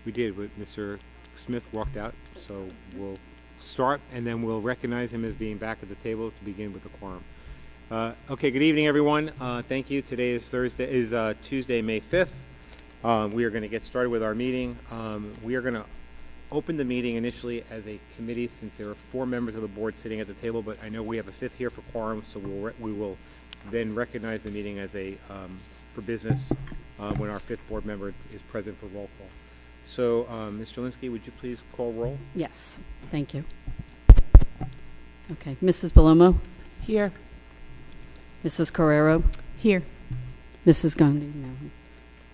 We did, but Mr. Smith walked out, so we'll start, and then we'll recognize him as being back at the table to begin with the quorum. Okay, good evening, everyone. Thank you. Today is Tuesday, May 5th. We are going to get started with our meeting. We are going to open the meeting initially as a committee, since there are 4 members of the board sitting at the table, but I know we have a 5th here for quorum, so we will then recognize the meeting as for business when our 5th board member is present for roll call. So, Mr. Linsky, would you please call roll? Yes, thank you. Okay, Mrs. Palomo? Here. Mrs. Carrero? Here. Mrs. Gandhi? No.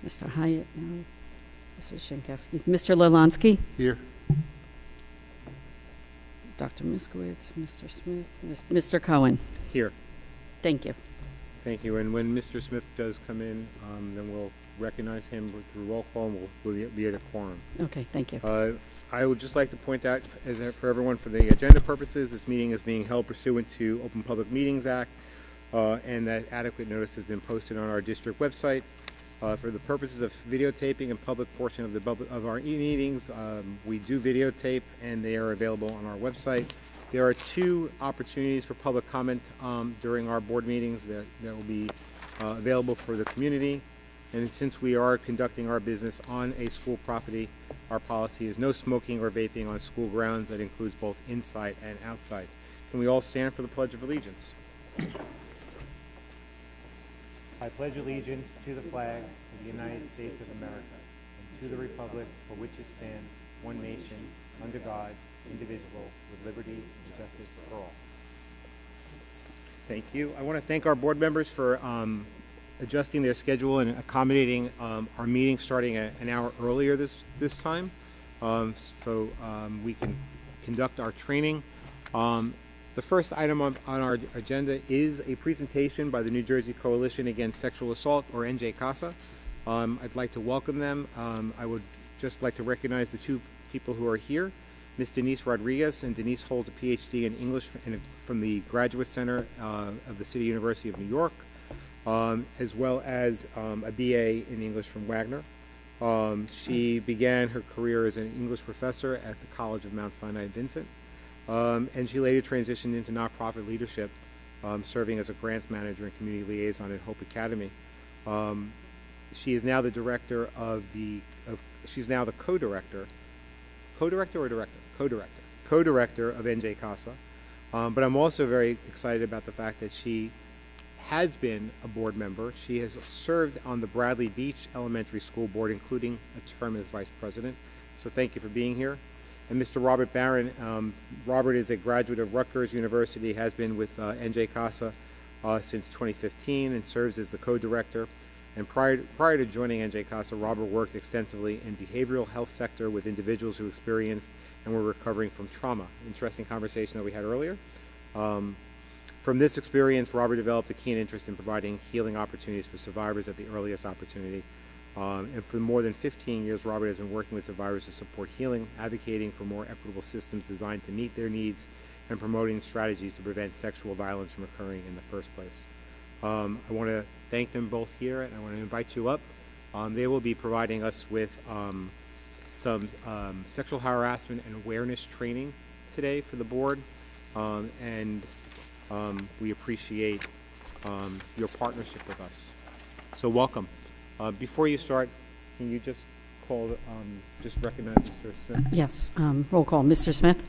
Mr. Hyatt? No. Mrs. Shankeski? Mr. Lalansky? Here. Dr. Miskowitz? Mr. Smith? Mr. Cohen? Here. Thank you. Thank you. And when Mr. Smith does come in, then we'll recognize him through roll call, and we'll be at a quorum. Okay, thank you. I would just like to point out, for everyone, for the agenda purposes, this meeting is being held pursuant to Open Public Meetings Act, and that adequate notice has been posted on our district website. For the purposes of videotaping and public portion of our meetings, we do videotape, and they are available on our website. There are 2 opportunities for public comment during our board meetings that will be available for the community. And since we are conducting our business on a school property, our policy is no smoking or vaping on school grounds. That includes both inside and outside. Can we all stand for the Pledge of Allegiance? I pledge allegiance to the flag of the United States of America and to the republic for which it stands, one nation, under God, indivisible, with liberty and justice for all. Thank you. I want to thank our board members for adjusting their schedule and accommodating our meeting starting an hour earlier this time, so we can conduct our training. The first item on our agenda is a presentation by the New Jersey Coalition Against Sexual Assault, or NJ CASA. I'd like to welcome them. I would just like to recognize the 2 people who are here. Ms. Denise Rodriguez, and Denise holds a PhD in English from the Graduate Center of the City University of New York, as well as a BA in English from Wagner. She began her career as an English professor at the College of Mount Sinai Vincent, and she later transitioned into nonprofit leadership, serving as a grants manager and community liaison at Hope Academy. She is now the director she's now the co-director of NJ CASA. But I'm also very excited about the fact that she has been a board member. She has served on the Bradley Beach Elementary School Board, including a term as vice president. So thank you for being here. And Mr. Robert Barron. Robert is a graduate of Rutgers University, has been with NJ CASA since 2015, and serves as the co-director. And prior to joining NJ CASA, Robert worked extensively in behavioral health sector with individuals who experienced and were recovering from trauma. Interesting conversation that we had earlier. From this experience, Robert developed a keen interest in providing healing opportunities for survivors at the earliest opportunity. And for more than 15 years, Robert has been working with survivors to support healing, advocating for more equitable systems designed to meet their needs, and promoting strategies to prevent sexual violence from occurring in the first place. I want to thank them both here, and I want to invite you up. They will be providing us with some sexual harassment and awareness training today for the board, and we appreciate your partnership with us. So welcome. Before you start, can you just recognize Mr. Smith? Yes, roll call. Mr. Smith?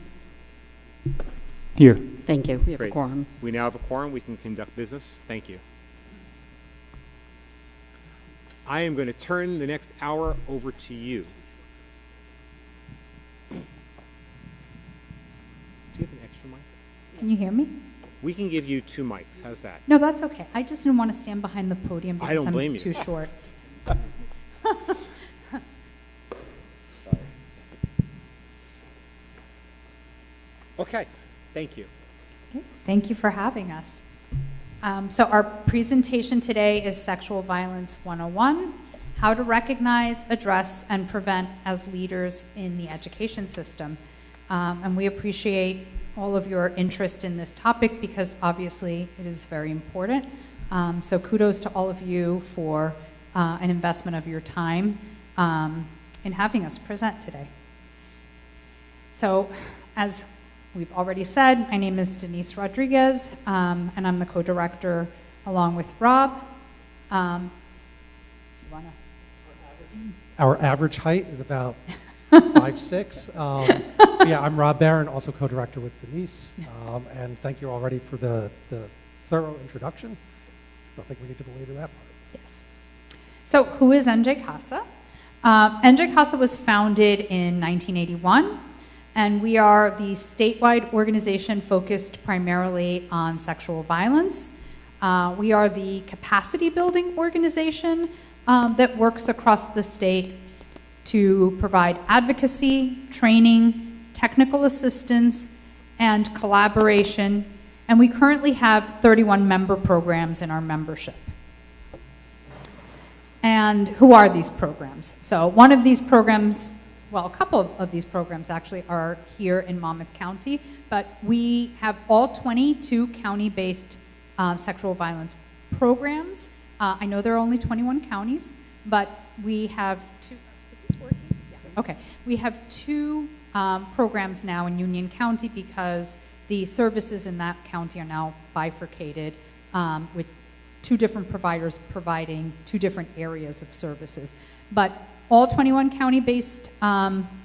Here. Thank you. We have Great. a quorum. We now have a quorum. We can conduct business. Thank you. I am going to turn the next hour over to you. Do you have an extra mic? Can you hear me? We can give you 2 mics. How's that? No, that's okay. I just didn't want to stand behind the podium I because don't blame I'm you. too short. Sorry. Okay. Thank you. Okay. Thank you for having us. So our presentation today is Sexual Violence 101, How to Recognize, Address, and Prevent as Leaders in the Education System. And we appreciate all of your interest in this topic because obviously it is very important. So kudos to all of you for an investment of your time in having us present today. So, as we've already said, my name is Denise Rodriguez, and I'm the co-director along with Rob. Our average height is about 5'6". Yeah, I'm Rob Barron, also co-director with Denise, and thank you already for the thorough introduction. I don't think we need to belabor that part. Yes. So who is NJ CASA? NJ CASA was founded in 1981, and we are the statewide organization focused primarily on sexual violence. We are the capacity building organization that works across the state to provide advocacy, training, technical assistance, and collaboration. And we currently have 31 member programs in our membership. And who are these programs? So one of these programs, well, a couple of these programs actually are here in Monmouth County, but we have all 22 county-based sexual violence programs. I know there are only 21 counties, but we have two. Is this working? Yeah. Okay. We have two programs now in Union County because the services in that county are now bifurcated with two different providers providing two different areas of services. But all 21 county-based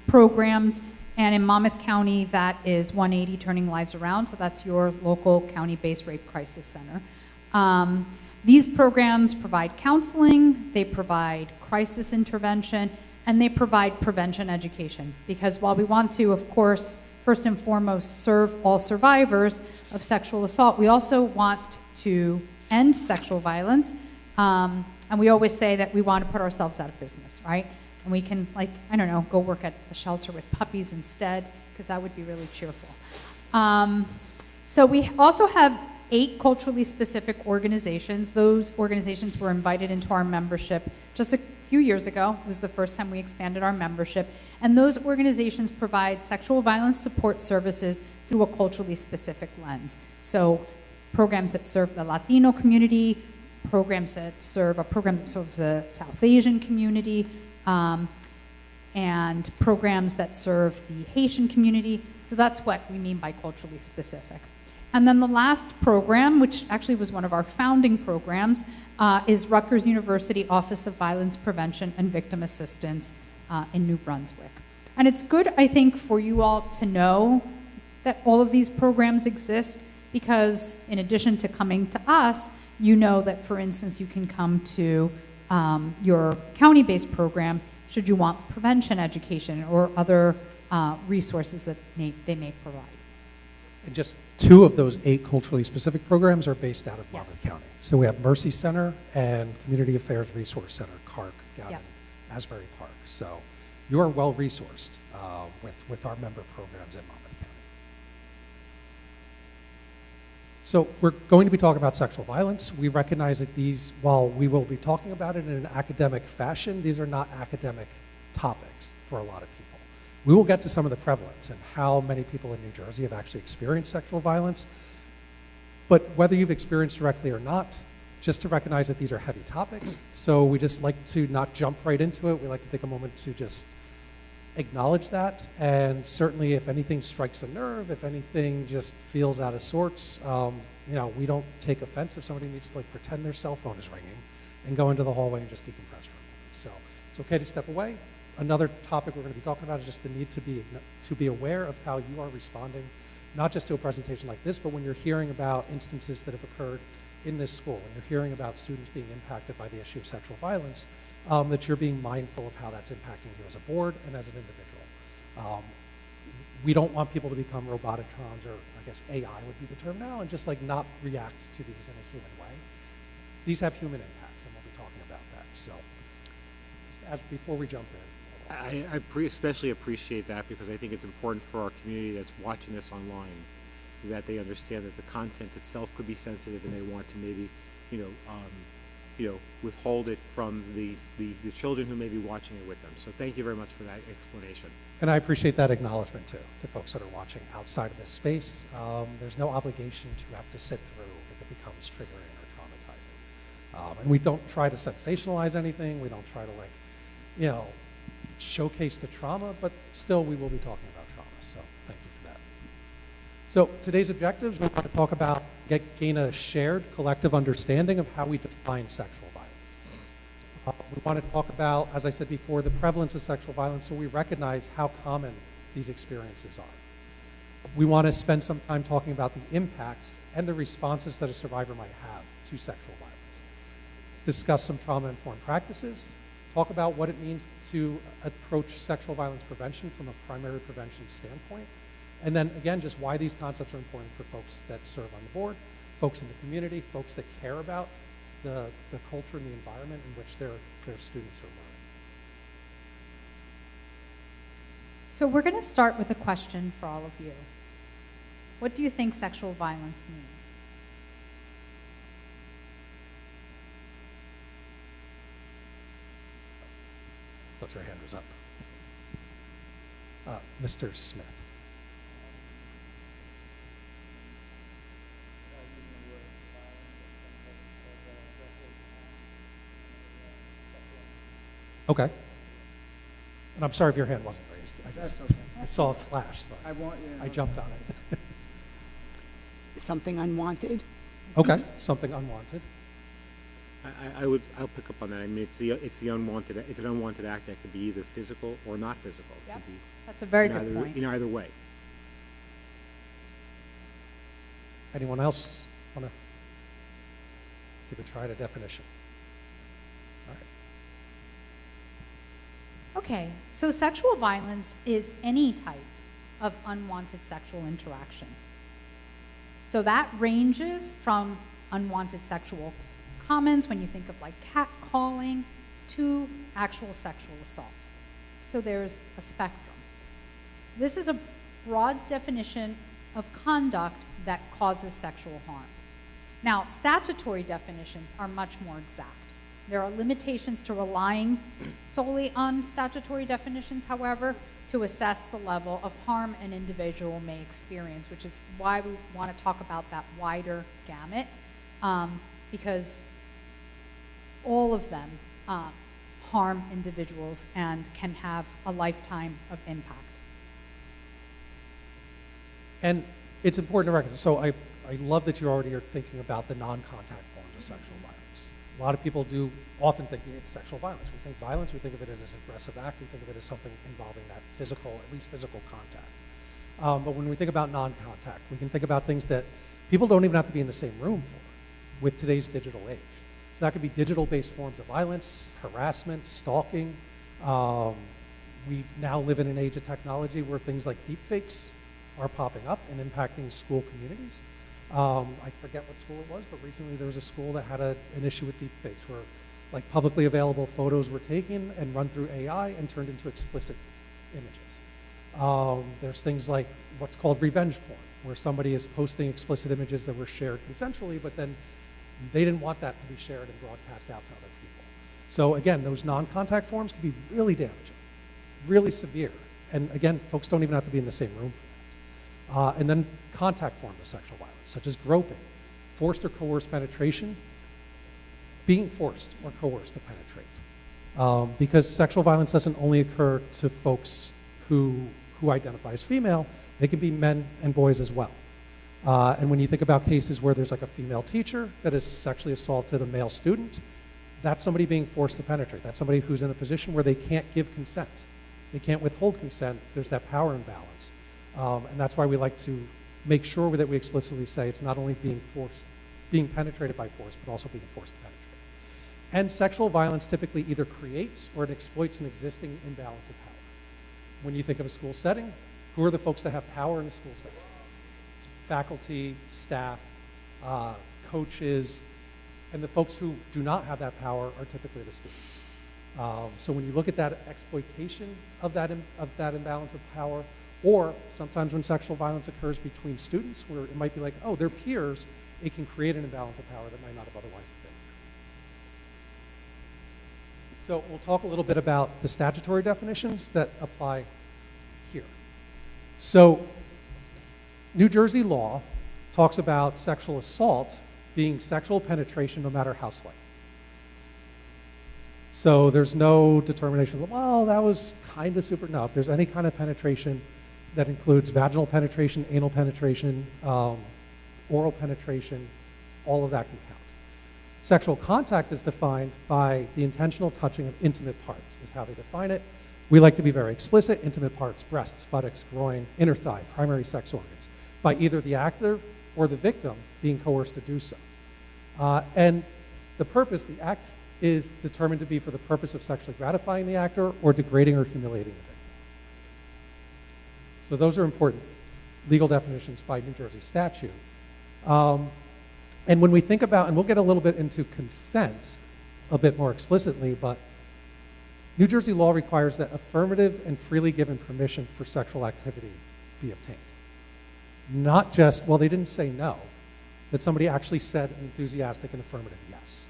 programs, and in Monmouth County, that is 180 Turning Lives Around, so that's your local county-based rape crisis center. These programs provide counseling, they provide crisis intervention, and they provide prevention education. Because while we want to, of course, first and foremost, serve all survivors of sexual assault, we also want to end sexual violence. And we always say that we want to put ourselves out of business, right? And we can, like, I don't know, go work at a shelter with puppies instead, because that would be really cheerful. So we also have 8 culturally specific organizations. Those organizations were invited into our membership just a few years ago. It was the first time we expanded our membership. And those organizations provide sexual violence support services through a culturally specific lens. So programs that serve the Latino community, programs that serve, a program that serves the South Asian community, and programs that serve the Haitian community. So that's what we mean by culturally specific. And then the last program, which actually was one of our founding programs, is Rutgers University Office of Violence Prevention and Victim Assistance in New Brunswick. And it's good, I think, for you all to know that all of these programs exist, because in addition to coming to us, you know that, for instance, you can come to your county-based program should you want prevention education or other resources that they may provide. And just 2 of those 8 culturally specific programs are based out of Monmouth Yes. County. So we have Mercy Center and Community Affairs Resource Center, CARC, down Yep. in Asbury Park. So you are well resourced with our member programs in Monmouth County. So we're going to be talking about sexual violence. We recognize that these, while we will be talking about it in an academic fashion, these are not academic topics for a lot of people. We will get to some of the prevalence and how many people in New Jersey have actually experienced sexual violence. But whether you've experienced directly or not, just to recognize that these are heavy topics. So we just like to not jump right into it. We like to take a moment to just acknowledge that. And certainly if anything strikes a nerve, if anything just feels out of sorts, you know, we don't take offense if somebody needs to like pretend their cell phone is ringing and go into the hallway and just decompress for a moment. So it's okay to step away. Another topic we're going to be talking about is just the need to be aware of how you are responding, not just to a presentation like this, but when you're hearing about instances that have occurred in this school, when you're hearing about students being impacted by the issue of sexual violence, that you're being mindful of how that's impacting you as a board and as an individual. We don't want people to become robotitrons, or I guess AI would be the term now, and just like not react to these in a human way. These have human impacts, and we'll be talking about that. So before we jump in, I especially appreciate that, because I think it's important for our community that's watching this online that they understand that the content itself could be sensitive, and they want to maybe, withhold it from the children who may be watching it with them. So thank you very much for that explanation. and I appreciate that acknowledgement too, to folks that are watching outside of this space. There's no obligation to have to sit through if it becomes triggering or traumatizing. And we don't try to sensationalize anything. We don't try to showcase the trauma, but still we will be talking about trauma, so thank you for that. So today's objectives, we want to talk about, gain a shared collective understanding of how we define sexual violence. We want to talk about, as I said before, the prevalence of sexual violence so we recognize how common these experiences are. We want to spend some time talking about the impacts and the responses that a survivor might have to sexual violence. Discuss some trauma-informed practices, talk about what it means to approach sexual violence prevention from a primary prevention standpoint, and then again, just why these concepts are important for folks that serve on the board, folks in the community, folks that care about the culture and the environment in which their students are learning. So we're going to start with a question for all of you. What do you think sexual violence means? Thought your hand was up. Mr. Smith. Okay. And I'm sorry if your hand wasn't raised. I saw a flash. So I jumped on it. Something unwanted. Okay, something unwanted. I'll pick up on that. I mean, it's an unwanted act that could be either physical or not physical. It Yep. could be That's a very in good either, point. in either way. Anyone else want to give a try at a definition? All right. Okay, so sexual violence is any type of unwanted sexual interaction. So that ranges from unwanted sexual comments when you think of like catcalling to actual sexual assault. So there's a spectrum. This is a broad definition of conduct that causes sexual harm. Now, statutory definitions are much more exact. There are limitations to relying solely on statutory definitions, however, to assess the level of harm an individual may experience, which is why we want to talk about that wider gamut, because all of them harm individuals and can have a lifetime of impact. And it's important to recognize, so I love that you already are thinking about the non-contact forms of sexual violence. A lot of people do often think it's sexual violence. We think violence, we think of it as an aggressive act, we think of it as something involving that physical, at least physical contact. But when we think about non-contact, we can think about things that people don't even have to be in the same room for with today's digital age. So that could be digital-based forms of violence, harassment, stalking. We now live in an age of technology where things like deepfakes are popping up and impacting school communities. I forget what school it was, but recently there was a school that had an issue with deepfakes where like publicly available photos were taken and run through AI and turned into explicit images. There's things like what's called revenge porn, where somebody is posting explicit images that were shared consensually, but then they didn't want that to be shared and broadcast out to other people. So again, those non-contact forms can be really damaging, really severe. And again, folks don't even have to be in the same room for that. And then contact forms of sexual violence, such as groping, forced or coerced penetration, being forced or coerced to penetrate. Because sexual violence doesn't only occur to folks who identify as female, they can be men and boys as well. And when you think about cases where there's like a female teacher that has sexually assaulted a male student, that's somebody being forced to penetrate. That's somebody who's in a position where they can't give consent. They can't withhold consent. There's that power imbalance. And that's why we like to make sure that we explicitly say it's not only being penetrated by force, but also being forced to penetrate. And sexual violence typically either creates or it exploits an existing imbalance of power. When you think of a school setting, who are the folks that have power in a school setting? Faculty, staff, coaches, and the folks who do not have that power are typically the students. So when you look at that exploitation of that imbalance of power, or sometimes when sexual violence occurs between students, where it might be like, oh, they're peers, it can create an imbalance of power that might not have otherwise been. So we'll talk a little bit about the statutory definitions that apply here. So New Jersey law talks about sexual assault being sexual penetration no matter how slight. So there's no determination, well, that was kind of super. No, if there's any kind of penetration that includes vaginal penetration, anal penetration, oral penetration, all of that can count. Sexual contact is defined by the intentional touching of intimate parts, is how they define it. We like to be very explicit: intimate parts, breasts, buttocks, groin, inner thigh, primary sex organs, by either the actor or the victim being coerced to do so. And the purpose, the act, is determined to be for the purpose of sexually gratifying the actor or degrading or humiliating the victim. So those are important legal definitions by New Jersey statute. And when we think about, and we'll get a little bit into consent a bit more explicitly, but New Jersey law requires that affirmative and freely given permission for sexual activity be obtained. Not just, well, they didn't say no, that somebody actually said an enthusiastic and affirmative yes.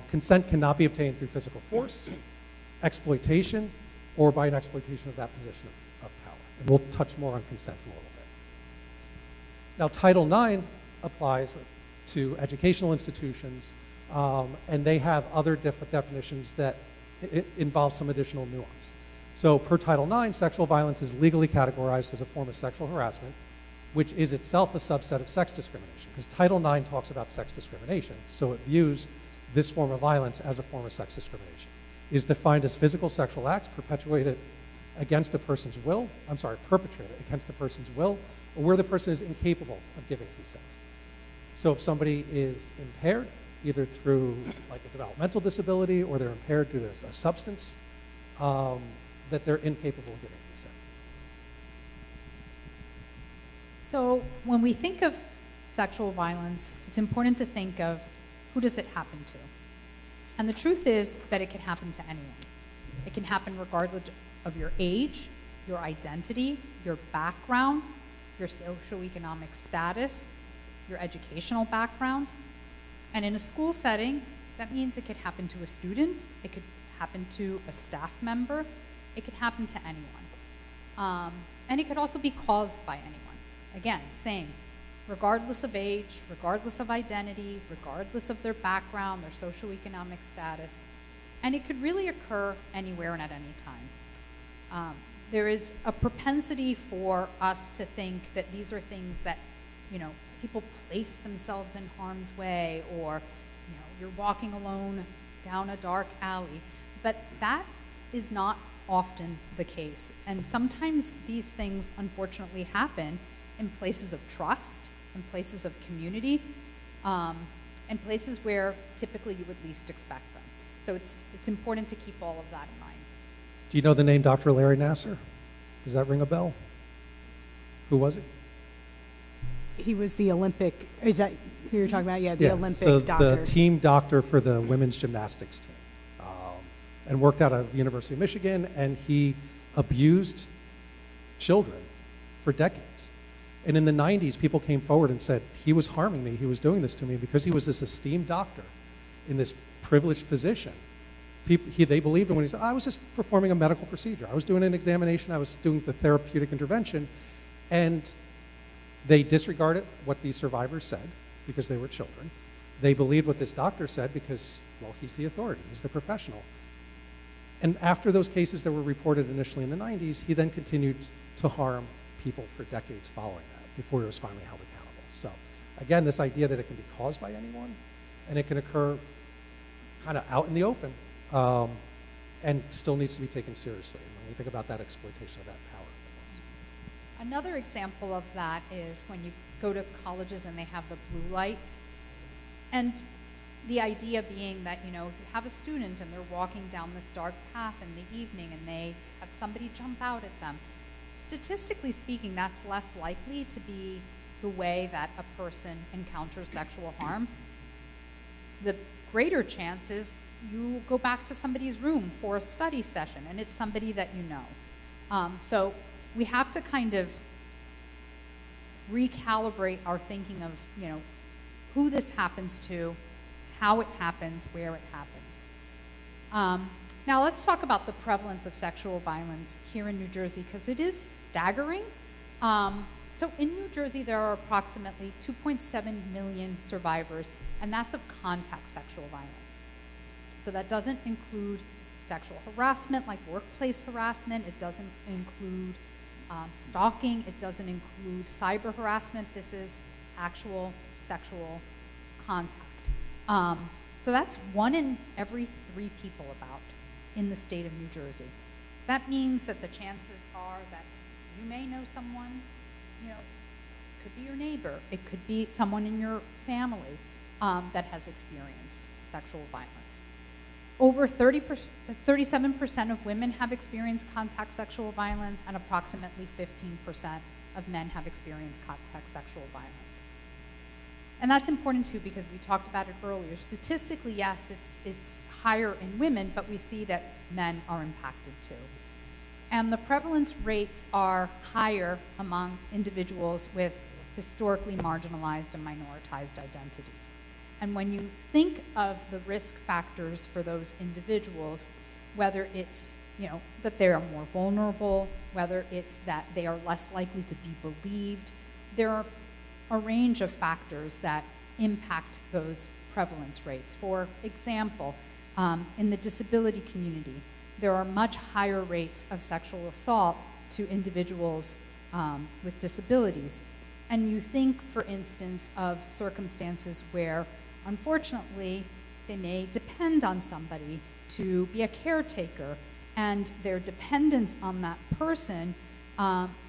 Consent cannot be obtained through physical force, exploitation, or by an exploitation of that position of power. And we'll touch more on consent in a little bit. Now, Title IX applies to educational institutions, and they have other definitions that involve some additional nuance. So per Title IX, sexual violence is legally categorized as a form of sexual harassment, which is itself a subset of sex discrimination, because Title IX talks about sex discrimination, so it views this form of violence as a form of sex discrimination. It is defined as physical sexual acts perpetrated against a person's will, perpetrated against the person's will, or where the person is incapable of giving consent. So if somebody is impaired, either through like a developmental disability or they're impaired due to a substance, that they're incapable of giving consent. So when we think of sexual violence, it's important to think of who does it happen to? And the truth is that it can happen to anyone. It can happen regardless of your age, your identity, your background, your socioeconomic status, your educational background. And in a school setting, that means it could happen to a student, it could happen to a staff member, it could happen to anyone. And it could also be caused by anyone. Again, same. Regardless of age, regardless of identity, regardless of their background, their socioeconomic status. And it could really occur anywhere and at any time. There is a propensity for us to think that these are things that, people place themselves in harm's way, or, you're walking alone down a dark alley. But that is not often the case. And sometimes these things, unfortunately, happen in places of trust, in places of community, and places where typically you would least expect them. So it's important to keep all of that in mind. Do you know the name Dr. Larry Nasser? Does that ring a bell? Who was he? He was the Olympic, is that who you're talking about? Yeah, the Olympic doctor. The team doctor for the women's gymnastics team, and worked out of the University of Michigan, and he abused children for decades. And in the 90s, people came forward and said, he was harming me, he was doing this to me, because he was this esteemed doctor in this privileged position. They believed him when he said, I was just performing a medical procedure. I was doing an examination, I was doing the therapeutic intervention, and they disregarded what these survivors said because they were children. They believed what this doctor said because, well, he's the authority, he's the professional. And after those cases that were reported initially in the 90s, he then continued to harm people for decades following that before he was finally held accountable. So again, this idea that it can be caused by anyone and it can occur kind of out in the open, and still needs to be taken seriously when we think about that exploitation of that power. Another example of that is when you go to colleges and they have the blue lights. And the idea being that, if you have a student and they're walking down this dark path in the evening and they have somebody jump out at them, statistically speaking, that's less likely to be the way that a person encounters sexual harm. The greater chance is you go back to somebody's room for a study session and it's somebody that you know. So we have to kind of recalibrate our thinking of, who this happens to, how it happens, where it happens. Now let's talk about the prevalence of sexual violence here in New Jersey, because it is staggering. So in New Jersey, there are approximately 2.7 million survivors, and that's of contact sexual violence. So that doesn't include sexual harassment, like workplace harassment. It doesn't include stalking. It doesn't include cyber harassment. This is actual sexual contact. So that's 1 in every 3 people about in the state of New Jersey. That means that the chances are that you may know someone, you know, it could be your neighbor, it could be someone in your family that has experienced sexual violence. Over 37% of women have experienced contact sexual violence, and approximately 15% of men have experienced contact sexual violence. And that's important too, because we talked about it earlier. Statistically, yes, it's higher in women, but we see that men are impacted too. And the prevalence rates are higher among individuals with historically marginalized and minoritized identities. And when you think of the risk factors for those individuals, whether it's, you know, that they are more vulnerable, whether it's that they are less likely to be believed, there are a range of factors that impact those prevalence rates. For example, in the disability community, there are much higher rates of sexual assault to individuals with disabilities. And you think, for instance, of circumstances where, unfortunately, they may depend on somebody to be a caretaker, and their dependence on that person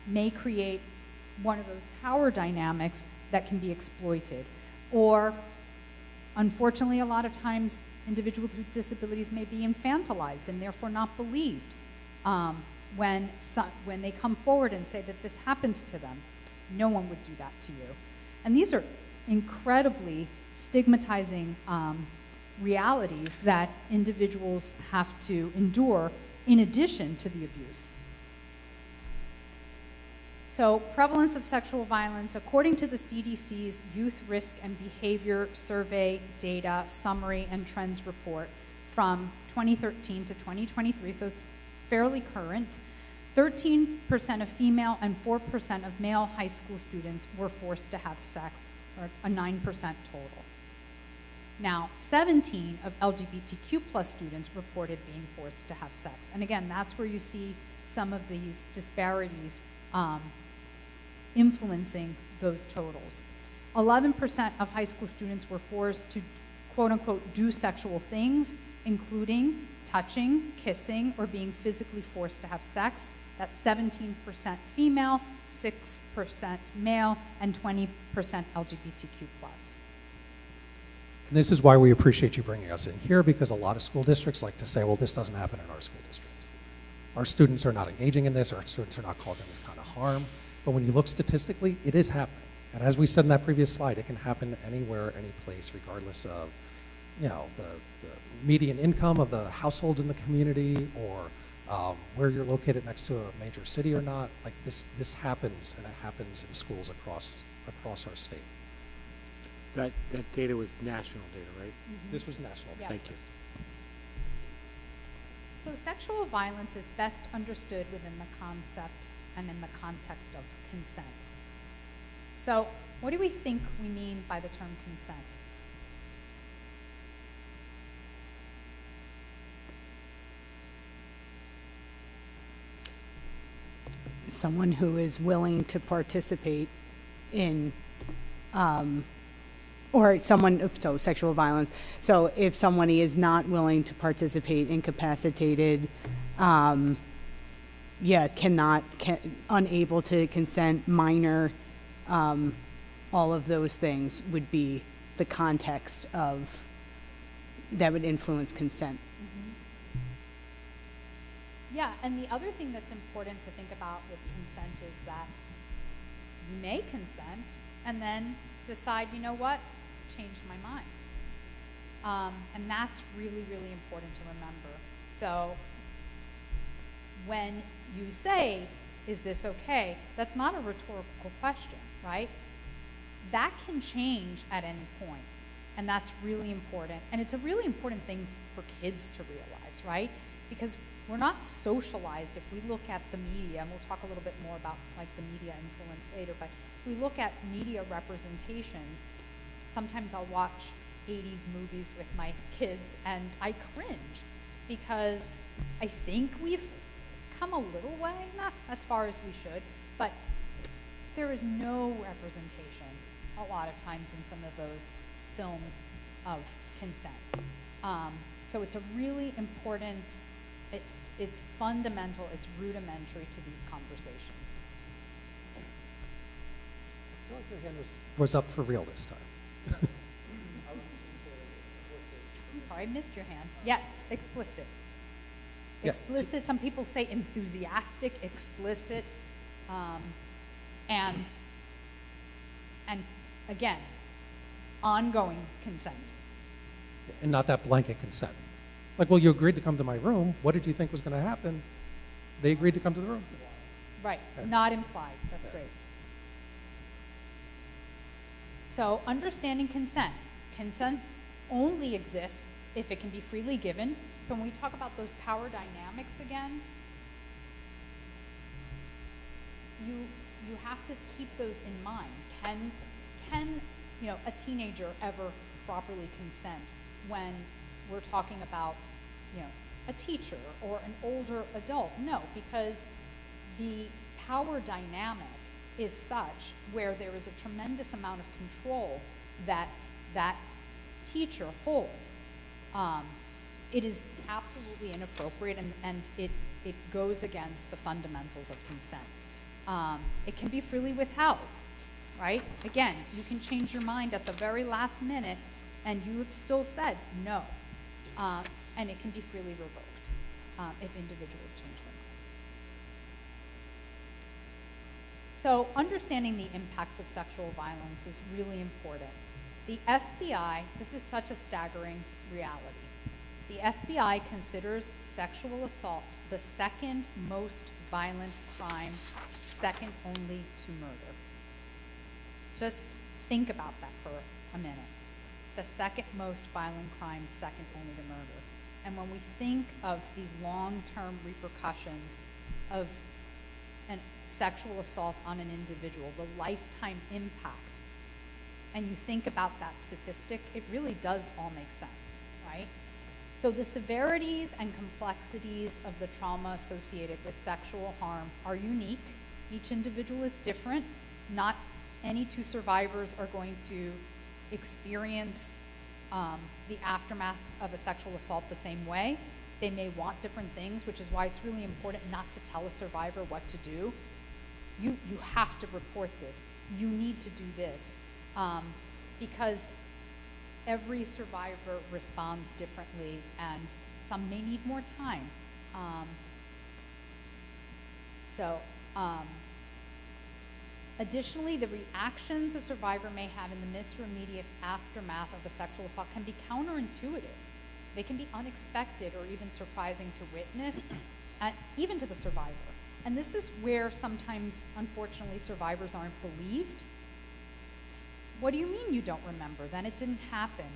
may create one of those power dynamics that can be exploited. Or, unfortunately, a lot of times, individuals with disabilities may be infantilized and therefore not believed when they come forward and say that this happens to them. No one would do that to you. And these are incredibly stigmatizing realities that individuals have to endure in addition to the abuse. So, prevalence of sexual violence, according to the CDC's Youth Risk and Behavior Survey Data Summary and Trends Report from 2013 to 2023, so it's fairly current, 13% of female and 4% of male high school students were forced to have sex, or a 9% total. Now, 17 of LGBTQ plus students reported being forced to have sex. And again, that's where you see some of these disparities influencing those totals. 11% of high school students were forced to, quote unquote, do sexual things, including touching, kissing, or being physically forced to have sex. That's 17% female, 6% male, and 20% LGBTQ plus. And this is why we appreciate you bringing us in here, because a lot of school districts like to say, well, this doesn't happen in our school district. Our students are not engaging in this, our students are not causing this kind of harm. But when you look statistically, it is happening. And as we said in that previous slide, it can happen anywhere, any place, regardless of, you know, the median income of the households in the community, or where you're located next to a major city or not. Like this happens, and it happens in schools across our state. That data was national data, right? Mm-hmm. This was national. Yeah. Thank you. So sexual violence is best understood within the concept and in the context of consent. So what do we think we mean by the term consent? Someone who is willing to participate in, or someone, so sexual violence. So if somebody is not willing to participate, incapacitated, unable to consent, minor, all of those things would be the context of, that would influence consent. Yeah, and the other thing that's important to think about with consent is that you may consent and then decide, you know what, changed my mind. And that's really, really important to remember. So when you say, is this okay, that's not a rhetorical question, right? That can change at any point, and that's really important. And it's a really important thing for kids to realize, right? Because we're not socialized. If we look at the media, and we'll talk a little bit more about like the media influence later, but if we look at media representations, sometimes I'll watch 80s movies with my kids, and I cringe because I think we've come a little way, not as far as we should, but there is no representation a lot of times in some of those films of consent. So it's a really important, it's fundamental, it's rudimentary to these conversations. I feel like your hand was up for real this time. I'm sorry, I missed your hand. Yes, explicit. Yeah, Explicit, some people say enthusiastic, explicit, and again, ongoing consent. And not that blanket consent. Like, well, you agreed to come to my room. What did you think was going to happen? They agreed to come to the room. Right, Okay. not implied, that's Okay. great. So understanding consent. Consent only exists if it can be freely given. So when we talk about those power dynamics again, you have to keep those in mind. Can a teenager ever properly consent when we're talking about a teacher or an older adult? No, because the power dynamic is such where there is a tremendous amount of control that that teacher holds. It is absolutely inappropriate, and it goes against the fundamentals of consent. It can be freely withheld, right? Again, you can change your mind at the very last minute, and you have still said no. And it can be freely revoked if individuals change their mind. So understanding the impacts of sexual violence is really important. The FBI, this is such a staggering reality. The FBI considers sexual assault the second most violent crime, second only to murder. Just think about that for a minute. The second most violent crime, second only to murder. And when we think of the long-term repercussions of a sexual assault on an individual, the lifetime impact, and you think about that statistic, it really does all make sense, right? So the severities and complexities of the trauma associated with sexual harm are unique. Each individual is different. Not any two survivors are going to experience the aftermath of a sexual assault the same way. They may want different things, which is why it's really important not to tell a survivor what to do. You have to report this. You need to do this. Because every survivor responds differently, and some may need more time. Additionally, the reactions a survivor may have in the midst or immediate aftermath of a sexual assault can be counterintuitive. They can be unexpected or even surprising to witness, even to the survivor. And this is where sometimes, unfortunately, survivors aren't believed. What do you mean you don't remember? Then it didn't happen.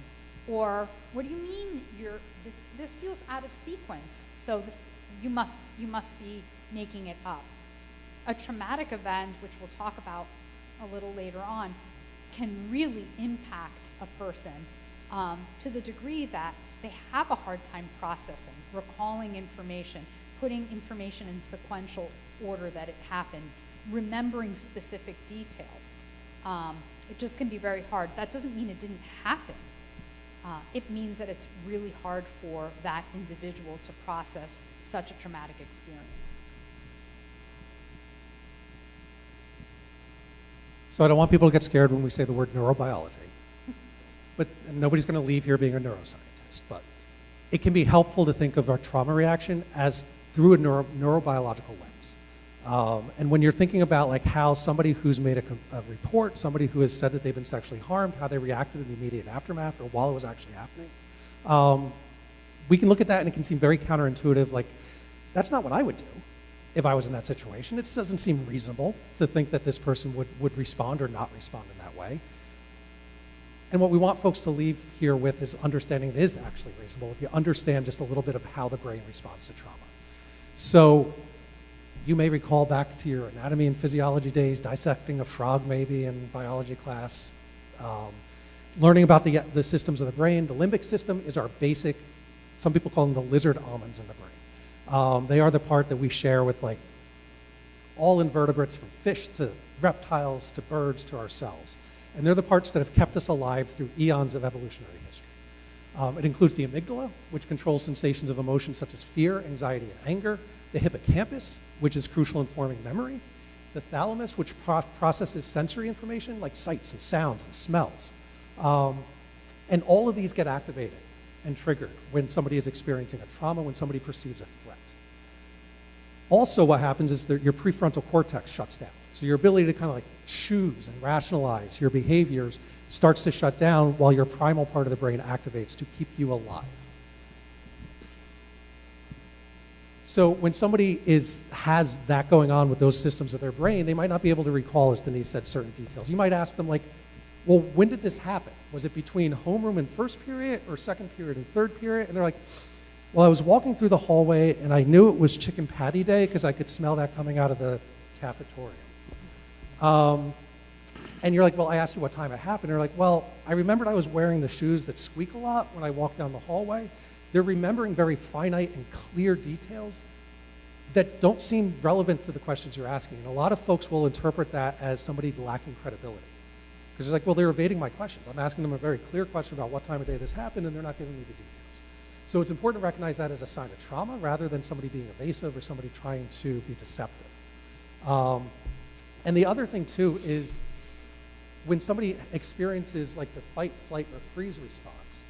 Or what do you mean this feels out of sequence? So you must be making it up. A traumatic event, which we'll talk about a little later on, can really impact a person to the degree that they have a hard time processing, recalling information, putting information in sequential order that it happened, remembering specific details. It just can be very hard. That doesn't mean it didn't happen. It means that it's really hard for that individual to process such a traumatic experience. So I don't want people to get scared when we say the word neurobiology. But nobody's going to leave here being a neuroscientist. But it can be helpful to think of our trauma reaction as through a neurobiological lens. And when you're thinking about like how somebody who's made a report, somebody who has said that they've been sexually harmed, how they reacted in the immediate aftermath or while it was actually happening, we can look at that and it can seem very counterintuitive. Like, that's not what I would do if I was in that situation. It doesn't seem reasonable to think that this person would respond or not respond in that way. And what we want folks to leave here with is understanding it is actually reasonable if you understand just a little bit of how the brain responds to trauma. So you may recall back to your anatomy and physiology days, dissecting a frog maybe in biology class, learning about the systems of the brain. The limbic system is our basic, some people call them the lizard almonds in the brain. They are the part that we share with like all invertebrates, from fish to reptiles to birds to ourselves. And they're the parts that have kept us alive through eons of evolutionary history. It includes the amygdala, which controls sensations of emotion such as fear, anxiety, and anger. The hippocampus, which is crucial in forming memory. The thalamus, which processes sensory information like sights and sounds and smells. And all of these get activated and triggered when somebody is experiencing a trauma, when somebody perceives a threat. Also, what happens is that your prefrontal cortex shuts down. So your ability to kind of like choose and rationalize your behaviors starts to shut down while your primal part of the brain activates to keep you alive. So when somebody has that going on with those systems of their brain, they might not be able to recall, as Denise said, certain details. You might ask them like, well, when did this happen? Was it between homeroom and first period or second period and third period? And they're like, well, I was walking through the hallway and I knew it was chicken patty day because I could smell that coming out of the cafeteria. And you're like, well, I asked you what time it happened. They're like, well, I remembered I was wearing the shoes that squeak a lot when I walked down the hallway. They're remembering very finite and clear details that don't seem relevant to the questions you're asking. And a lot of folks will interpret that as somebody lacking credibility. Because they're like, well, they're evading my questions. I'm asking them a very clear question about what time of day this happened, and they're not giving me the details. So it's important to recognize that as a sign of trauma rather than somebody being evasive or somebody trying to be deceptive. And the other thing, too, is when somebody experiences like the fight, flight, or freeze response,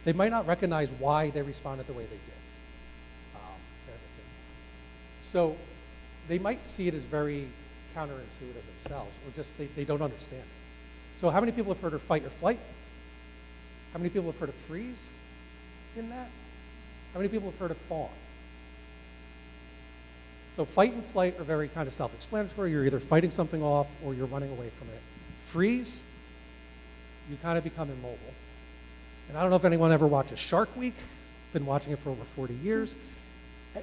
they might not recognize why they responded the way they did. So they might see it as very counterintuitive themselves, or just they don't understand it. So how many people have heard of fight or flight? How many people have heard of freeze in that? How many people have heard of fawn? So fight and flight are very kind of self-explanatory. You're either fighting something off or you're running away from it. Freeze, you kind of become immobile. And I don't know if anyone ever watches Shark Week. Been watching it for over 40 years.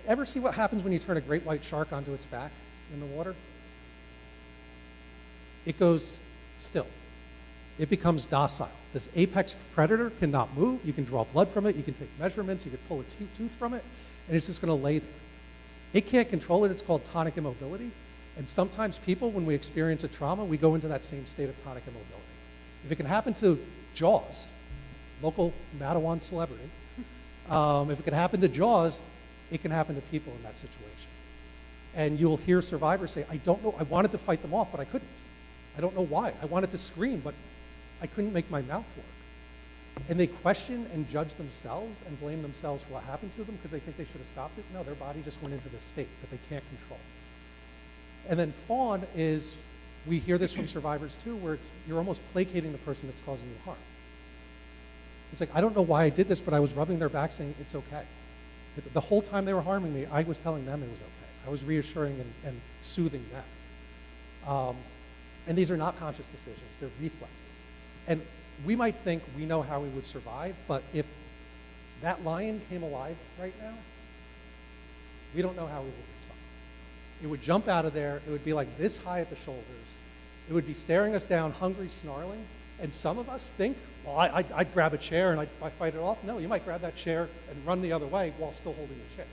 Ever see what happens when you turn a great white shark onto its back in the water? It goes still. It becomes docile. This apex predator cannot move. You can draw blood from it. You can take measurements. You can pull a tooth from it. And it's just going to lay there. It can't control it. It's called tonic immobility. And sometimes people, when we experience a trauma, we go into that same state of tonic immobility. If it can happen to Jaws, local Mattawan celebrity, if it can happen to Jaws, it can happen to people in that situation. And you'll hear survivors say, I don't know, I wanted to fight them off, but I couldn't. I don't know why. I wanted to scream, but I couldn't make my mouth work. And they question and judge themselves and blame themselves for what happened to them because they think they should have stopped it. No, their body just went into this state that they can't control. And then fawn is, we hear this from survivors too, where you're almost placating the person that's causing you harm. It's like, I don't know why I did this, but I was rubbing their back saying, it's okay. The whole time they were harming me, I was telling them it was okay. I was reassuring and soothing them. And these are not conscious decisions, they're reflexes. And we might think we know how we would survive, but if that lion came alive right now, we don't know how we would respond. It would jump out of there, it would be like this high at the shoulders, it would be staring us down, hungry, snarling, and some of us think, well, I'd grab a chair and I'd fight it off. No, you might grab that chair and run the other way while still holding the chair.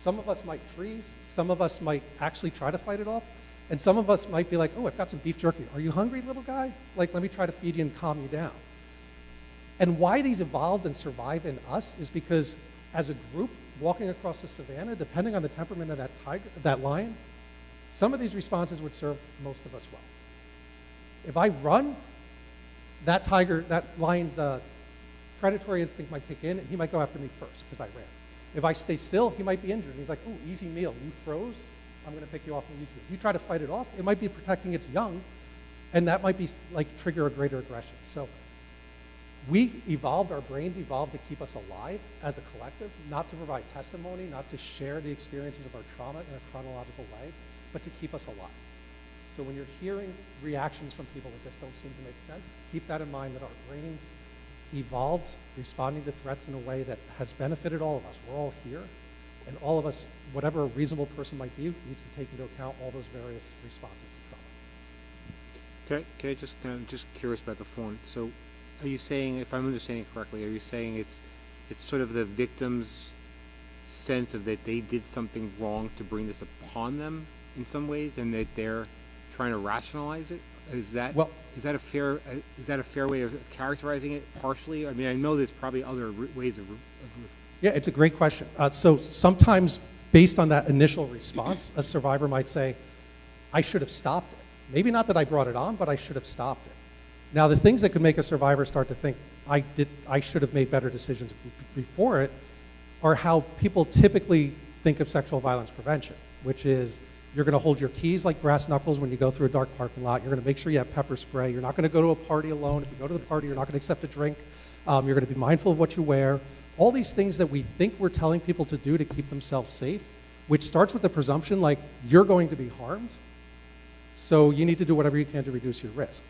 Some of us might freeze, some of us might actually try to fight it off, and some of us might be like, oh, I've got some beef jerky. Are you hungry, little guy? Like, let me try to feed you and calm you down. And why these evolved and survived in us is because as a group walking across the savannah, depending on the temperament of that tiger, that lion, some of these responses would serve most of us well. If I run, that lion's predatory instinct might kick in and he might go after me first because I ran. If I stay still, he might be injured. He's like, ooh, easy meal. You froze, I'm going to pick you off and eat you. If you try to fight it off, it might be protecting its young, and that might be like trigger a greater aggression. So we evolved, our brains evolved to keep us alive as a collective, not to provide testimony, not to share the experiences of our trauma in a chronological way, but to keep us alive. So when you're hearing reactions from people that just don't seem to make sense, keep that in mind that our brains evolved responding to threats in a way that has benefited all of us. We're all here, and all of us, whatever a reasonable person might do, needs to take into account all those various responses to trauma. Can I just, I'm just curious about the form. So are you saying, if I'm understanding correctly, are you saying it's sort of the victim's sense of that they did something wrong to bring this upon them in some ways, and that they're trying to rationalize it? Is that, Well- is that a fair way of characterizing it partially? I mean, I know there's probably other ways of Yeah, it's a great question. So sometimes, based on that initial response, a survivor might say, I should have stopped it. Maybe not that I brought it on, but I should have stopped it. Now, the things that could make a survivor start to think, I should have made better decisions before it, are how people typically think of sexual violence prevention, which is you're going to hold your keys like brass knuckles when you go through a dark parking lot. You're going to make sure you have pepper spray. You're not going to go to a party alone. If you go to the party, you're not going to accept a drink. You're going to be mindful of what you wear. All these things that we think we're telling people to do to keep themselves safe, which starts with the presumption like you're going to be harmed, so you need to do whatever you can to reduce your risk.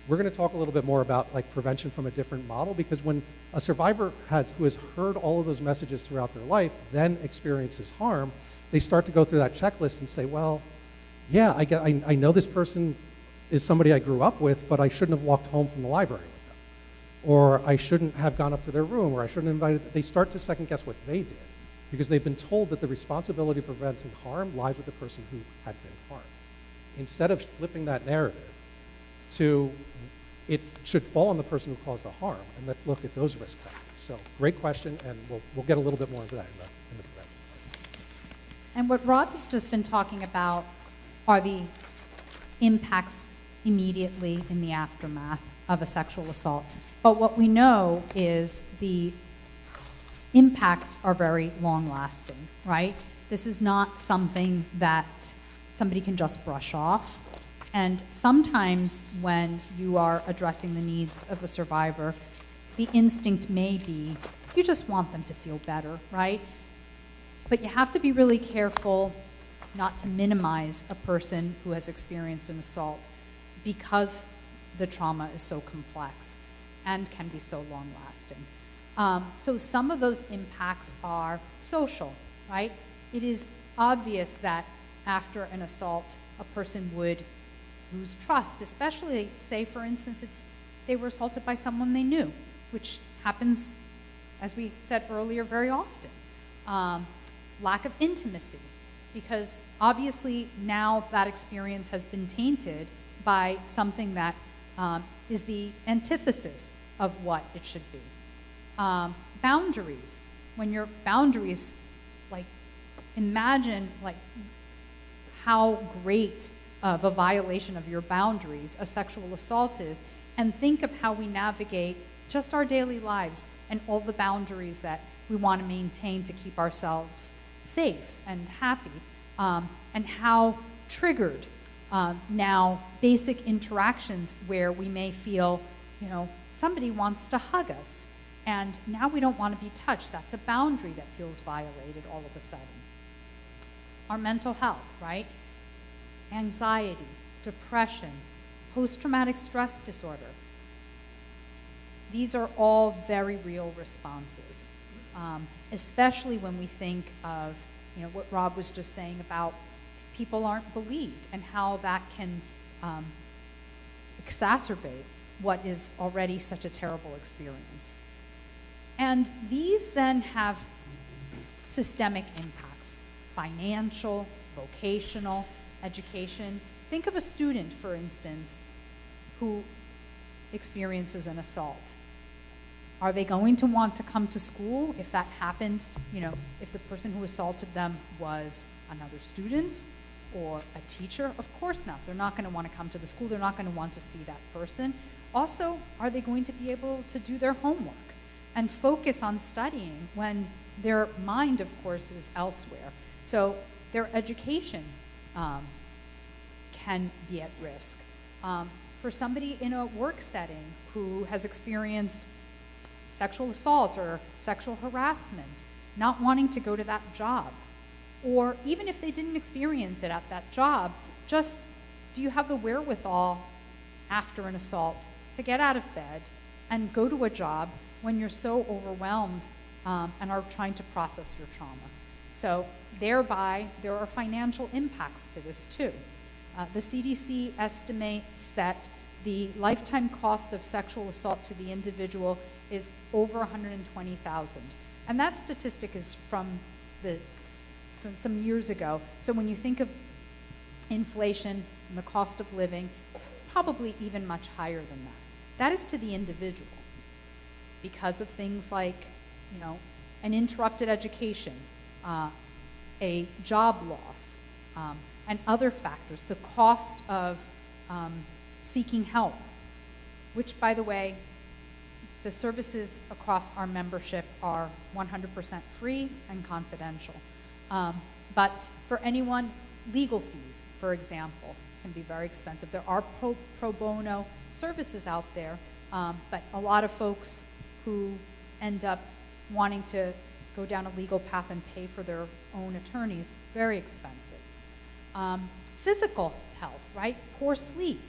We're going to talk a little bit more about like prevention from a different model, because when a survivor who has heard all of those messages throughout their life then experiences harm, they start to go through that checklist and say, well, yeah, I know this person is somebody I grew up with, but I shouldn't have walked home from the library with them. Or I shouldn't have gone up to their room, or I shouldn't have invited them. They start to second guess what they did, because they've been told that the responsibility for preventing harm lies with the person who had been harmed. Instead of flipping that narrative to it should fall on the person who caused the harm, and let's look at those risk factors. So great question, and we'll get a little bit more into that in the prevention. And what Rob has just been talking about are the impacts immediately in the aftermath of a sexual assault. But what we know is the impacts are very long-lasting, right? This is not something that somebody can just brush off. And sometimes when you are addressing the needs of a survivor, the instinct may be you just want them to feel better, right? But you have to be really careful not to minimize a person who has experienced an assault, because the trauma is so complex and can be so long-lasting. So some of those impacts are social, right? It is obvious that after an assault, a person would lose trust, especially, say, for instance, they were assaulted by someone they knew, which happens, as we said earlier, very often. Lack of intimacy, because obviously now that experience has been tainted by something that is the antithesis of what it should be. Boundaries. When your boundaries, like, imagine like how great of a violation of your boundaries a sexual assault is, and think of how we navigate just our daily lives and all the boundaries that we want to maintain to keep ourselves safe and happy, and how triggered now basic interactions where we may feel, you know, somebody wants to hug us, and now we don't want to be touched. That's a boundary that feels violated all of a sudden. Our mental health, right? Anxiety, depression, post-traumatic stress disorder. These are all very real responses, especially when we think of, you know, what Rob was just saying about if people aren't believed and how that can exacerbate what is already such a terrible experience. And these then have systemic impacts: financial, vocational, education. Think of a student, for instance, who experiences an assault. Are they going to want to come to school if that happened? You know, if the person who assaulted them was another student or a teacher? Of course not. They're not going to want to come to the school. They're not going to want to see that person. Also, are they going to be able to do their homework and focus on studying when their mind, of course, is elsewhere? So their education can be at risk. For somebody in a work setting who has experienced sexual assault or sexual harassment, not wanting to go to that job, or even if they didn't experience it at that job, just do you have the wherewithal after an assault to get out of bed and go to a job when you're so overwhelmed and are trying to process your trauma? So thereby, there are financial impacts to this too. The CDC estimates that the lifetime cost of sexual assault to the individual is over 120,000. And that statistic is from some years ago. So when you think of inflation and the cost of living, it's probably even much higher than that. That is to the individual because of things like, you know, an interrupted education, a job loss, and other factors, the cost of seeking help, which, by the way, the services across our membership are 100% free and confidential. But for anyone, legal fees, for example, can be very expensive. There are pro bono services out there, but a lot of folks who end up wanting to go down a legal path and pay for their own attorneys, very expensive. Physical health, right? Poor sleep.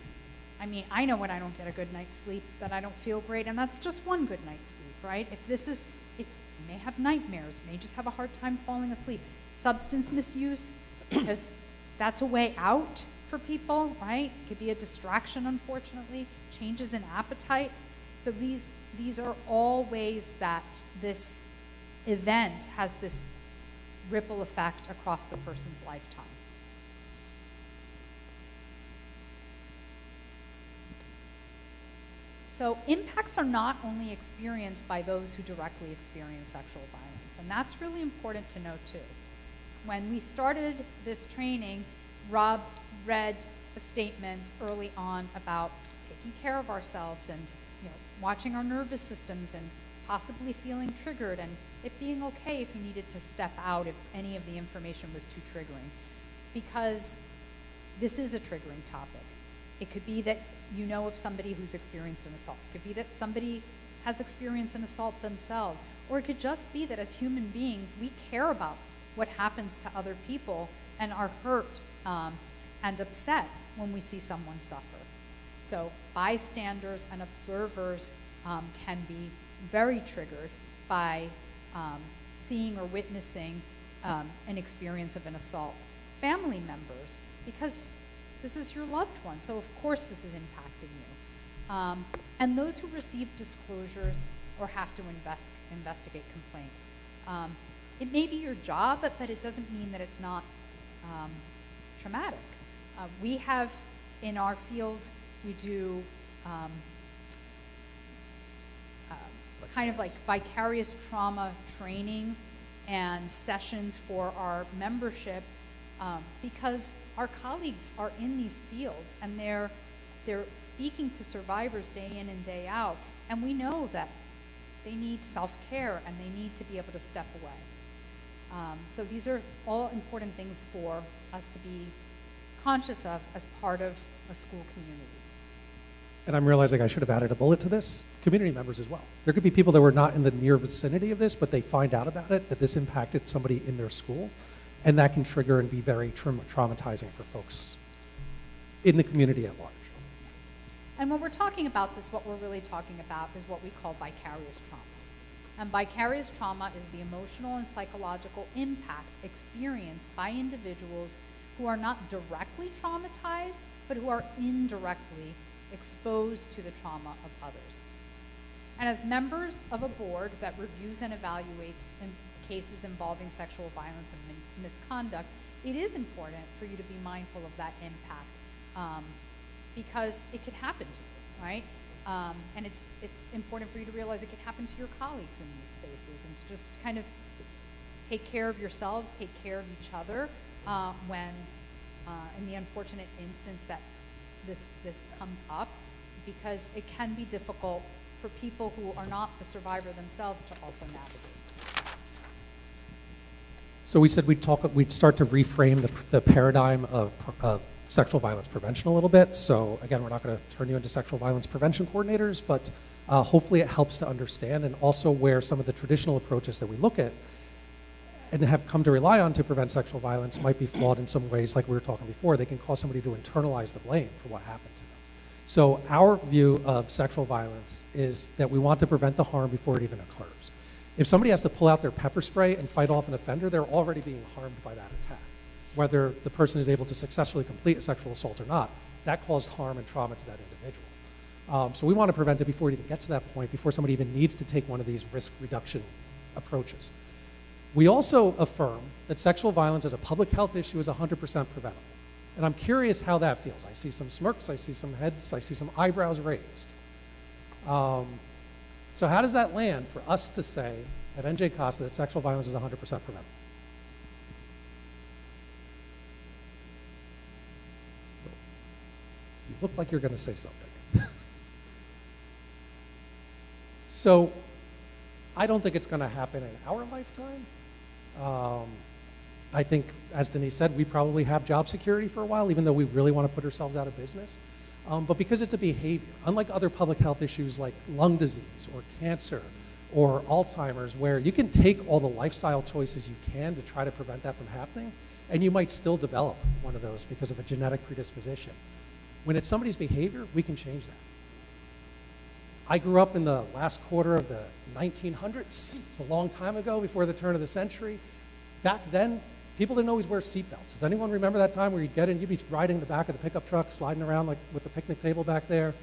I mean, I know when I don't get a good night's sleep that I don't feel great, and that's just one good night's sleep, right? If this is, it may have nightmares, may just have a hard time falling asleep. Substance misuse, because that's a way out for people, right? It could be a distraction, unfortunately. Changes in appetite. So these are all ways that this event has this ripple effect across the person's lifetime. So impacts are not only experienced by those who directly experience sexual violence, and that's really important to know too. When we started this training, Rob read a statement early on about taking care of ourselves and, you know, watching our nervous systems and possibly feeling triggered, and it being okay if you needed to step out if any of the information was too triggering, because this is a triggering topic. It could be that you know of somebody who's experienced an assault. It could be that somebody has experienced an assault themselves, or it could just be that as human beings, we care about what happens to other people and are hurt and upset when we see someone suffer. So bystanders and observers can be very triggered by seeing or witnessing an experience of an assault. Family members, because this is your loved one, so of course this is impacting you. And those who receive disclosures or have to investigate complaints. It may be your job, but it doesn't mean that it's not traumatic. We have, in our field, we do kind of like vicarious trauma trainings and sessions for our membership because our colleagues are in these fields and they're speaking to survivors day in and day out, and we know that they need self-care and they need to be able to step away. So these are all important things for us to be conscious of as part of a school community. And I'm realizing I should have added a bullet to this. Community members as well. There could be people that were not in the near vicinity of this, but they find out about it, that this impacted somebody in their school, and that can trigger and be very traumatizing for folks in the community at large. And when we're talking about this, what we're really talking about is what we call vicarious trauma. And vicarious trauma is the emotional and psychological impact experienced by individuals who are not directly traumatized, but who are indirectly exposed to the trauma of others. And as members of a board that reviews and evaluates in cases involving sexual violence and misconduct, it is important for you to be mindful of that impact because it could happen to you, right? And it's important for you to realize it could happen to your colleagues in these spaces, and to just kind of take care of yourselves, take care of each other when in the unfortunate instance that this comes up, because it can be difficult for people who are not the survivor themselves to also navigate. So we said we'd start to reframe the paradigm of sexual violence prevention a little bit. So again, we're not going to turn you into sexual violence prevention coordinators, but hopefully it helps to understand, and also where some of the traditional approaches that we look at and have come to rely on to prevent sexual violence might be flawed in some ways. Like we were talking before, they can cause somebody to internalize the blame for what happened to them. So our view of sexual violence is that we want to prevent the harm before it even occurs. If somebody has to pull out their pepper spray and fight off an offender, they're already being harmed by that attack. Whether the person is able to successfully complete a sexual assault or not, that caused harm and trauma to that individual. So we want to prevent it before it even gets to that point, before somebody even needs to take one of these risk reduction approaches. We also affirm that sexual violence as a public health issue is 100% preventable. And I'm curious how that feels. I see some smirks, I see some heads, I see some eyebrows raised. So how does that land for us to say at NJ CASA that sexual violence is 100% preventable? You look like you're going to say something. So I don't think it's going to happen in our lifetime. I think, as Denise said, we probably have job security for a while, even though we really want to put ourselves out of business. But because it's a behavior, unlike other public health issues like lung disease or cancer or Alzheimer's, where you can take all the lifestyle choices you can to try to prevent that from happening, and you might still develop one of those because of a genetic predisposition. When it's somebody's behavior, we can change that. I grew up in the last quarter of the 1900s. It's a long time ago, before the turn of the century. Back then, people didn't always wear seatbelts. Does anyone remember that time where you'd get in, you'd be riding the back of the pickup truck, sliding around like with the picnic table back there?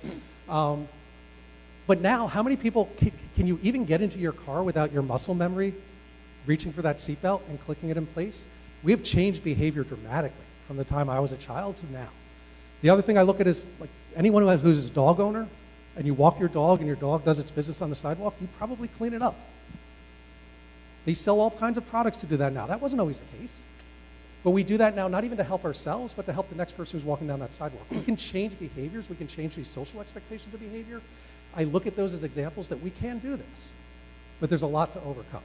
But now, how many people, can you even get into your car without your muscle memory reaching for that seatbelt and clicking it in place? We have changed behavior dramatically from the time I was a child to now. The other thing I look at is, like, anyone who's a dog owner, and you walk your dog and your dog does its business on the sidewalk, you probably clean it up. They sell all kinds of products to do that now. That wasn't always the case. But we do that now not even to help ourselves, but to help the next person who's walking down that sidewalk. We can change behaviors. We can change these social expectations of behavior. I look at those as examples that we can do this, but there's a lot to overcome.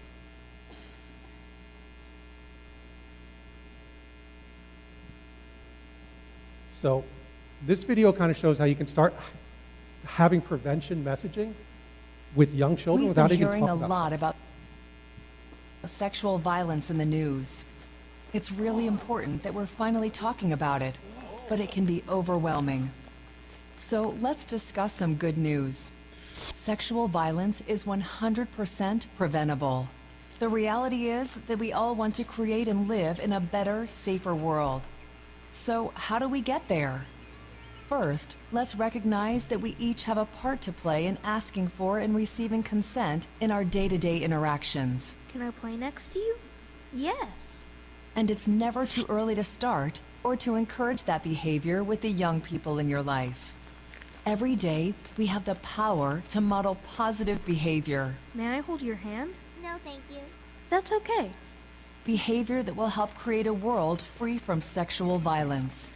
So this video kind of shows how you can start having prevention messaging with young children without even talking about We've been hearing a lot about sexual violence in the news. It's really important that we're finally talking about it, but it can be overwhelming. So let's discuss some good news. Sexual violence is 100% preventable. The reality is that we all want to create and live in a better, safer world. So how do we get there? First, let's recognize that we each have a part to play in asking for and receiving consent in our day-to-day interactions. Can I play next to you? Yes. And it's never too early to start or to encourage that behavior with the young people in your life. Every day, we have the power to model positive behavior. May I hold your hand? No, thank you. That's okay. Behavior that will help create a world free from sexual violence.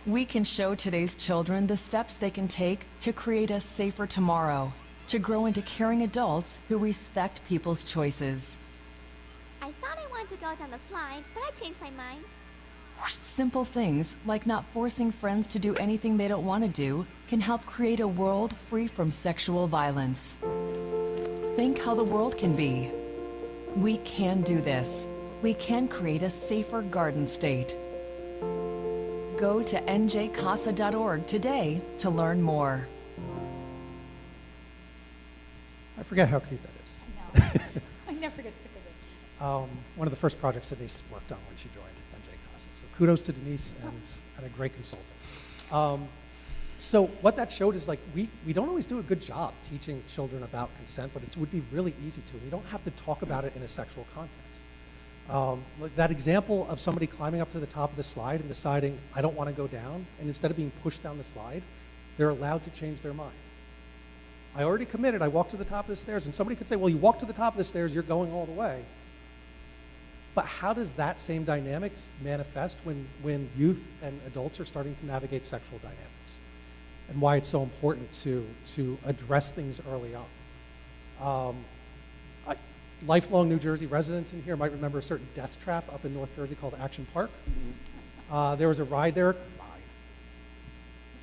We can show today's children the steps they can take to create a safer tomorrow, to grow into caring adults who respect people's choices. I thought I wanted to go down the slide, but I changed my mind. Simple things like not forcing friends to do anything they don't want to do can help create a world free from sexual violence. Think how the world can be. We can do this. We can create a safer garden state. Go to njcasa.org today to learn more. I forget how cute that is. I know. I never get sick of it. One of the first projects Denise worked on when she joined NJ CASA. So kudos to Denise and a great consultant. So what that showed is, like, we don't always do a good job teaching children about consent, but it would be really easy to. You don't have to talk about it in a sexual context. Like that example of somebody climbing up to the top of the slide and deciding, I don't want to go down, and instead of being pushed down the slide, they're allowed to change their mind. I already committed, I walked to the top of the stairs, and somebody could say, well, you walked to the top of the stairs, you're going all the way. But how does that same dynamic manifest when youth and adults are starting to navigate sexual dynamics? And why it's so important to address things early on. Lifelong New Jersey residents in here might remember a certain death trap up in North Jersey called Action Park. There was a ride there.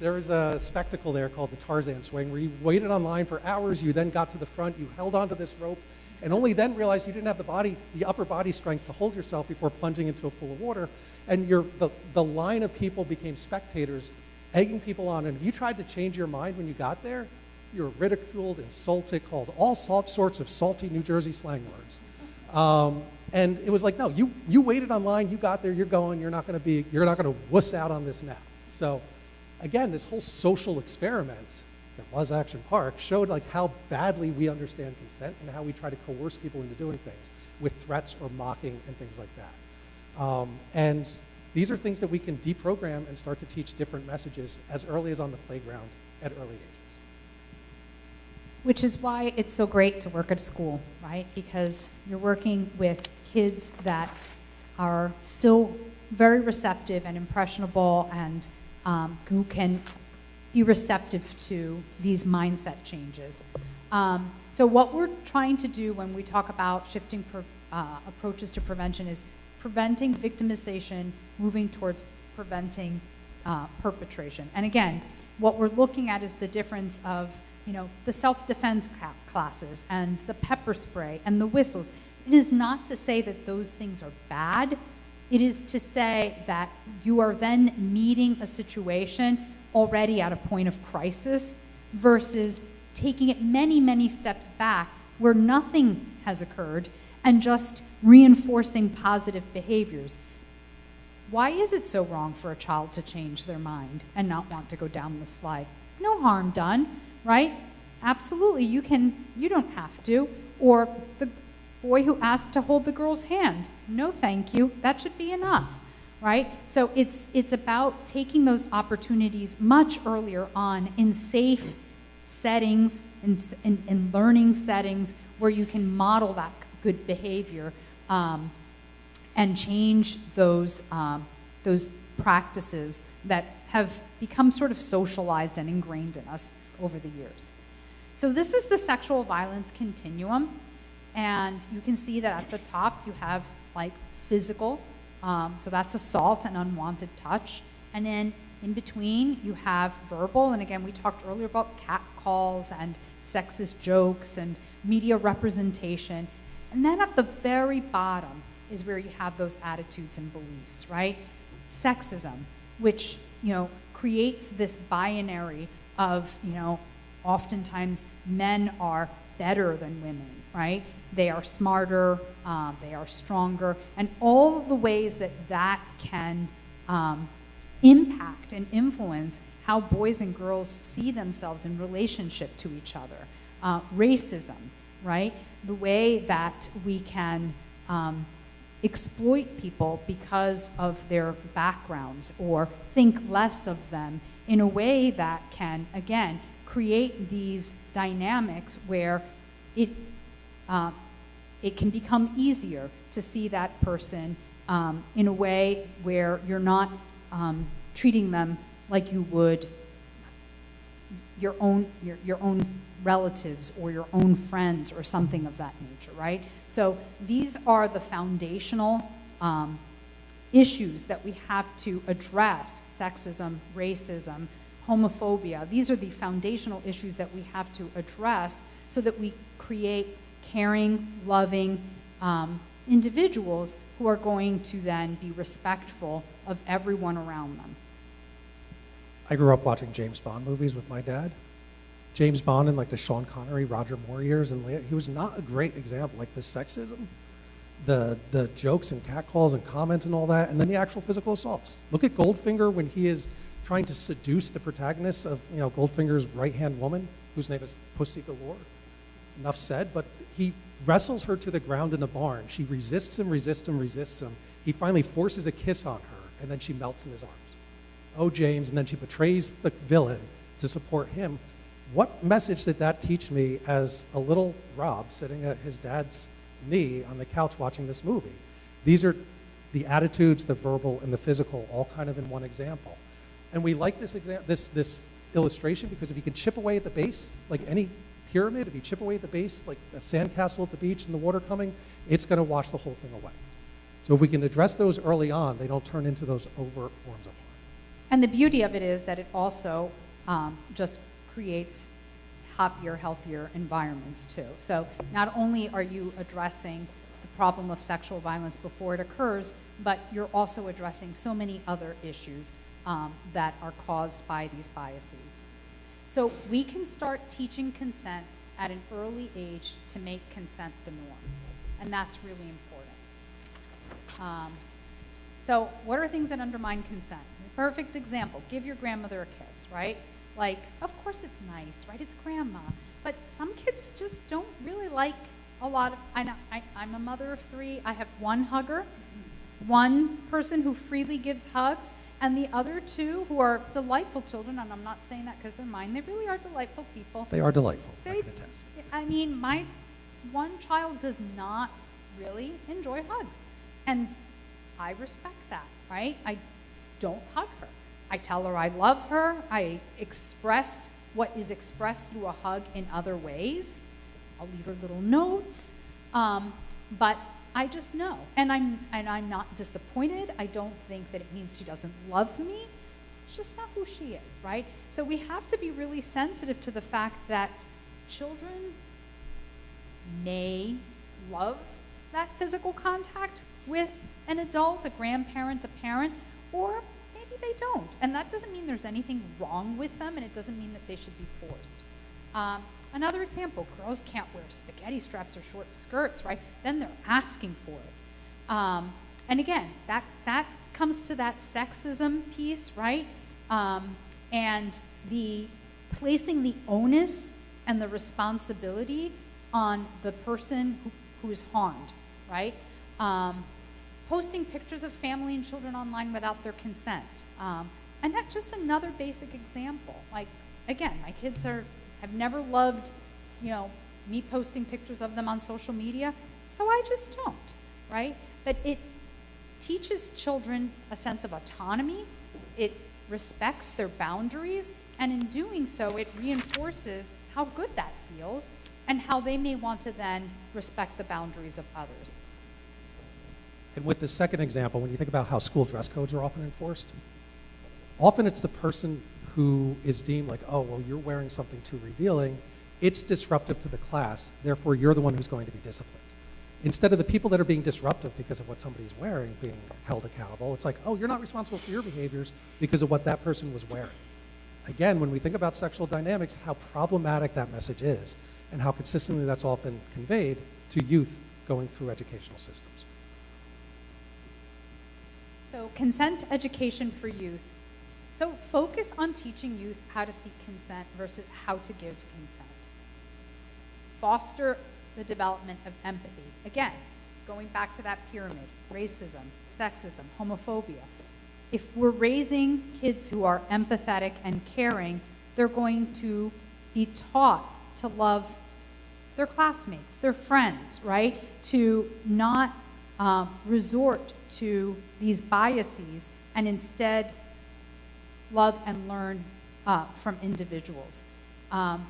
There was a spectacle there called the Tarzan swing where you waited online for hours, you then got to the front, you held onto this rope, and only then realized you didn't have the upper body strength to hold yourself before plunging into a pool of water. And the line of people became spectators, egging people on. And if you tried to change your mind when you got there, you were ridiculed, insulted, called all sorts of salty New Jersey slang words. And it was like, no, you waited online, you got there, you're going, you're not gonna wuss out on this now. So again, this whole social experiment that was Action Park showed like how badly we understand consent and how we try to coerce people into doing things with threats or mocking and things like that. And these are things that we can deprogram and start to teach different messages as early as on the playground at early ages. Which is why it's so great to work at a school, right? Because you're working with kids that are still very receptive and impressionable and who can be receptive to these mindset changes. So what we're trying to do when we talk about shifting approaches to prevention is preventing victimization, moving towards preventing perpetration. And again, what we're looking at is the difference of, you know, the self-defense classes and the pepper spray and the whistles. It is not to say that those things are bad. It is to say that you are then meeting a situation already at a point of crisis versus taking it many, many steps back where nothing has occurred and just reinforcing positive behaviors. Why is it so wrong for a child to change their mind and not want to go down the slide? No harm done, right? Absolutely, you don't have to. Or the boy who asked to hold the girl's hand, no thank you, that should be enough, right? So it's about taking those opportunities much earlier on in safe settings, in learning settings where you can model that good behavior and change those practices that have become sort of socialized and ingrained in us over the years. So this is the sexual violence continuum, and you can see that at the top you have like physical, so that's assault and unwanted touch, and then in between you have verbal, and again we talked earlier about catcalls and sexist jokes and media representation, and then at the very bottom is where you have those attitudes and beliefs, right? Sexism, which, you know, creates this binary of, you know, oftentimes men are better than women, right? They are smarter, they are stronger, and all of the ways that that can impact and influence how boys and girls see themselves in relationship to each other. Racism, right? The way that we can exploit people because of their backgrounds or think less of them in a way that can, again, create these dynamics where it can become easier to see that person in a way where you're not treating them like you would your own relatives or your own friends or something of that nature, right? So these are the foundational issues that we have to address: sexism, racism, homophobia. These are the foundational issues that we have to address so that we create caring, loving individuals who are going to then be respectful of everyone around them. I grew up watching James Bond movies with my dad. James Bond in like the Sean Connery, Roger Moore years, and he was not a great example. Like the sexism, the jokes and catcalls and comments and all that, and then the actual physical assaults. Look at Goldfinger when he is trying to seduce the protagonist of, you know, Goldfinger's right-hand woman, whose name is Pussy Galore. Enough said, but he wrestles her to the ground in the barn. She resists him, resists him, resists him. He finally forces a kiss on her, and then she melts in his arms. Oh, James, and then she betrays the villain to support him. What message did that teach me as a little Rob sitting at his dad's knee on the couch watching this movie? These are the attitudes, the verbal, and the physical, all kind of in one example. And we like this illustration because if you can chip away at the base, like any pyramid, if you chip away at the base, like a sandcastle at the beach and the water coming, it's going to wash the whole thing away. So if we can address those early on, they don't turn into those overt forms of harm. And the beauty of it is that it also just creates happier, healthier environments too. So not only are you addressing the problem of sexual violence before it occurs, but you're also addressing so many other issues that are caused by these biases. So we can start teaching consent at an early age to make consent the norm, and that's really important. So what are things that undermine consent? A perfect example, give your grandmother a kiss, right? Like, of course it's nice, right? It's grandma. But some kids just don't really like a lot of, I'm a mother of 3. I have one hugger, one person who freely gives hugs, and the other 2 who are delightful children, and I'm not saying that because they're mine. They really are delightful people. They are delightful, I They, can attest. I mean, my one child does not really enjoy hugs, and I respect that, right? I don't hug her. I tell her I love her. I express what is expressed through a hug in other ways. I'll leave her little notes, but I just know, and I'm not disappointed. I don't think that it means she doesn't love me. It's just not who she is, right? So we have to be really sensitive to the fact that children may love that physical contact with an adult, a grandparent, a parent, or maybe they don't. And that doesn't mean there's anything wrong with them, and it doesn't mean that they should be forced. Another example, girls can't wear spaghetti straps or short skirts, right? Then they're asking for it. And again, that comes to that sexism piece, right? And the placing the onus and the responsibility on the person who is harmed, right? Posting pictures of family and children online without their consent. And that's just another basic example. Like, again, my kids have never loved, me posting pictures of them on social media, so I just don't, right? But it teaches children a sense of autonomy. It respects their boundaries, and in doing so, it reinforces how good that feels and how they may want to then respect the boundaries of others. And with the second example, when you think about how school dress codes are often enforced, often it's the person who is deemed like, oh, well, you're wearing something too revealing. It's disruptive to the class. Therefore, you're the one who's going to be disciplined. Instead of the people that are being disruptive because of what somebody's wearing being held accountable, it's like, oh, you're not responsible for your behaviors because of what that person was wearing. Again, when we think about sexual dynamics, how problematic that message is and how consistently that's often conveyed to youth going through educational systems. So consent education for youth. So focus on teaching youth how to seek consent versus how to give consent. Foster the development of empathy. Again, going back to that pyramid, racism, sexism, homophobia. If we're raising kids who are empathetic and caring, they're going to be taught to love their classmates, their friends, right? To not resort to these biases and instead love and learn from individuals.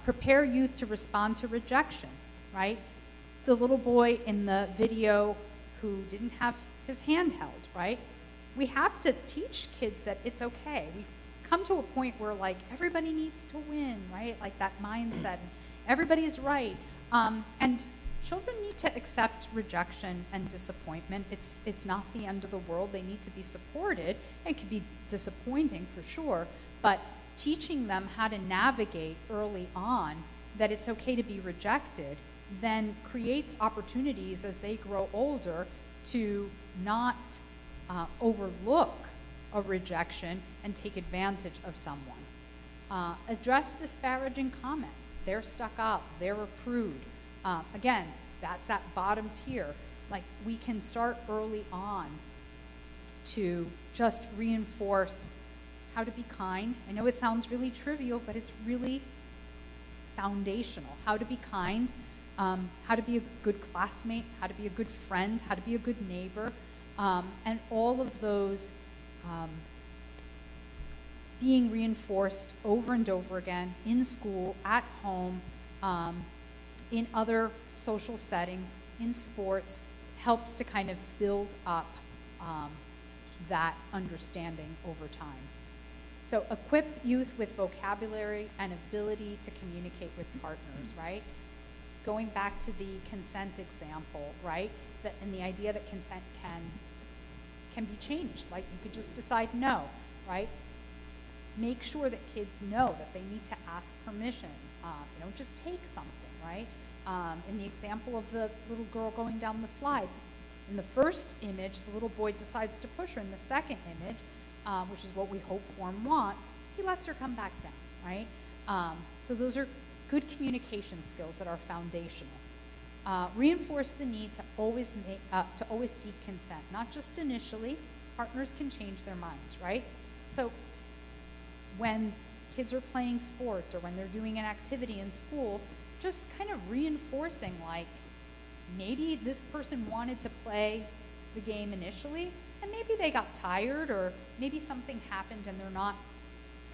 Prepare youth to respond to rejection, right? The little boy in the video who didn't have his hand held, right? We have to teach kids that it's okay. We've come to a point where like everybody needs to win, right? Like that mindset, everybody's right. And children need to accept rejection and disappointment. It's not the end of the world. They need to be supported. It can be disappointing for sure, but teaching them how to navigate early on that it's okay to be rejected then creates opportunities as they grow older to not overlook a rejection and take advantage of someone. Address disparaging comments. They're stuck up, they're a prude. Again, that's that bottom tier. Like, we can start early on to just reinforce how to be kind. I know it sounds really trivial, but it's really foundational. How to be kind, how to be a good classmate, how to be a good friend, how to be a good neighbor, and all of those being reinforced over and over again in school, at home, in other social settings, in sports, helps to kind of build up that understanding over time. So equip youth with vocabulary and ability to communicate with partners, right? Going back to the consent example, right? And the idea that consent can be changed. Like, you could just decide no, right? Make sure that kids know that they need to ask permission. You don't just take something, right? In the example of the little girl going down the slide, in the first image, the little boy decides to push her. In the second image, which is what we hope for and want, he lets her come back down, right? So those are good communication skills that are foundational. Reinforce the need to always seek consent, not just initially. Partners can change their minds, right? So when kids are playing sports or when they're doing an activity in school, just kind of reinforcing, like, maybe this person wanted to play the game initially, and maybe they got tired, or maybe something happened and they're not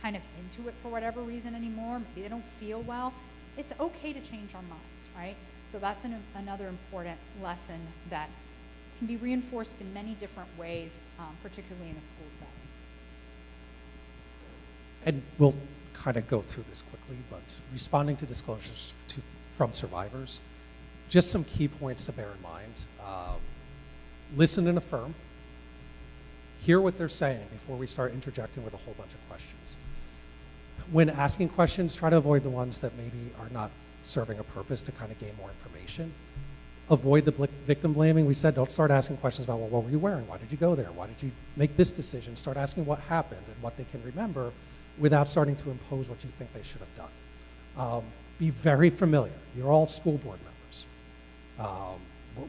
kind of into it for whatever reason anymore. Maybe they don't feel well. It's okay to change our minds, right? So that's another important lesson that can be reinforced in many different ways, particularly in a school setting. And we'll kind of go through this quickly, but responding to disclosures from survivors, just some key points to bear in mind. Listen and affirm. Hear what they're saying before we start interjecting with a whole bunch of questions. When asking questions, try to avoid the ones that maybe are not serving a purpose to kind of gain more information. Avoid the victim blaming. We said don't start asking questions about, well, what were you wearing? Why did you go there? Why did you make this decision? Start asking what happened and what they can remember without starting to impose what you think they should have done. Be very familiar. You're all school board members.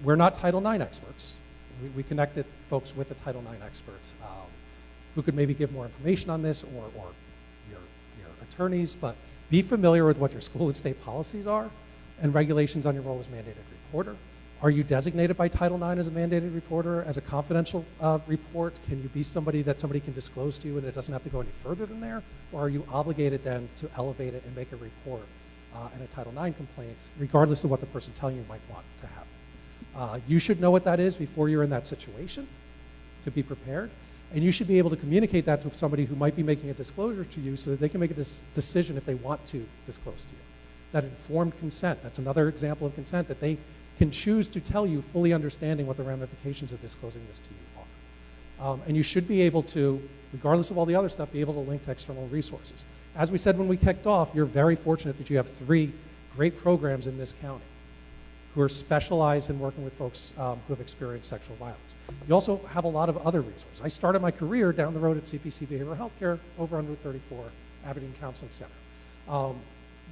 We're not Title IX experts. We connected folks with a Title IX expert who could maybe give more information on this, or your attorneys, but be familiar with what your school and state policies are and regulations on your role as mandated reporter. Are you designated by Title IX as a mandated reporter, as a confidential report? Can you be somebody that somebody can disclose to you and it doesn't have to go any further than there? Or are you obligated then to elevate it and make a report and a Title IX complaint, regardless of what the person telling you might want to happen? You should know what that is before you're in that situation to be prepared. And you should be able to communicate that to somebody who might be making a disclosure to you so that they can make a decision if they want to disclose to you. That informed consent, that's another example of consent, that they can choose to tell you, fully understanding what the ramifications of disclosing this to you are. And you should be able to, regardless of all the other stuff, be able to link to external resources. As we said when we kicked off, you're very fortunate that you have 3 great programs in this county who are specialized in working with folks who have experienced sexual violence. You also have a lot of other resources. I started my career down the road at CPC Behavioral Health Care over on Route 34, Aberdeen Counseling Center.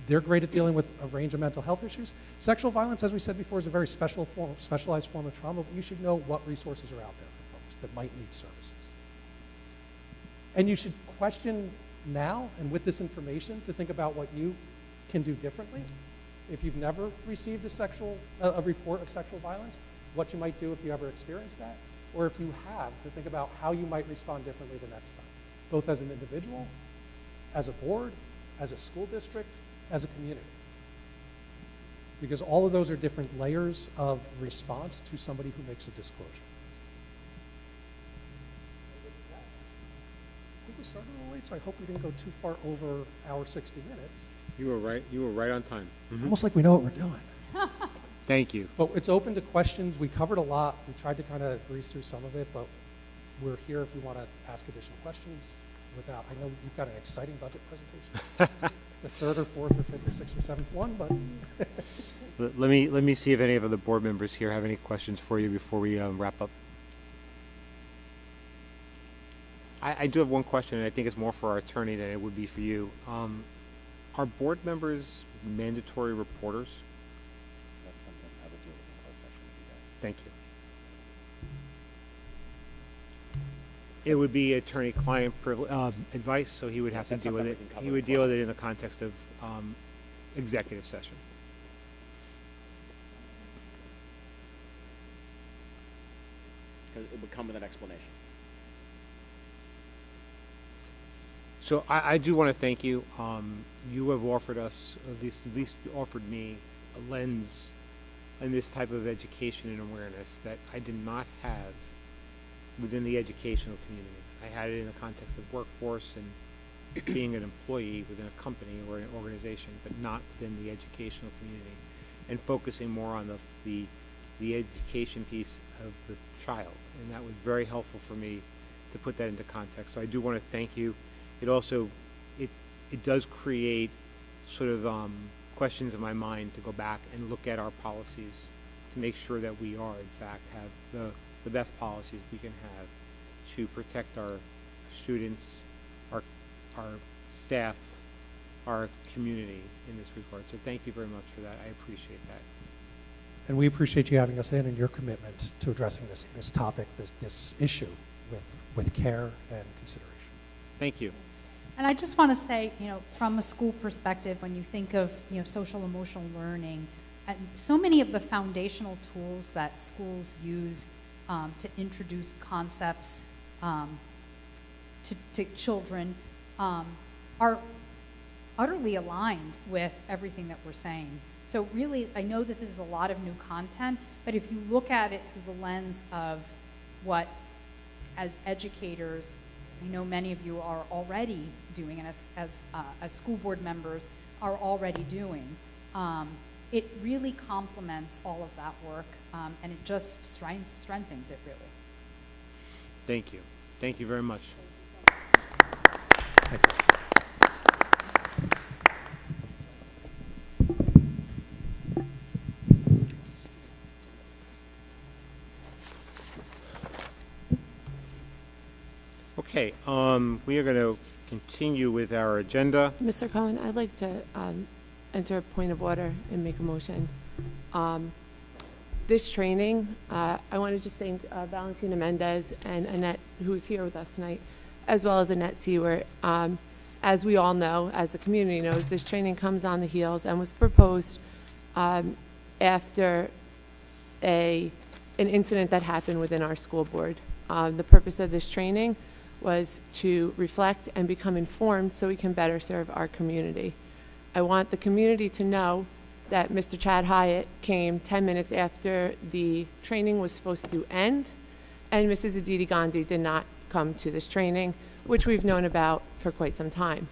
They're great at dealing with a range of mental health issues. Sexual violence, as we said before, is a very specialized form of trauma, but you should know what resources are out there for folks that might need services. And you should question now, and with this information, to think about what you can do differently. If you've never received a report of sexual violence, what you might do if you ever experience that, or if you have, to think about how you might respond differently the next time, both as an individual, as a board, as a school district, as a community. Because all of those are different layers of response to somebody who makes a disclosure. I think we started a little late, so I hope we didn't go too far over our 60 minutes. You were right on time. Almost like we know what we're doing. Thank you. But it's open to questions. We covered a lot. We tried to kind of breeze through some of it, but we're here if you want to ask additional questions. I know you've got an exciting budget presentation. The 3rd or 4th or 5th or 6th or 7th one, but. Let me see if any of the board members here have any questions for you before we wrap up. I do have one question, and I think it's more for our attorney than it would be for you. Are board members mandatory reporters? That's something I would deal with in closed session with you guys. Thank you. It would be attorney-client advice, so he would have to deal with it. He would deal with it in the context of executive session. Because it would come with an explanation. So I do want to thank you. You have offered us, at least you offered me, a lens in this type of education and awareness that I did not have within the educational community. I had it in the context of workforce and being an employee within a company or an organization, but not within the educational community, and focusing more on the education piece of the child. And that was very helpful for me to put that into context. So I do want to thank you. It also, it does create sort of questions in my mind to go back and look at our policies to make sure that we are, in fact, have the best policies we can have to protect our students, our staff, our community in this regard. So thank you very much for that. I appreciate that. And we appreciate you having us in and your commitment to addressing this topic, this issue with care and consideration. Thank you. And I just want to say, from a school perspective, when you think of, social emotional learning, and so many of the foundational tools that schools use to introduce concepts to children are utterly aligned with everything that we're saying. So really, I know that this is a lot of new content, but if you look at it through the lens of what, as educators, I know many of you are already doing, and as school board members are already doing, it really complements all of that work, and it just strengthens it, really. Thank you. Thank you very much. Thank you. Okay, we are going to continue with our agenda. Mr. Cohen, I'd like to enter a point of order and make a motion. This training, I want to just thank Valentina Mendez and Annette, who's here with us tonight, as well as Annette Seward. As we all know, as the community knows, this training comes on the heels and was proposed after an incident that happened within our school board. The purpose of this training was to reflect and become informed so we can better serve our community. I want the community to know that Mr. Chad Hyatt came 10 minutes after the training was supposed to end, and Mrs. Aditi Gandhi did not come to this training, which we've known about for quite some time.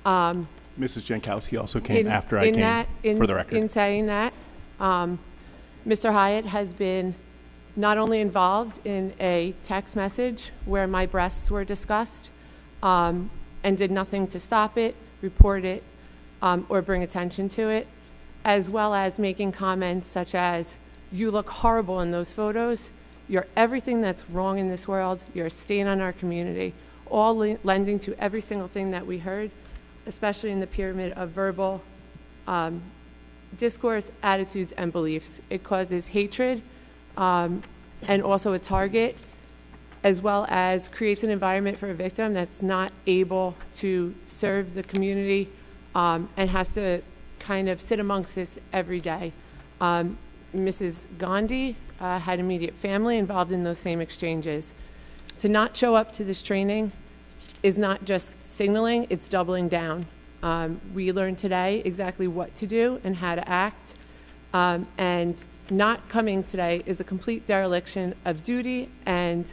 Mrs. Jankowski also came after I came, for the record. In saying that, Mr. Hyatt has been not only involved in a text message where my breasts were discussed and did nothing to stop it, report it, or bring attention to it, as well as making comments such as, "You look horrible in those photos. You're everything that's wrong in this world. You're a stain on our community," all lending to every single thing that we heard, especially in the pyramid of verbal discourse, attitudes, and beliefs. It causes hatred and also a target, as well as creates an environment for a victim that's not able to serve the community and has to kind of sit amongst this every day. Mrs. Gandhi had immediate family involved in those same exchanges. To not show up to this training is not just signaling, it's doubling down. We learned today exactly what to do and how to act, and not coming today is a complete dereliction of duty, and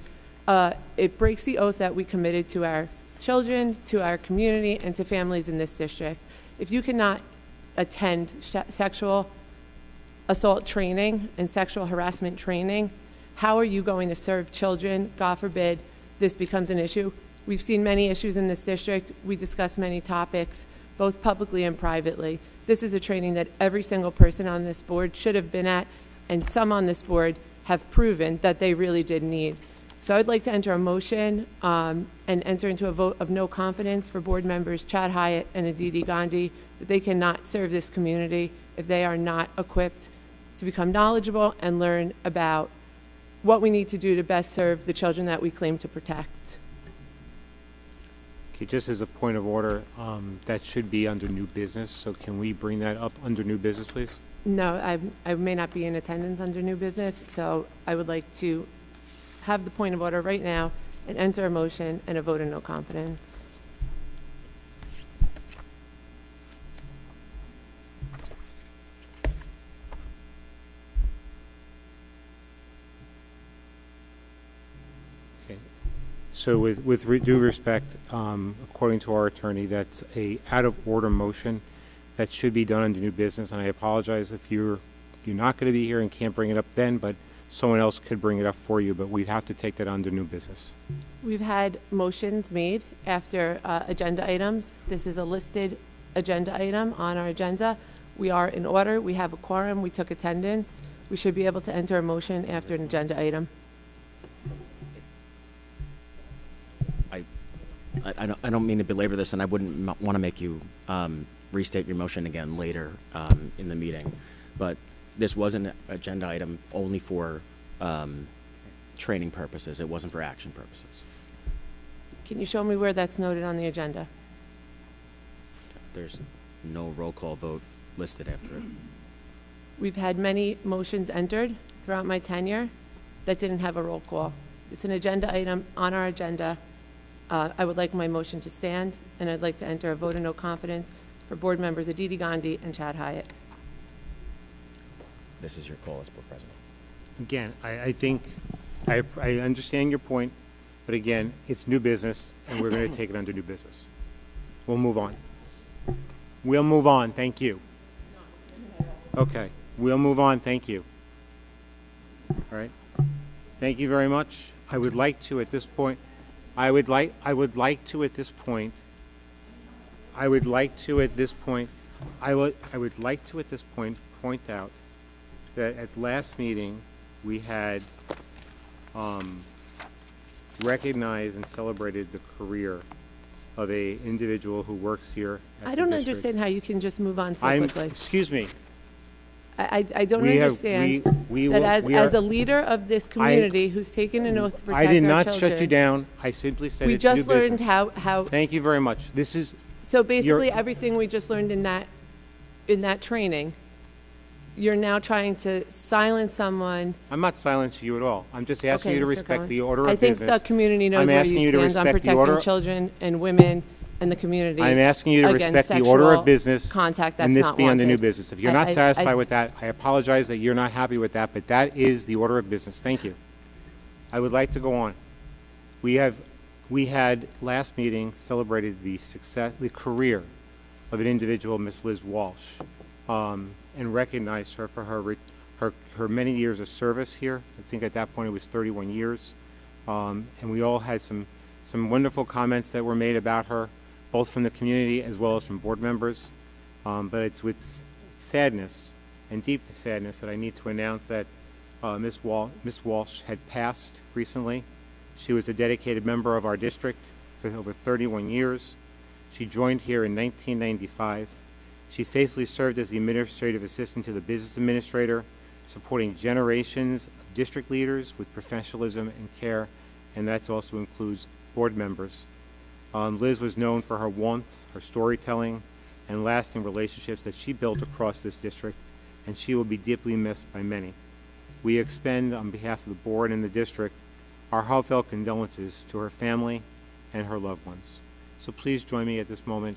it breaks the oath that we committed to our children, to our community, and to families in this district. If you cannot attend sexual assault training and sexual harassment training, how are you going to serve children? God forbid this becomes an issue. We've seen many issues in this district. We discuss many topics, both publicly and privately. This is a training that every single person on this board should have been at, and some on this board have proven that they really did need. So I'd like to enter a motion and enter into a vote of no confidence for board members Chad Hyatt and Aditi Gandhi, that they cannot serve this community if they are not equipped to become knowledgeable and learn about what we need to do to best serve the children that we claim to protect. Okay, just as a point of order, that should be under new business, so can we bring that up under new business, please? No, I may not be in attendance under new business, so I would like to have the point of order right now and enter a motion and a vote of no confidence. Okay. So with due respect, according to our attorney, that's a out of order motion that should be done under new business, and I apologize if you're not going to be here and can't bring it up then, but someone else could bring it up for you, but we'd have to take that under new business. We've had motions made after agenda items. This is a listed agenda item on our agenda. We are in order. We have a quorum. We took attendance. We should be able to enter a motion after an agenda item. I don't mean to belabor this, and I wouldn't want to make you restate your motion again later in the meeting, but this was an agenda item only for training purposes. It wasn't for action purposes. Can you show me where that's noted on the agenda? There's no roll call vote listed after it. We've had many motions entered throughout my tenure that didn't have a roll call. It's an agenda item on our agenda. I would like my motion to stand, and I'd like to enter a vote of no confidence for board members Aditi Gandhi and Chad Hyatt. This is your call as board president. Again, I think, I understand your point, but again, it's new business, and we're going to take it under new business. We'll move on. We'll move on, thank you. Okay, we'll move on, thank you. All right, thank you very much. I would like to at this point point out that at last meeting we had recognized and celebrated the career of a individual who works here at I don't the district. understand how you can just move on so quickly. Excuse me. I don't understand that as a leader of this community who's taken an oth to protect our I did children. not shut you down. I simply said We it's new just learned business. how. Thank you very much. This is. So basically, everything we just learned in that training, you're now trying to silence someone. I'm not silencing you at all. I'm just asking Okay, you to Mr. respect Cohen. the order of I think business. the community knows I'm where asking you you to stand on respect the order. protecting children and women and the community. I'm asking you to against respect the order of sexual business contact that's and this not be under new wanted. business. If you're not satisfied with that, I apologize that you're not happy with that, but that is the order of business. Thank you. I would like to go on. We had last meeting celebrated the career of an individual, Miss Liz Walsh, and recognized her for her many years of service here. I think at that point it was 31 years. And we all had some wonderful comments that were made about her, both from the community as well as from board members. But it's with sadness and deep sadness that I need to announce that Miss Walsh had passed recently. She was a dedicated member of our district for over 31 years. She joined here in 1995. She faithfully served as the administrative assistant to the business administrator, supporting generations of district leaders with professionalism and care, and that also includes board members. Liz was known for her warmth, her storytelling, and lasting relationships that she built across this district, and she will be deeply missed by many. We expend, on behalf of the board and the district, our heartfelt condolences to her family and her loved ones. So please join me at this moment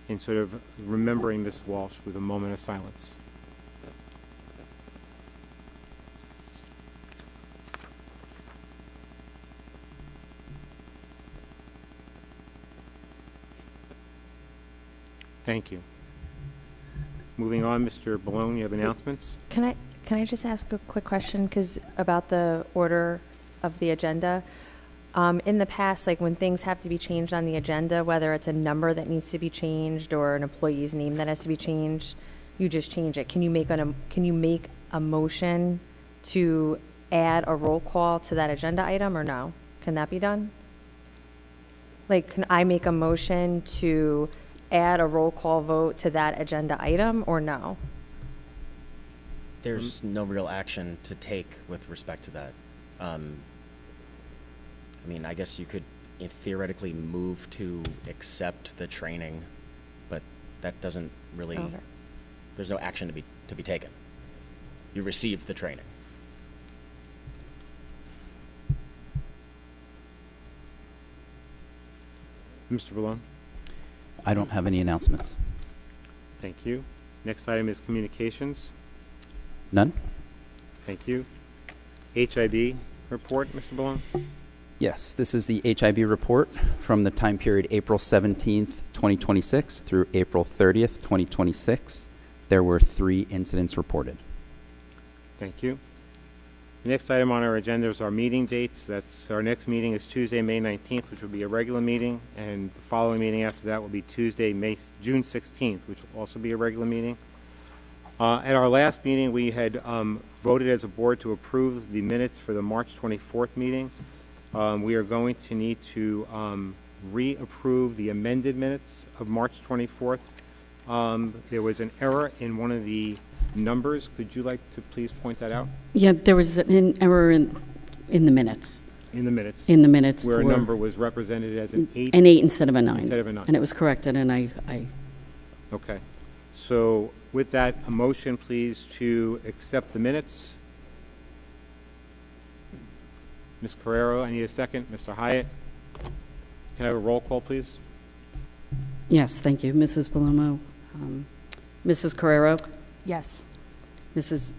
in sort of remembering Miss Walsh with a moment of silence. Thank you. Moving on, Mr. Balone, you have announcements? Can I just ask a quick question about the order of the agenda? In the past, like when things have to be changed on the agenda, whether it's a number that needs to be changed or an employee's name that has to be changed, you just change it. Can you make a motion to add a roll call to that agenda item or no? Can that be done? Like, can I make a motion to add a roll call vote to that agenda item or no? There's no real action to take with respect to that. I mean, I guess you could theoretically move to accept the training, but that doesn't really, there's no action to be taken. You received the training. Mr. Balone? I don't have any announcements. Thank you. Next item is communications. None? Thank you. HIB report, Mr. Balone? Yes, this is the HIB report from the time period April 17th, 2026 through April 30th, 2026. There were 3 incidents reported. Thank you. The next item on our agenda is our meeting dates. Our next meeting is Tuesday, May 19th, which will be a regular meeting, and the following meeting after that will be Tuesday, June 16th, which will also be a regular meeting. At our last meeting, we had voted as a board to approve the minutes for the March 24th meeting. We are going to need to reapprove the amended minutes of March 24th. There was an error in one of the numbers. Could you like to please point that out? Yeah, there was an error in the minutes. In the minutes? In the minutes. Where a number was represented as an 8? An 8 instead of a 9. Instead of a 9. And it was corrected, and I Okay. So with that, a motion, please, to accept the minutes. Ms. Carrero, I need a second. Mr. Hyatt, can I have a roll call, please? Yes, thank you. Mrs. Palomo. Mrs. Carrero? Yes. Mrs.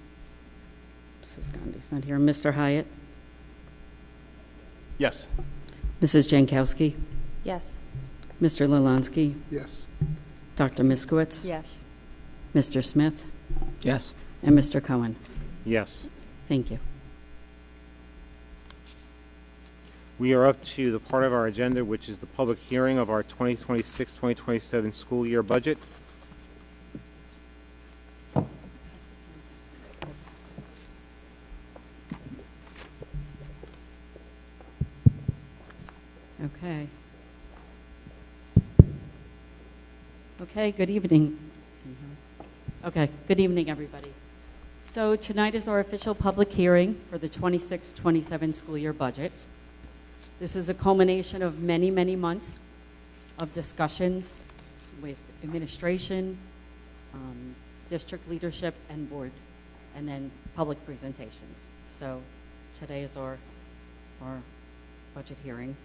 Gandhi's not here. Mr. Hyatt? Yes. Mrs. Jankowski? Yes. Mr. Lalansky? Yes. Dr. Miskowitz? Yes. Mr. Smith? Yes. And Mr. Cohen? Yes. Thank you. We are up to the part of our agenda which is the public hearing of our 2026-2027 school year budget. Okay. Okay, good evening. Okay, good evening, everybody. So tonight is our official public hearing for the 26-27 school year budget. This is a culmination of many, many months of discussions with administration, district leadership, and board, and then public presentations. So today is our budget hearing.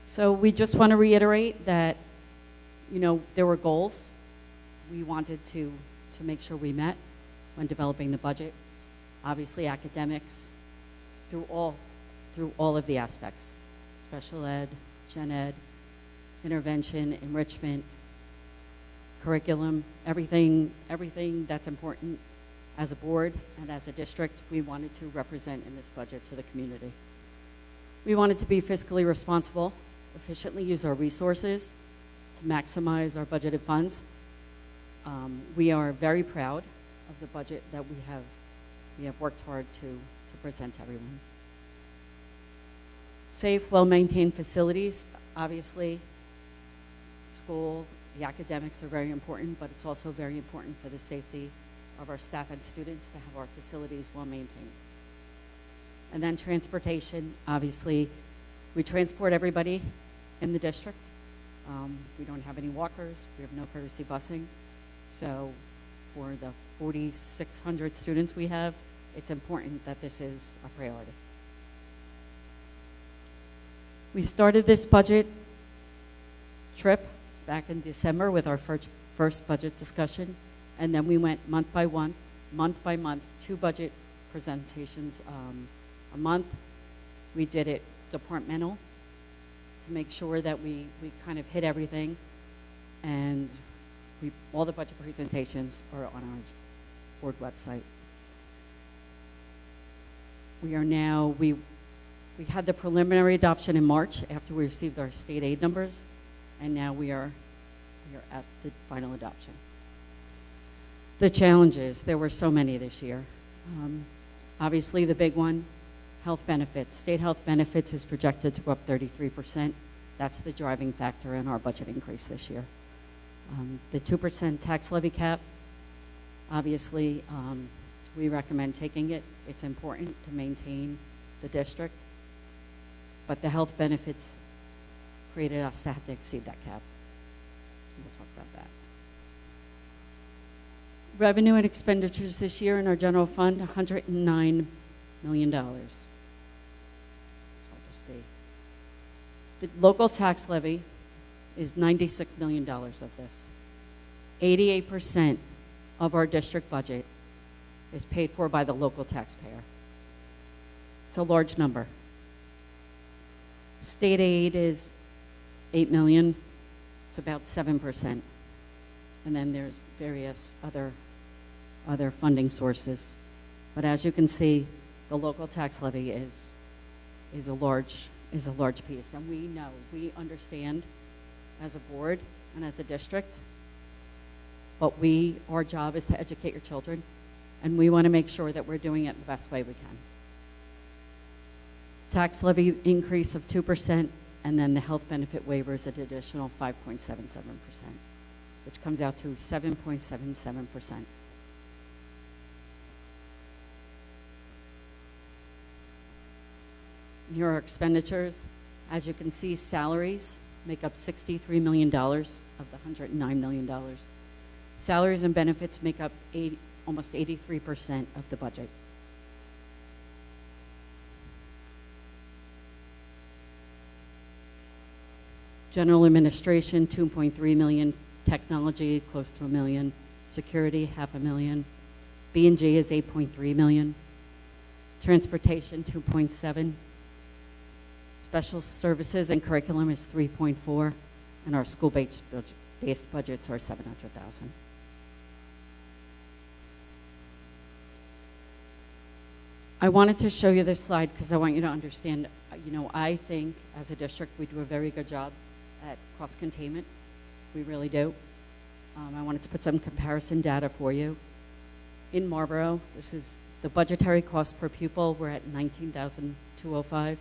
So we just want to reiterate that, you know, there were goals we wanted to make sure we met when developing the budget. Obviously, academics through all of the aspects, special ed, gen ed, intervention, enrichment, curriculum, everything that's important as a board and as a district, we wanted to represent in this budget to the community. We wanted to be fiscally responsible, efficiently use our resources to maximize our budgeted funds. We are very proud of the budget that we have worked hard to present to everyone. Safe, well-maintained facilities. Obviously, school, the academics are very important, but it's also very important for the safety of our staff and students to have our facilities well-maintained. And then transportation, obviously, we transport everybody in the district. We don't have any walkers. We have no courtesy busing. So for the 4,600 students we have, it's important that this is a priority. We started this budget trip back in December with our first budget discussion, and then we went month by month, 2 budget presentations a month. We did it departmental to make sure that we kind of hit everything, and all the budget presentations are on our board website. We are now, we had the preliminary adoption in March after we received our state aid numbers, and now we are at the final adoption. The challenges, there were so many this year. Obviously the big one, health benefits. State health benefits is projected to go up 33%. That's the driving factor in our budget increase this year. The 2% tax levy cap, obviously, we recommend taking it. It's important to maintain the district, but the health benefits created us to have to exceed that cap. We'll talk about that. Revenue and expenditures this year in our general fund, $109 million. So I'll just see. The local tax levy is $96 million of this. 88% of our district budget is paid for by the local taxpayer. It's a large number. State aid is $8 million. It's about 7%. And then there's various other funding sources. But as you can see, the local tax levy is a large piece. And we understand as a board and as a district, but our job is to educate your children, and we want to make sure that we're doing it the best way we can. Tax levy increase of 2%, and then the health benefit waiver is an additional 5.77%, which comes out to 7.77%. Here are expenditures. As you can see, salaries make up $63 million of the $109 million. Salaries and benefits make up almost 83% of the budget. General administration, 2.3 million. Technology, close to $1 million. Security, $500,000. B&G is 8.3 million. Transportation, 2.7. Special services and curriculum is 3.4, and our school-based budgets are 700,000. I wanted to show you this slide because I want you to understand, I think as a district we do a very good job at cost containment. We really do. I wanted to put some comparison data for you. In Marlboro, this is the budgetary cost per pupil. We're at $19,205.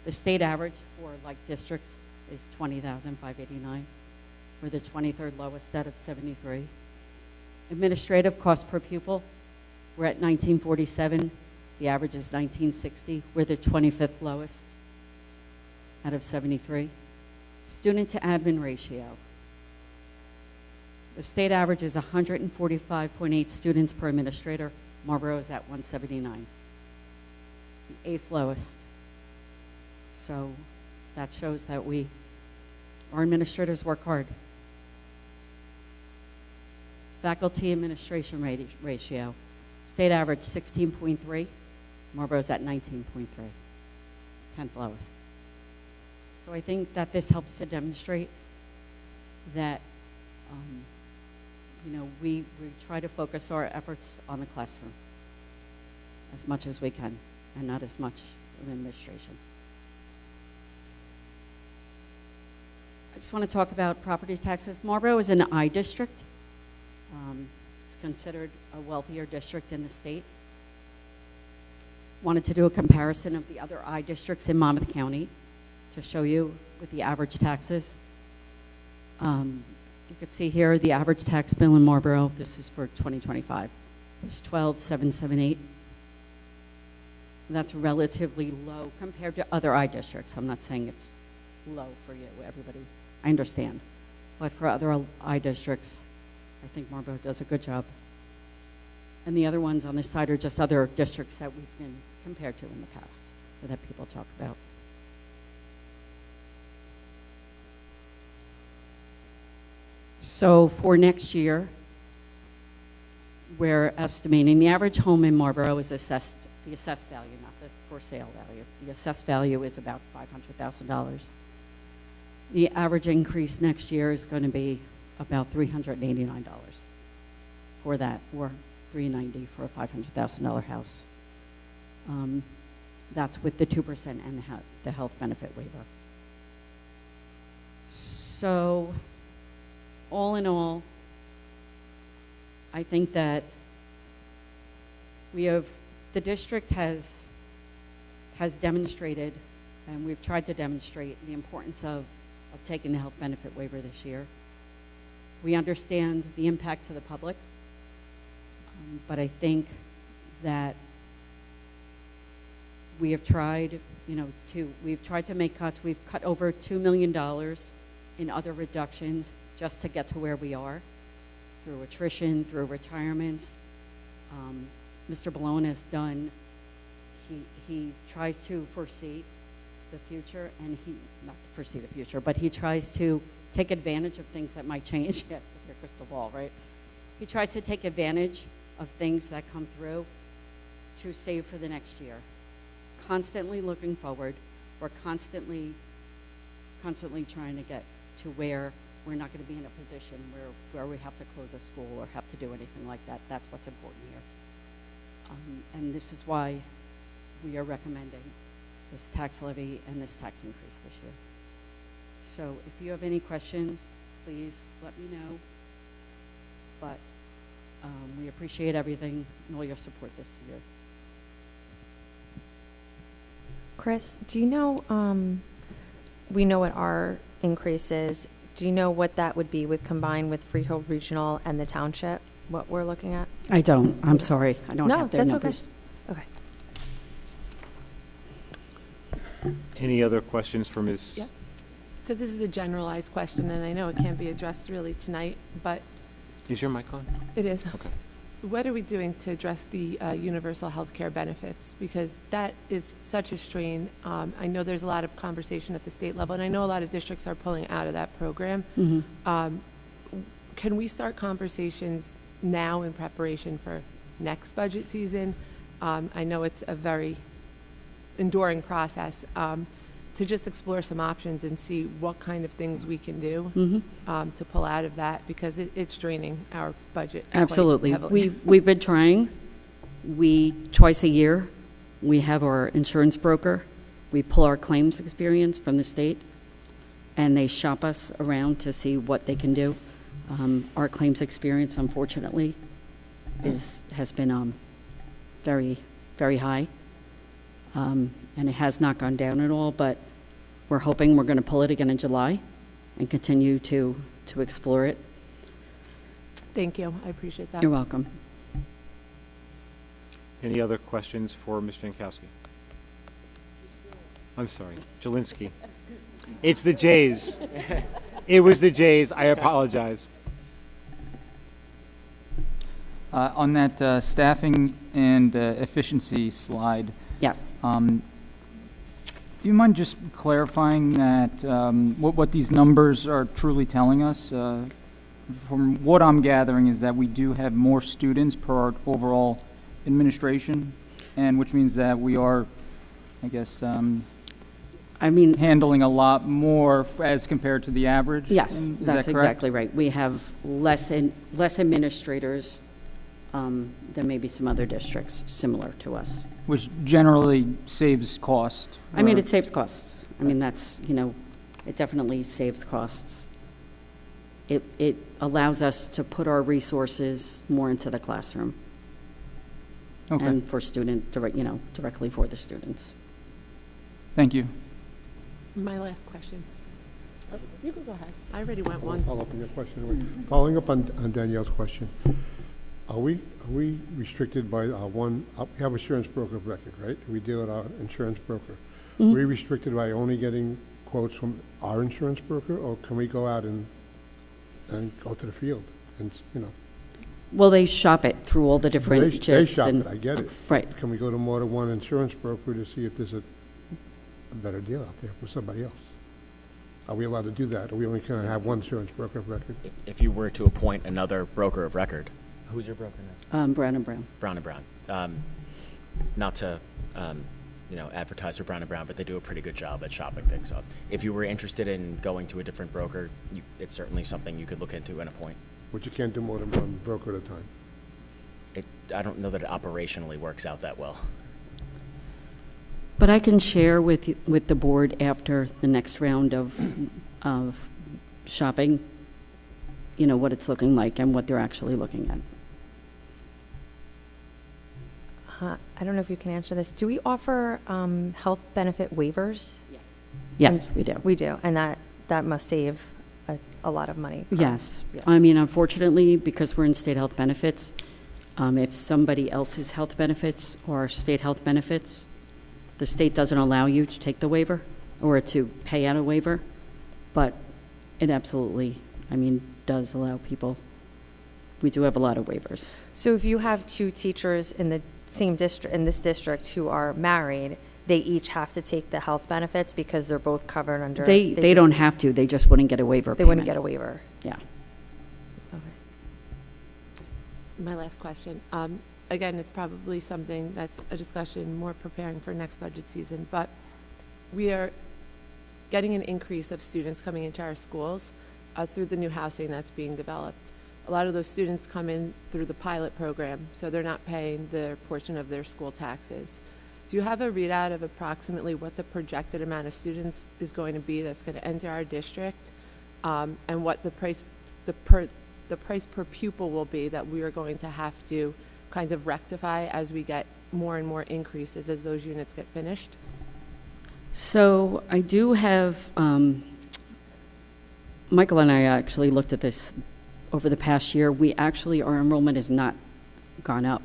The state average for like districts is $20,589. We're the 23rd lowest out of 73. Administrative cost per pupil, we're at $1947. The average is $1960. We're the 25th lowest out of 73. Student to admin ratio. The state average is 145.8 students per administrator. Marlboro is at 179. The 8th lowest. So that shows that our administrators work hard. Faculty administration ratio. State average 16.3. Marlboro's at 19.3. 10th lowest. So I think that this helps to demonstrate that we try to focus our efforts on the classroom as much as we can, and not as much in administration. I just want to talk about property taxes. Marlboro is an I district. It's considered a wealthier district in the state. Wanted to do a comparison of the other I districts in Monmouth County to show you with the average taxes. You could see here the average tax bill in Marlboro, this is for 2025, was $12,778. That's relatively low compared to other I districts. I'm not saying it's low for you, everybody. I understand. But for other I districts, I think Marlboro does a good job. And the other ones on this side are just other districts that we've been compared to in the past, or that people talk about. So for next year, we're estimating the average home in Marlboro is assessed, the assessed value, not the for sale value. The assessed value is about $500,000. The average increase next year is going to be about $389 for that, or $390 for a $500,000 house. That's with the 2% and the health benefit waiver. So, all in all, I think that the district has demonstrated, and we've tried to demonstrate the importance of taking the health benefit waiver this year. We understand the impact to the public, but I think that we have tried, we've tried to make cuts. We've cut over $2 million in other reductions just to get to where we are, through attrition, through retirements. Mr. Ballone has done, he tries to foresee the future, and not to foresee the future, but he tries to take advantage of things that might change with your crystal ball, right? He tries to take advantage of things that come through to save for the next year. Constantly looking forward. We're constantly trying to get to where we're not going to be in a position where we have to close a school or have to do anything like that. That's what's important here. And this is why we are recommending this tax levy and this tax increase this year. So if you have any questions, please let me know. But we appreciate everything and all your support this year. Chris, do you know, we know what our increase is. Do you know what that would be with combined with Freehold Regional and the township, what we're looking at? I don't. I'm sorry. I don't No, have their that's numbers. okay. Okay. Any other questions for Ms.? Yep. So this is a generalized question, and I know it can't be addressed really tonight, but Is your mic on? it is. Okay. What are we doing to address the universal health care benefits? Because that is such a strain. I know there's a lot of conversation at the state level, and I know a lot of districts are pulling out of that program. Can we start conversations now in preparation for next budget season? I know it's a very enduring process. To just explore some options and see what kind of things we can do to pull out of that, because it's draining our budget quite Absolutely. heavily. We've been trying. Twice a year, we have our insurance broker. We pull our claims experience from the state, and they shop us around to see what they can do. Our claims experience, unfortunately, has been very, very high. And it has not gone down at all, but we're hoping we're going to pull it again in July and continue to explore it. Thank you. I appreciate that. You're welcome. Any other questions for Ms. Jankowski? I'm sorry, Jelinski. It's the J's. It was the J's. I apologize. On that staffing and efficiency slide, Yes. do you mind just clarifying that what these numbers are truly telling us? From what I'm gathering is that we do have more students per our overall administration, and which means that we are, I guess, handling a lot more as compared to the average. Yes, Is that's that correct? exactly right. We have less administrators than maybe some other districts similar to us. Which generally saves cost. I mean, or- it saves costs. I mean, that's, it definitely saves costs. It allows us to put our resources more into the classroom. Okay. And for directly for the students. Thank you. My last question. Oh, you can go ahead. I already went once. Follow up on your question. Following up on Danielle's question, are we restricted by one? We have insurance broker of record, right? We deal with our insurance broker. Are we restricted by only getting quotes from our insurance broker, or can we go out and go to the field and Well, they shop it through all the different They chips. shop it. I get it. Right. Can we go to more than one insurance broker to see if there's a better deal out there for somebody else? Are we allowed to do that, or we only can have one insurance broker of record? If you were to appoint another broker of record, who's your broker now? Brown and Brown. Brown and Brown. Not to, advertise for Brown and Brown, but they do a pretty good job at shopping things up. If you were interested in going to a different broker, it's certainly something you could look into and appoint. But you can't do more than one broker at a time. I don't know that it operationally works out that well. But I can share with the board after the next round of shopping, what it's looking like and what they're actually looking at. I don't know if you can answer this. Do we offer health benefit waivers? Yes, we do. We do, and that must save a lot of money. Yes. I mean, unfortunately, because we're in state health benefits, if somebody else's health benefits or state health benefits, the state doesn't allow you to take the waiver or to pay out a waiver, but it absolutely, does allow people. We do have a lot of waivers. So if you have two teachers in the same district, in this district, who are married, they each have to take the health benefits because they're both covered under. They don't have to. They just wouldn't get a waiver. They wouldn't get a waiver. Yeah. Okay. My last question. Again, it's probably something that's a discussion more preparing for next budget season, but we are getting an increase of students coming into our schools through the new housing that's being developed. A lot of those students come in through the pilot program, so they're not paying their portion of their school taxes. Do you have a readout of approximately what the projected amount of students is going to be that's going to enter our district, and what the price per pupil will be that we are going to have to kind of rectify as we get more and more increases as those units get finished? So I do have, Michael and I actually looked at this over the past year. Our enrollment has not gone up.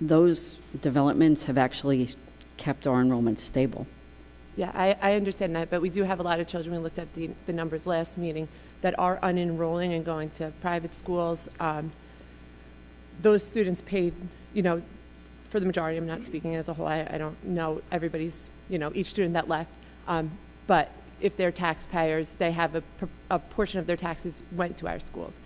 Those developments have actually kept our enrollment stable. Yeah, I understand that, but we do have a lot of children, we looked at the numbers last meeting, that are unenrolling and going to private schools. Those students paid, for the majority, I'm not speaking as a whole, I don't know everybody's, each student that left, but if they're taxpayers, they have a portion of their taxes went to our schools.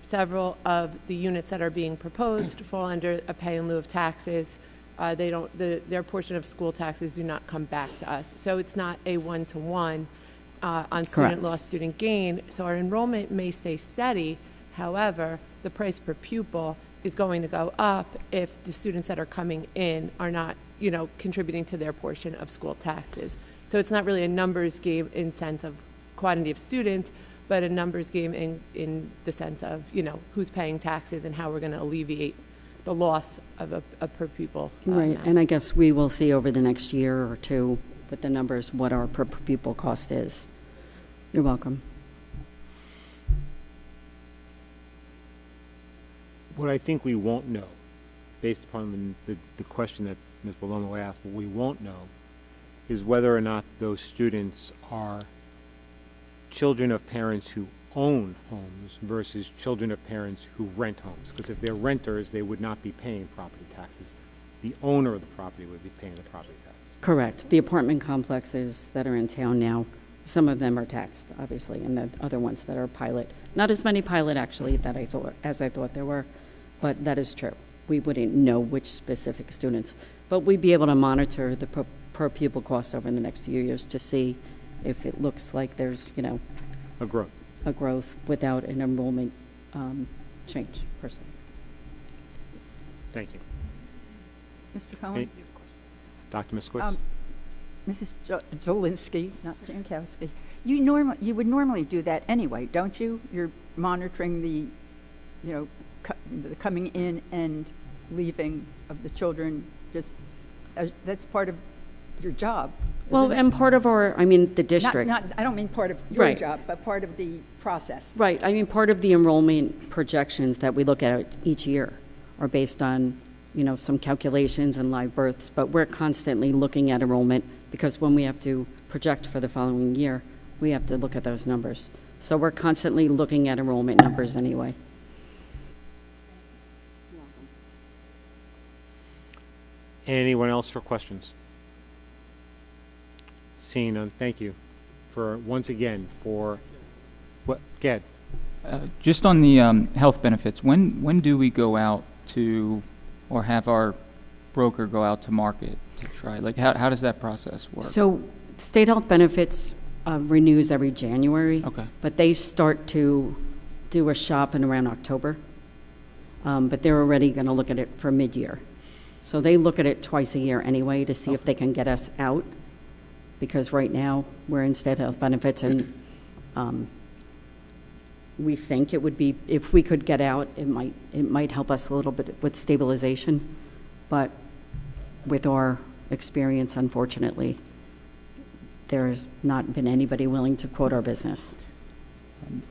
Several of the units that are being proposed fall under a pay in lieu of taxes. Their portion of school taxes do not come back to us. So it's not a one-to-one on student loss, student gain. So our enrollment may stay steady. However, the price per pupil is going to go up if the students that are coming in are not, contributing to their portion of school taxes. So it's not really a numbers game in sense of quantity of students, but a numbers game in the sense of, who's paying taxes and how we're going to alleviate the loss of a per pupil. Right, and I guess we will see over the next year or two with the numbers what our per pupil cost is. You're welcome. What I think we won't know, based upon the question that Ms. Palomo asked, what we won't know is whether or not those students are children of parents who own homes versus children of parents who rent homes. Because if they're renters, they would not be paying property taxes. The owner of the property would be paying the property tax. Correct. The apartment complexes that are in town now, some of them are taxed, obviously, and the other ones that are pilot. Not as many pilot, actually, as I thought there were, but that is true. We wouldn't know which specific students, but we'd be able to monitor the per pupil cost over the next few years to see if it looks like there's, a growth without an enrollment change, per se. Thank you. Mr. Cohen? Dr. Miskowitz? Mrs. Jolinski, not Jankowski. You would normally do that anyway, don't you? You're monitoring the, the coming in and leaving of the children. That's part of your job. Well, and part of the district. I don't mean part of your job, but part of the process. Right. I mean, part of the enrollment projections that we look at each year are based on, some calculations and live births, but we're constantly looking at enrollment because when we have to project for the following year, we have to look at those numbers. So we're constantly looking at enrollment numbers anyway. Anyone else for questions? Seeing none, thank you once again for what, Gad? Just on the health benefits, when do we go out to, or have our broker go out to market to try? Like, how does that process work? So state health benefits renews every January. Okay. But they start to do a shop in around October. But they're already going to look at it for mid-year. So they look at it twice a year anyway to see if they can get us out. Because right now we're in state health benefits, and we think it would be, if we could get out, it might help us a little bit with stabilization. But with our experience, unfortunately, there's not been anybody willing to quote our business.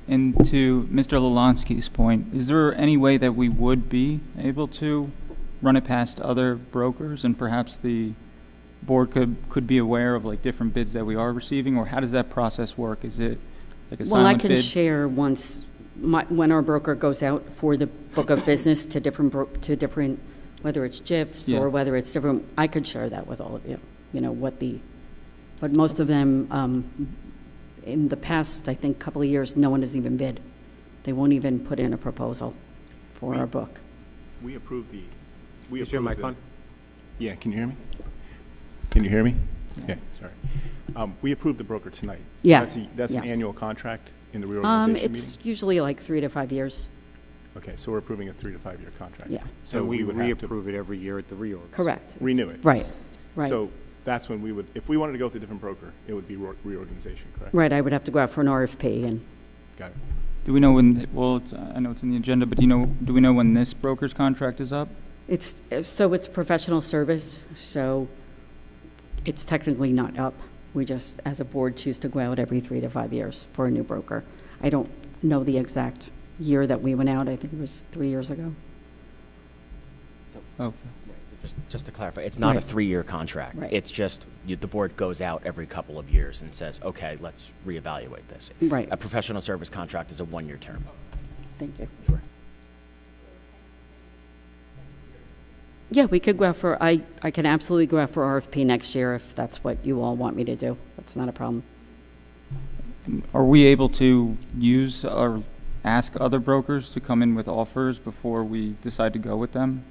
And to Mr. Lalansky's point, is there any way that we would be able to run it past other brokers, and perhaps the board could be aware of like different bids that we are receiving, or how does that process work? Is it like a silent bid? Well, I can share once when our broker goes out for the book of business to different whether it's GIFs or whether it's different. I could share that with all of you. But most of them in the past, I think, couple of years, no one has even bid. They won't even put in a proposal for our book. We approve the. Is your mic on? Yeah, can you hear me? Can you hear me? Yeah, sorry. We approved the broker tonight. Yeah. That's an annual contract in the reorganization meeting? It's usually like 3 to 5 years. Okay, so we're approving a 3 to 5 year contract. Yeah. So we would reapprove it every year at the reorg. Correct. Renew it. Right. So that's when we would, if we wanted to go with a different broker, it would be reorganization, correct? Right, I would have to go out for an RFP and. Got it. Do we know when, I know it's in the agenda, but do we know when this broker's contract is up? It's professional service, so it's technically not up. We just, as a board, choose to go out every 3 to 5 years for a new broker. I don't know the exact year that we went out. I think it was 3 years ago. Okay. Just to clarify, it's not a Right. 3-year contract. Right. It's just the board goes out every couple of years and says, okay, let's reevaluate this. Right. A professional service contract is a 1-year term. Thank you. Sure. Yeah, we could go out for, I can absolutely go out for RFP next year if that's what you all want me to do. That's not a problem. Are we able to use or ask other brokers to come in with offers before we decide to go with them?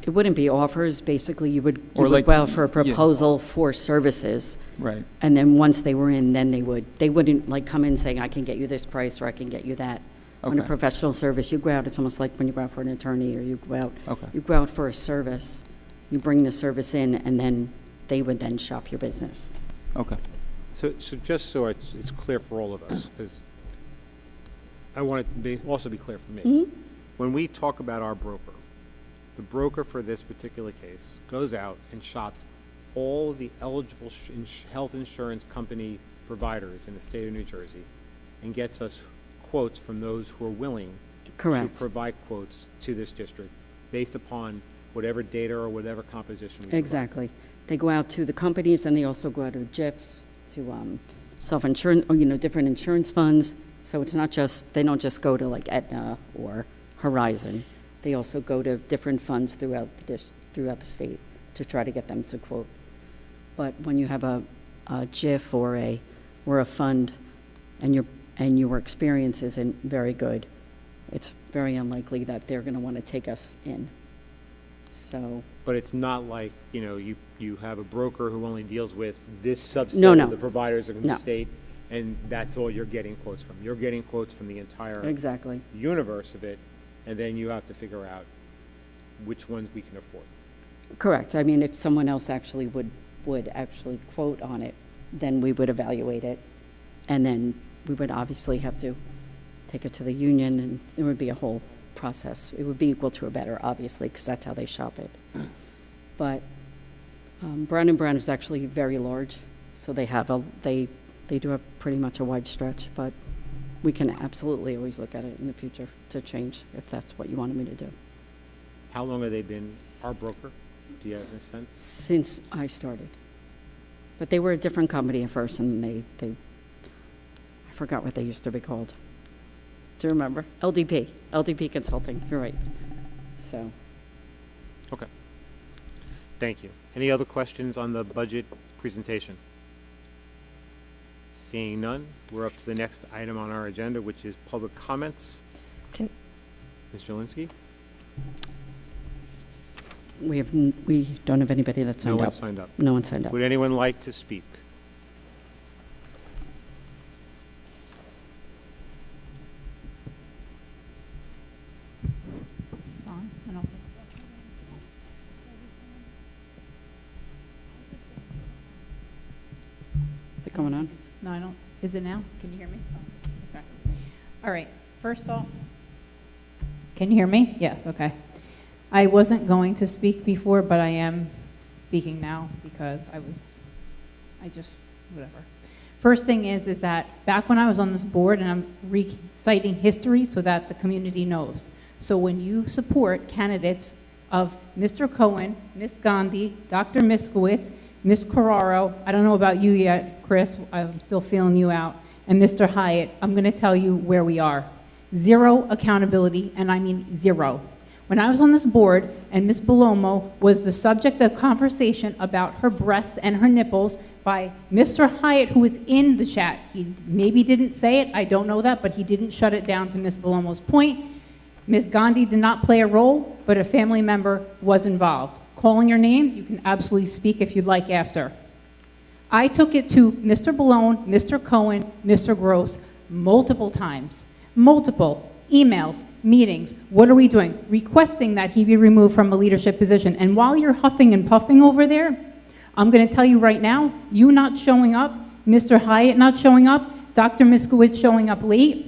It wouldn't be offers, basically you would Or like- go out for a yeah. proposal for services. Right. And then once they were in, then they wouldn't like come in saying, I can get you this price or I can get you that. On a Okay. professional service, you go out, it's almost like when you go out for an attorney or you go out, Okay. you go out for a service, you bring the service in and then they would then shop your business. Okay. So just so it's clear for all of us, because I want it to also be clear for me. Mhm. When we talk about our broker, the broker for this particular case goes out and shops all the eligible health insurance company providers in the state of New Jersey and gets us quotes from those who are willing Correct. to provide quotes to this district based upon whatever data or whatever composition we provide. Exactly. They go out to the companies and they also go out to GIFs, to self-insurance, or, different insurance funds. So it's not just, they don't just go to like Aetna or Horizon. They also go to different funds throughout the state to try to get them to quote. But when you have a GIF or a fund and your experience isn't very good, it's very unlikely that they're going to want to take us in. So, But it's not like, you have a broker who only deals with this subset No. of the providers of the No. state, and that's all you're getting quotes from. You're getting quotes from the entire exactly. universe of it, and then you have to figure out which ones we can afford. Correct. I mean, if someone else actually would actually quote on it, then we would evaluate it. And then we would obviously have to take it to the union, and it would be a whole process. It would be equal to or better, obviously, because that's how they shop it. But Brown & Brown is actually very large, so they do have pretty much a wide stretch, but we can absolutely always look at it in the future to change if that's what you wanted me to do. How long have they been our broker? Do you have a sense? Since I started. But they were a different company at first, and I forgot what they used to be called. Do you remember? LDP Consulting, you're right. So. Okay. Thank you. Any other questions on the budget presentation? Seeing none, we're up to the next item on our agenda, which is public comments. Ms. Jelinski? We don't have anybody that signed up. No one signed up. No one signed up. Would anyone like to speak? It's on? I don't think Is it going on? No, I don't. Is it now? Can you hear me? Okay. All right. First off, can you hear me? Yes, okay. I wasn't going to speak before, but I am speaking now because whatever. First thing is that back when I was on this board, and I'm reciting history so that the community knows. So when you support candidates of Mr. Cohen, Ms. Gandhi, Dr. Miskowitz, Ms. Carraro, I don't know about you yet, Chris, I'm still feeling you out, and Mr. Hyatt, I'm going to tell you where we are. Zero accountability, and I mean zero. When I was on this board, and Ms. Belomo was the subject of conversation about her breasts and her nipples by Mr. Hyatt, who was in the chat. He maybe didn't say it, I don't know that, but he didn't shut it down to Ms. Belomo's point. Ms. Gandhi did not play a role, but a family member was involved. Calling your names, you can absolutely speak if you'd like after. I took it to Mr. Balone, Mr. Cohen, Mr. Gross multiple times, multiple emails, meetings. What are we doing? Requesting that he be removed from a leadership position. And while you're huffing and puffing over there, I'm going to tell you right now, you not showing up, Mr. Hyatt not showing up, Dr. Miskowitz showing up late,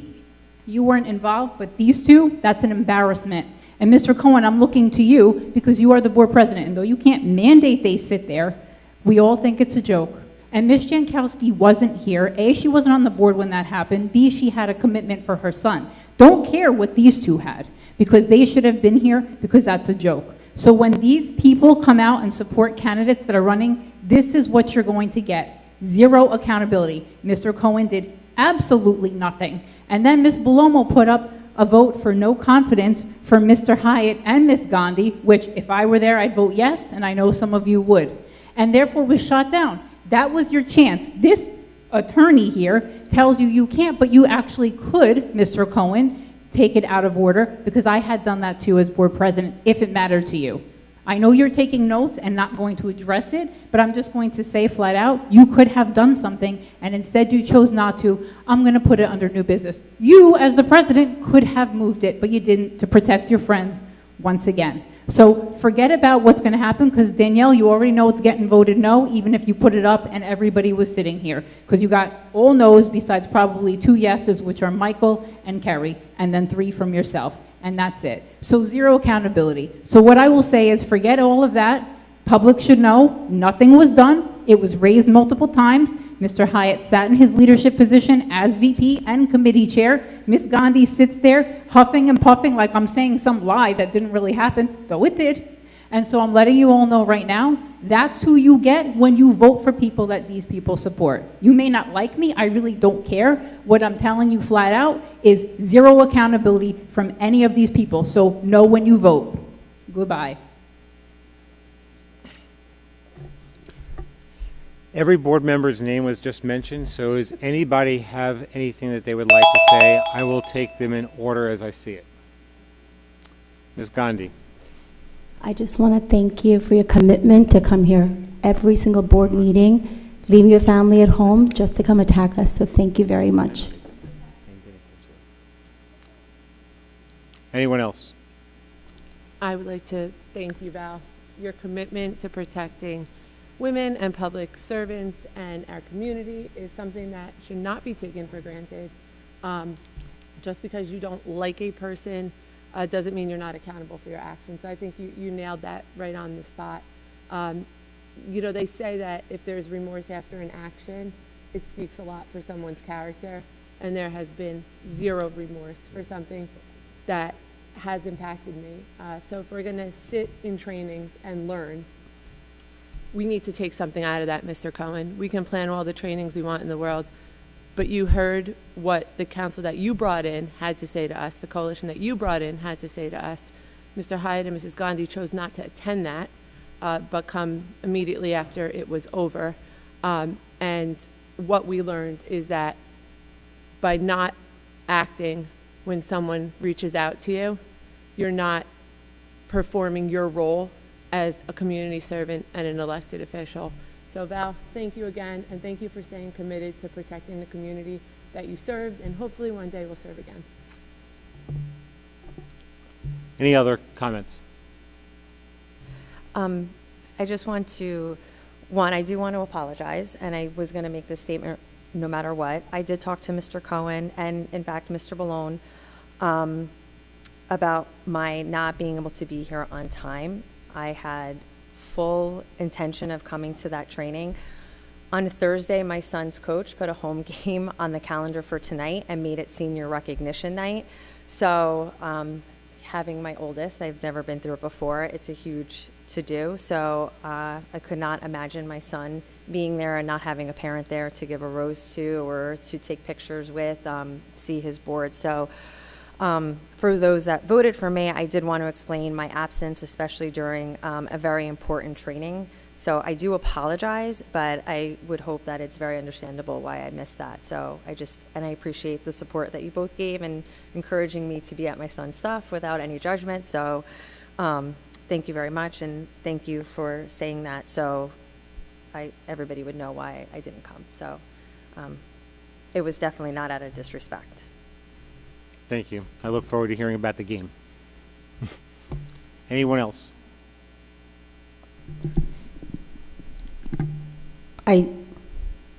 you weren't involved, but these two, that's an embarrassment. And Mr. Cohen, I'm looking to you because you are the board president. And though you can't mandate they sit there, We all think it's a joke. And Ms. Jankowski wasn't here. A, she wasn't on the board when that happened. B, she had a commitment for her son. Don't care what these two had, because they should have been here, because that's a joke. So when these people come out and support candidates that are running, this is what you're going to get. Zero accountability. Mr. Cohen did absolutely nothing. And then Ms. Belomo put up a vote for no confidence for Mr. Hyatt and Ms. Gandhi, which if I were there, I'd vote yes, and I know some of you would. And therefore was shot down. That was your chance. This attorney here tells you you can't, but you actually could, Mr. Cohen, take it out of order, because I had done that too as board president, if it mattered to you. I know you're taking notes and not going to address it, but I'm just going to say flat out, you could have done something, and instead you chose not to. I'm going to put it under new business. You, as the president, could have moved it, but you didn't, to protect your friends once again. So forget about what's going to happen, because Danielle, you already know it's getting voted no, even if you put it up and everybody was sitting here, because you got all no's besides probably 2 yeses, which are Michael and Kerry, and then 3 from yourself, and that's it. So zero accountability. So what I will say is forget all of that. Public should know nothing was done. It was raised multiple times. Mr. Hyatt sat in his leadership position as VP and committee chair. Ms. Gandhi sits there huffing and puffing like I'm saying some lie that didn't really happen, though it did. And so I'm letting you all know right now, that's who you get when you vote for people that these people support. You may not like me, I really don't care. What I'm telling you flat out is zero accountability from any of these people. So know when you vote. Goodbye. Every board member's name was just mentioned, so does anybody have anything that they would like to say? I will take them in order as I see it. Ms. Gandhi. I just want to thank you for your commitment to come here every single board meeting, leaving your family at home just to come attack us, so thank you very much. Anyone else? I would like to thank you, Val. Your commitment to protecting women and public servants and our community is something that should not be taken for granted. Just because you don't like a person doesn't mean you're not accountable for your actions. So I think you nailed that right on the spot. You know, they say that if there's remorse after an action, it speaks a lot for someone's character, and there has been zero remorse for something that has impacted me. So if we're gonna sit in trainings and learn, we need to take something out of that, Mr. Cohen. We can plan all the trainings we want in the world, but you heard what the council that you brought in had to say to us, the coalition that you brought in had to say to us. Mr. Hyatt and Mrs. Gandhi chose not to attend that, but come immediately after it was over. And what we learned is that by not acting when someone reaches out to you, you're not performing your role as a community servant and an elected official. So Val, thank you again, and thank you for staying committed to protecting the community that you served, and hopefully one day we'll serve again. Any other comments? I just want to, I do want to apologize, and I was going to make this statement no matter what. I did talk to Mr. Cohen and, in fact, Mr. Ballone about my not being able to be here on time. I had full intention of coming to that training. On Thursday, my son's coach put a home game on the calendar for tonight and made it senior recognition night. So having my oldest, I've never been through it before. It's a huge to-do. So I could not imagine my son being there and not having a parent there to give a rose to or to take pictures with, see his board. So for those that voted for me, I did want to explain my absence, especially during a very important training. So I do apologize, but I would hope that it's very understandable why I missed that. So and I appreciate the support that you both gave and encouraging me to be at my son's stuff without any judgment. So thank you very much, and thank you for saying that so everybody would know why I didn't come. So it was definitely not out of disrespect. Thank you. I look forward to hearing about the game. Anyone else? I'm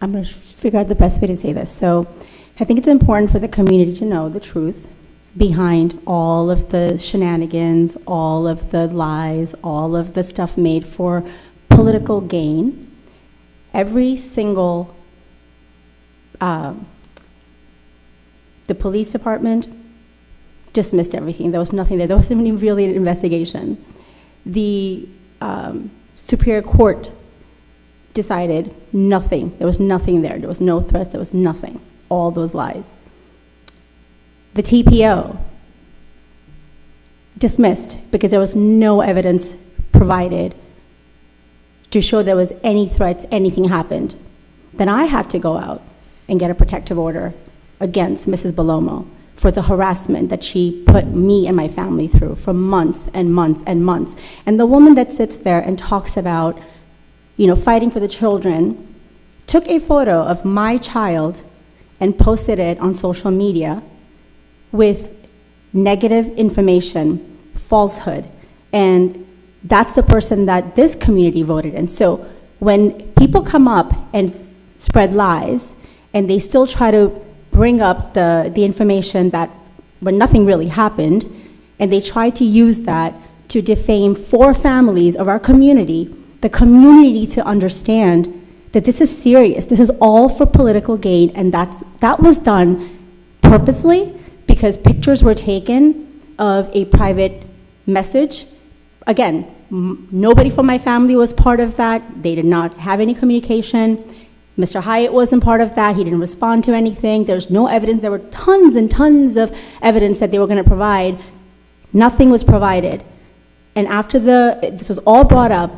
going to figure out the best way to say this. So I think it's important for the community to know the truth behind all of the shenanigans, all of the lies, all of the stuff made for political gain. every single, the police department dismissed everything. There was nothing there. There wasn't even really an investigation. The Superior Court decided nothing. There was nothing there. There was no threats. There was nothing. All those lies. The TPO dismissed because there was no evidence provided to show there was any threats, anything happened. Then I had to go out and get a protective order against Mrs. Bellomo for the harassment that she put me and my family through for months and months and months. And the woman that sits there and talks about, you know, fighting for the children, took a photo of my child and posted it on social media with negative information, falsehood. And that's the person that this community voted in. So when people come up and spread lies, and they still try to bring up the information that when nothing really happened, and they try to use that to defame 4 families of our community, the community needs to understand that this is serious. This is all for political gain, and that was done purposely because pictures were taken of a private message. Again, nobody from my family was part of that. They did not have any communication. Mr. Hyatt wasn't part of that. He didn't respond to anything. There's no evidence. There were tons and tons of evidence that they were going to provide. Nothing was provided. And after this was all brought up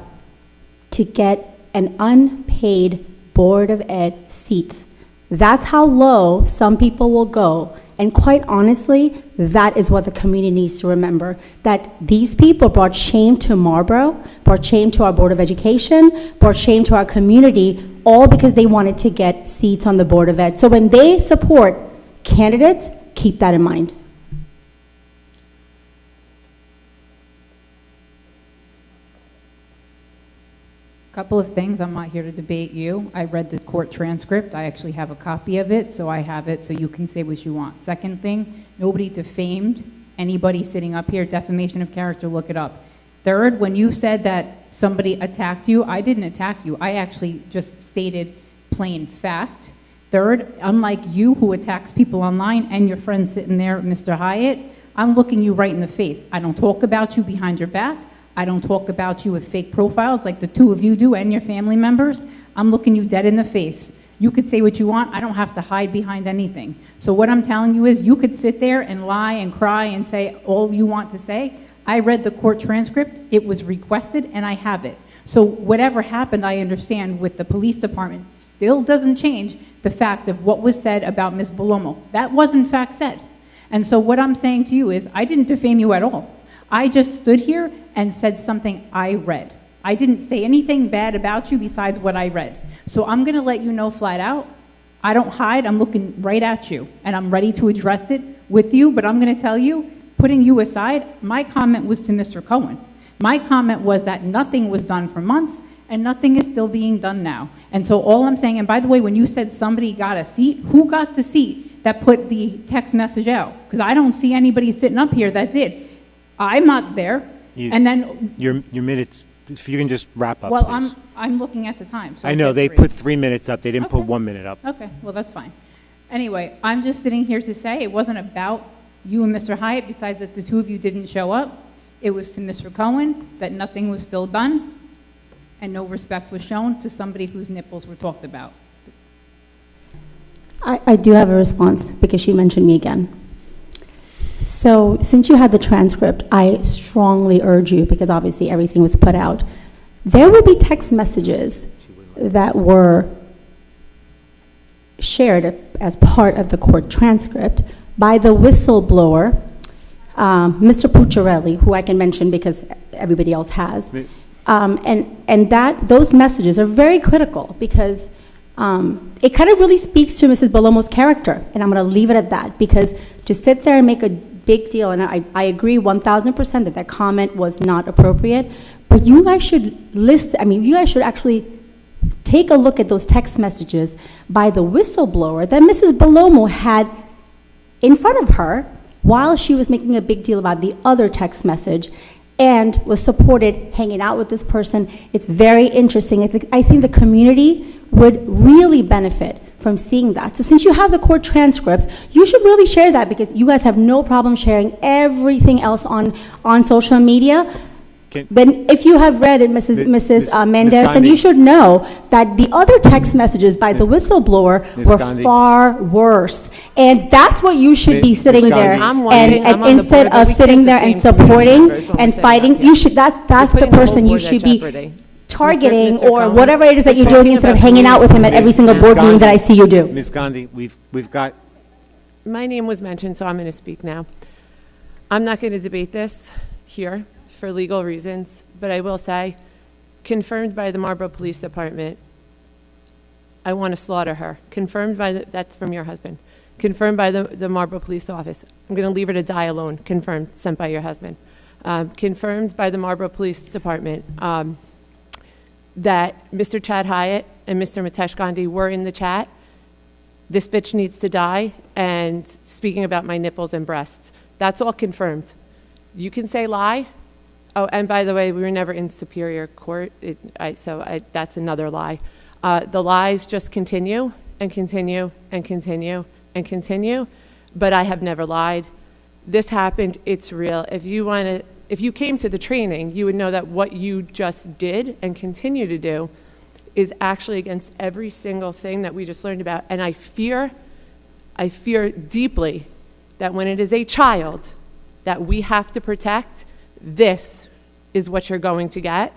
to get an unpaid Board of Ed seats. That's how low some people will go. And quite honestly, that is what the community needs to remember, that these people brought shame to Marlboro, brought shame to our Board of Education, brought shame to our community, all because they wanted to get seats on the Board of Ed. So when they support candidates, keep that in mind. Couple of things. I'm not here to debate you. I read the court transcript. I actually have a copy of it, so I have it so you can say what you want. Second thing, nobody defamed anybody sitting up here. Defamation of character, look it up. Third, when you said that somebody attacked you, I didn't attack you. I actually just stated plain fact. Third, unlike you who attacks people online and your friend sitting there, Mr. Hyatt, I'm looking you right in the face. I don't talk about you behind your back. I don't talk about you with fake profiles like the two of you do and your family members. I'm looking you dead in the face. You could say what you want. I don't have to hide behind anything. So what I'm telling you is you could sit there and lie and cry and say all you want to say. I read the court transcript. It was requested, and I have it. So whatever happened, I understand, with the police department still doesn't change the fact of what was said about Ms. Bellomo. That was in fact said. And so what I'm saying to you is I didn't defame you at all. I just stood here and said something I read. I didn't say anything bad about you besides what I read. So I'm going to let you know flat out, I don't hide. I'm looking right at you, and I'm ready to address it with you, but I'm going to tell you, putting you aside, my comment was to Mr. Cohen. My comment was that nothing was done for months, and nothing is still being done now. And so all I'm saying, and by the way, when you said somebody got a seat, who got the seat that put the text message out? Because I don't see anybody sitting up here that did. I'm not there. And then your minutes, if you can just wrap up, well, please. I'm looking at the time. So I know they put 3 minutes up. They didn't put 1 minute up. Okay, well, that's fine. Anyway, I'm just sitting here to say it wasn't about you and Mr. Hyatt, besides that the two of you didn't show up. It was to Mr. Cohen that nothing was still done and no respect was shown to somebody whose nipples were talked about. I do have a response because she mentioned me again. So since you had the transcript, I strongly urge you, because obviously everything was put out, there will be text messages that were shared as part of the court transcript by the whistleblower, Mr. Pucciarelli, who I can mention because everybody else has. And those messages are very critical because it kind of really speaks to Mrs. Bellomo's character, and I'm going to leave it at that, because to sit there and make a big deal, and I agree 1,000% that that comment was not appropriate, but you guys should listen. I mean, you guys should actually take a look at those text messages by the whistleblower that Mrs. Bellomo had in front of her while she was making a big deal about the other text message and was supported hanging out with this person. It's very interesting. I think the community would really benefit from seeing that. So since you have the court transcripts, you should really share that, because you guys have no problem sharing everything else on social media. But if you have read it, Mrs. Mendez, then you should know that the other text messages by the whistleblower were far worse. And that's what you should be sitting there. And instead of sitting there and supporting and fighting, you should, that's the person you should be targeting, or whatever it is that you're doing, instead of hanging out with him at every single board meeting that I see you do. Ms. Gandhi, we've got... My name was mentioned, so I'm going to speak now. I'm not going to debate this here for legal reasons, but I will say, confirmed by the Marlboro Police Department, I want to slaughter her. Confirmed by that's from your husband. Confirmed by the Marlboro Police Office. I'm going to leave her to die alone. Confirmed, sent by your husband. Confirmed by the Marlboro Police Department that Mr. Chad Hyatt and Mr. Mitesh Gandhi were in the chat. This bitch needs to die, and speaking about my nipples and breasts. That's all confirmed. You can say lie. Oh, and by the way, we were never in Superior Court, that's another lie. The lies just continue and continue and continue and continue, but I have never lied. This happened, it's real. If you came to the training, you would know that what you just did and continue to do is actually against every single thing that we just learned about. And I fear deeply that when it is a child that we have to protect, this is what you're going to get.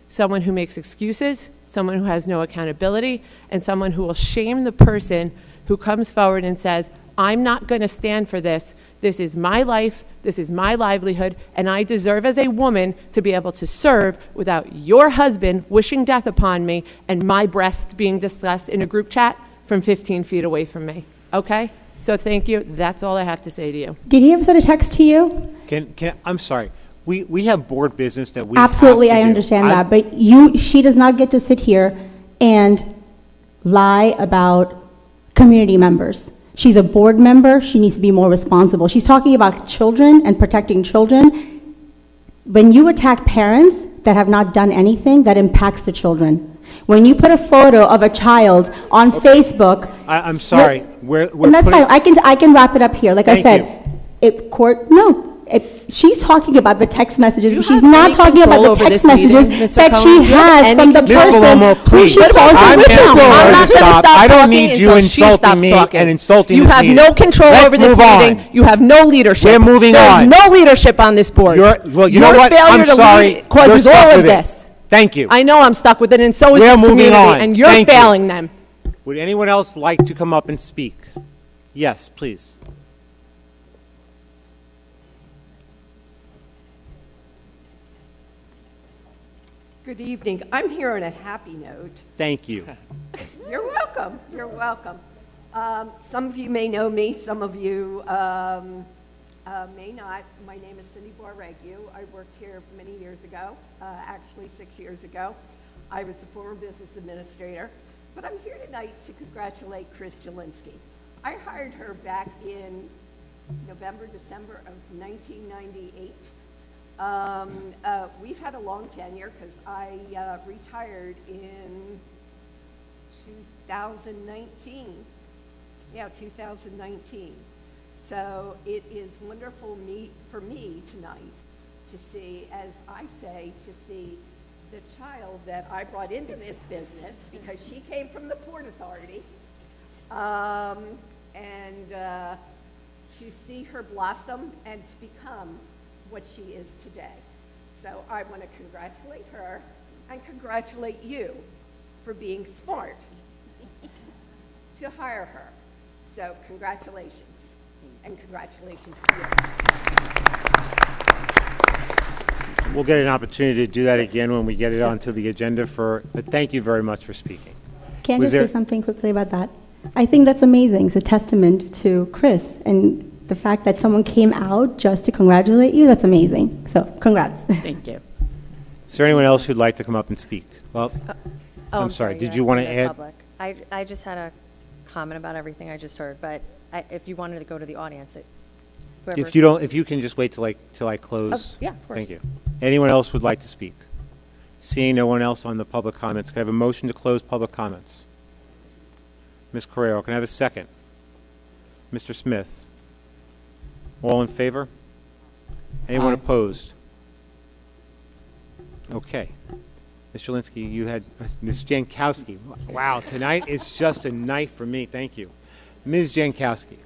Someone who makes excuses, someone who has no accountability, and someone who will shame the person who comes forward and says, I'm not going to stand for this. This is my life, this is my livelihood, and I deserve as a woman to be able to serve without your husband wishing death upon me and my breast being discussed in a group chat from 15 feet away from me. Okay? So thank you. That's all I have to say to you. Did he ever send a text to you? I'm sorry. We have board business that we Absolutely, have to I do. understand that, but she does not get to sit here and lie about community members. She's a board member. She needs to be more responsible. She's talking about children and protecting children. When you attack parents that have not done anything, that impacts the children. When you put a photo of a child on Facebook, I'm sorry. And that's fine. I can wrap it up here. Like I said, she's talking about the text messages, but she's not talking about the text messages that she has from the person who she calls a whistleblower. I'm not going to stop I don't need you insulting me and insulting this meeting. You have no control over this meeting. You have no leadership. We're moving on. There's no leadership on this board. Well, you know what? I'm sorry. Causes all of this. Thank you. I know I'm stuck with it, and so is this community, and you're failing them. Would anyone else like to come up and speak? Yes, please. Good evening. I'm here on a happy note. Thank you. You're welcome. You're welcome. Some of you may know me. Some of you may not. My name is Cindy Barregu. I worked here many years ago, actually 6 years ago. I was a former business administrator, but I'm here tonight to congratulate Chris Jelinski. I hired her back in November, December of 1998. We've had a long tenure because I retired in 2019. Yeah, 2019. So it is wonderful for me tonight to see, as I say, to see the child that I brought into this business because she came from the Port Authority, and to see her blossom and to become what she is today. So I want to congratulate her and congratulate you for being smart to hire her. So congratulations, and congratulations to you. We'll get an opportunity to do that again when we get it onto the agenda but thank you very much for speaking. Can I just say something quickly about that? I think that's amazing. It's a testament to Chris, and the fact that someone came out just to congratulate you, that's amazing. So, congrats. Thank you. Is there anyone else who'd like to come up and speak? Well, I'm sorry. Did you want to add? I just had a comment about everything I just heard, but if you wanted to go to the audience, if you can just wait till I close. Yeah, of course. Thank you. Anyone else would like to speak? Seeing no one else on the public comments, can I have a motion to close public comments? Ms. Carrero, can I have a second? Mr. Smith? All in favor? Anyone Aye. opposed? Okay. Ms. Jelinski, you had, Ms. Jankowski. Wow, tonight is just a night for me. Thank you. Ms. Jankowski.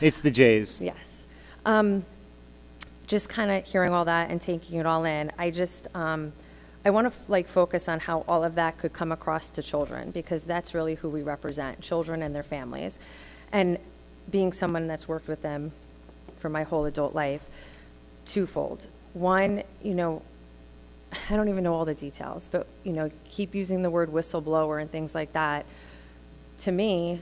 It's the Jays. Yes. Just kind of hearing all that and taking it all in, I just, I want to focus on how all of that could come across to children, because that's really who we represent, children and their families. And being someone that's worked with them for my whole adult life, twofold. One, you know, I don't even know all the details, but, you know, keep using the word whistleblower and things like that. To me,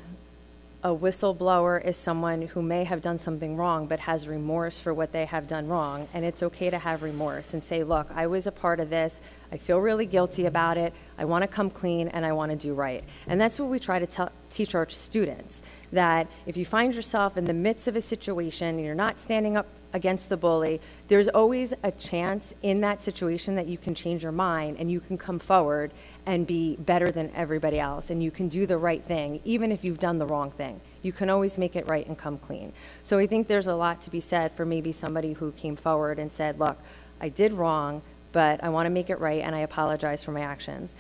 a whistleblower is someone who may have done something wrong but has remorse for what they have done wrong, and it's okay to have remorse and say, look, I was a part of this, I feel really guilty about it, I want to come clean, and I want to do right. And that's what we try to teach our students, that if you find yourself in the midst of a situation and you're not standing up against the bully, there's always a chance in that situation that you can change your mind and you can come forward and be better than everybody else, and you can do the right thing even if you've done the wrong thing. You can always make it right and come clean. So I think there's a lot to be said for maybe somebody who came forward and said, look, I did wrong, but I want to make it right and I apologize for my actions.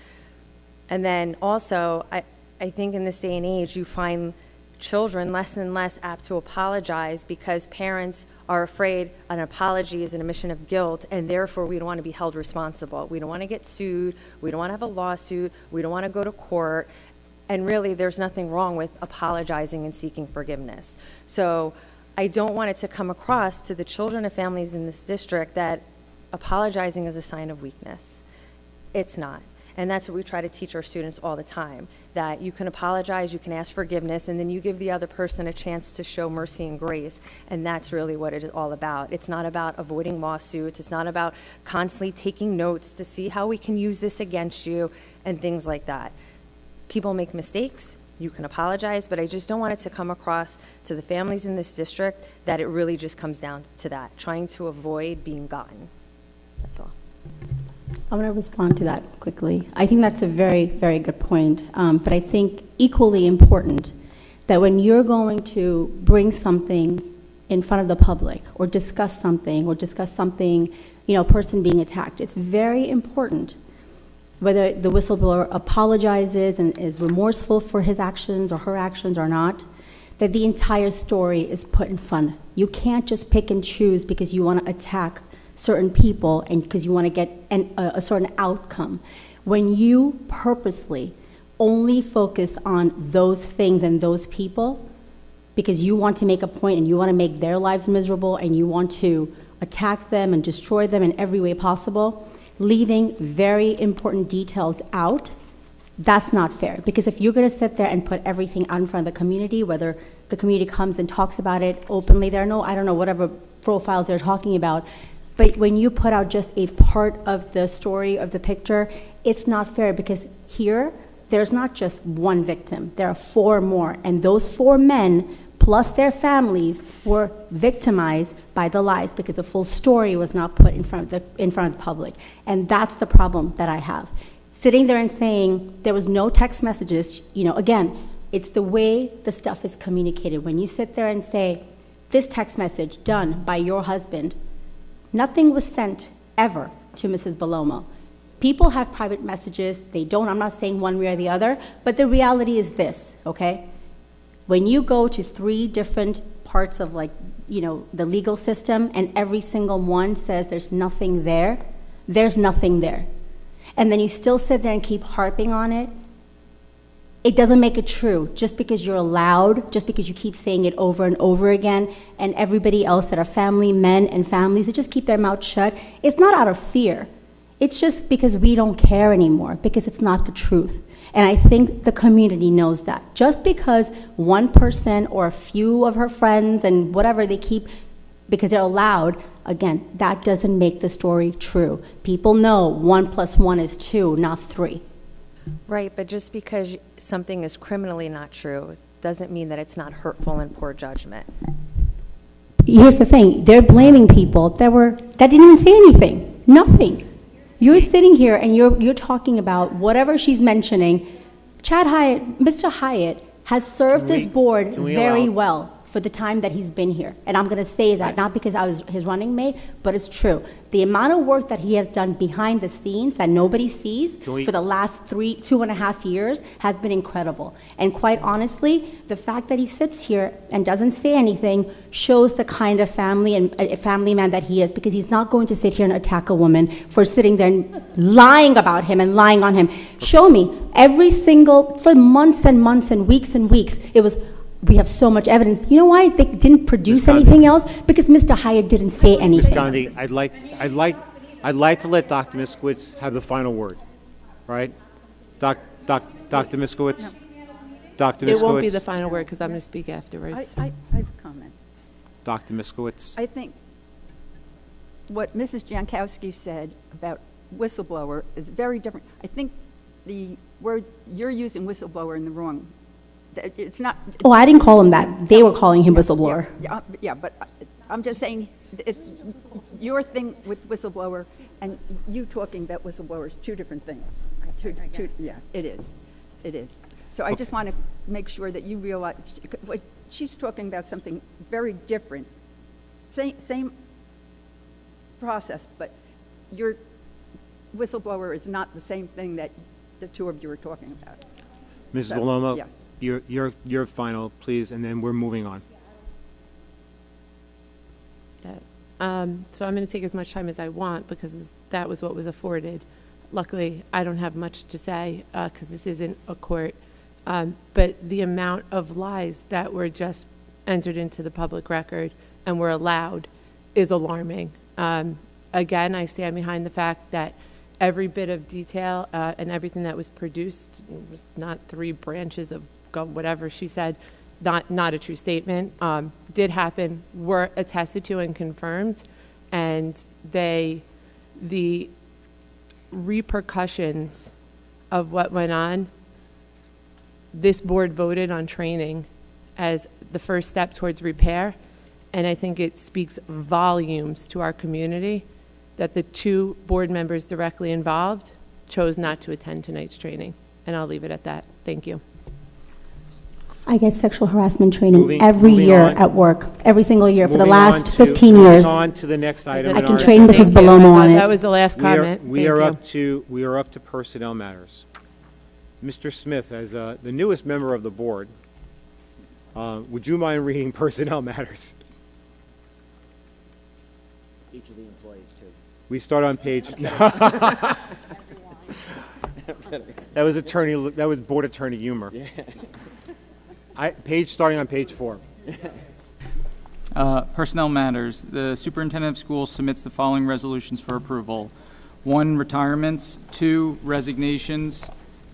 And then also, I think in this day and age, you find children less and less apt to apologize because parents are afraid an apology is an admission of guilt, and therefore we don't want to be held responsible. We don't want to get sued. We don't want to have a lawsuit. We don't want to go to court. And really, there's nothing wrong with apologizing and seeking forgiveness. So I don't want it to come across to the children of families in this district that apologizing is a sign of weakness. It's not. And that's what we try to teach our students all the time, that you can apologize, you can ask forgiveness, and then you give the other person a chance to show mercy and grace. And that's really what it is all about. It's not about avoiding lawsuits. It's not about constantly taking notes to see how we can use this against you and things like that. People make mistakes. You can apologize, but I just don't want it to come across to the families in this district that it really just comes down to that, trying to avoid being gotten. That's all. I want to respond to that quickly. I think that's a very, very good point. But I think equally important that when you're going to bring something in front of the public or discuss something, you know, a person being attacked, it's very important, whether the whistleblower apologizes and is remorseful for his actions or her actions or not, that the entire story is put in front. You can't just pick and choose because you want to attack certain people and because you want to get a certain outcome. When you purposely only focus on those things and those people because you want to make a point and you want to make their lives miserable and you want to attack them and destroy them in every way possible, leaving very important details out, that's not fair. Because if you're going to sit there and put everything out in front of the community, whether the community comes and talks about it openly, there are no, I don't know, whatever profiles they're talking about, but when you put out just a part of the story of the picture, it's not fair, because here, there's not just one victim, there are 4 more, and those 4 men plus their families were victimized by the lies because the full story was not put in front of the public. And that's the problem that I have. Sitting there and saying there was no text messages, you know, again, it's the way the stuff is communicated. When you sit there and say, this text message done by your husband, nothing was sent ever to Mrs. Bellomo. People have private messages, they don't, I'm not saying one way or the other, but the reality is this, okay? When you go to 3 different parts of, like, you know, the legal system, and every single one says there's nothing there, there's nothing there. And then you still sit there and keep harping on it, it doesn't make it true. Just because you're allowed, just because you keep saying it over and over again, and everybody else that are family men and families, they just keep their mouth shut, it's not out of fear. It's just because we don't care anymore, because it's not the truth. And I think the community knows that. Just because one person or a few of her friends and whatever they keep, because they're allowed, again, that doesn't make the story true. People know 1 + 1 is 2, not 3. Right, but just because something is criminally not true doesn't mean that it's not hurtful and poor judgment. Here's the thing, they're blaming people that didn't even say anything, nothing. You're sitting here and you're talking about whatever she's mentioning. Chad Hyatt, Mr. Hyatt, has served this board very well for the time that he's been here. And I'm going to say that, not because I was his running mate, but it's true. The amount of work that he has done behind the scenes that nobody sees for the last 2.5 years has been incredible. And quite honestly, the fact that he sits here and doesn't say anything shows the kind of family and a family man that he is, because he's not going to sit here and attack a woman for sitting there and lying about him and lying on him. Show me for months and months and weeks, it was, we have so much evidence. You know why they didn't produce anything else? Because Mr. Hyatt didn't say anything. Ms. Gandhi, I'd like to let Dr. Miskowitz have the final word, right? Dr. Miskowitz? Dr. Miskowitz? It won't be the final word because I'm going to speak afterwards. I have a comment. Dr. Miskowitz? I think what Mrs. Jankowski said about whistleblower is very different. I think the word you're using whistleblower in the wrong. It's not. Oh, I didn't call him that. They were calling him whistleblower. Yeah, but I'm just saying, your thing with whistleblower and you talking about whistleblowers, two different things. Yeah, it is. So I just want to make sure that you realize, she's talking about something very different. Same process, but your whistleblower is not the same thing that the two of you are talking about. Mrs. Bellomo? Yeah. Your final, please, and then we're moving on. Yeah. So I'm going to take as much time as I want because that was what was afforded. Luckily, I don't have much to say because this isn't a court. But the amount of lies that were just entered into the public record and were allowed is alarming. Again, I stand behind the fact that every bit of detail and everything that was produced was not 3 branches of whatever she said, not a true statement, did happen, were attested to and confirmed, and the repercussions of what went on, this board voted on training as the first step towards repair, and I think it speaks volumes to our community that the 2 board members directly involved chose not to attend tonight's training, and I'll leave it at that. Thank you. I get sexual harassment training every year at work, every single year for the last 15 years. Moving on to the next item. I can train Mrs. Bellomo on it. That was the last comment. We are up to personnel matters. Mr. Smith, as the newest member of the board, would you mind reading personnel matters? Each of the employees, too. We start on page. That was board attorney humor. Yeah. Starting on page 4. Personnel matters. The superintendent of schools submits the following resolutions for approval. 1, retirements. 2, resignations.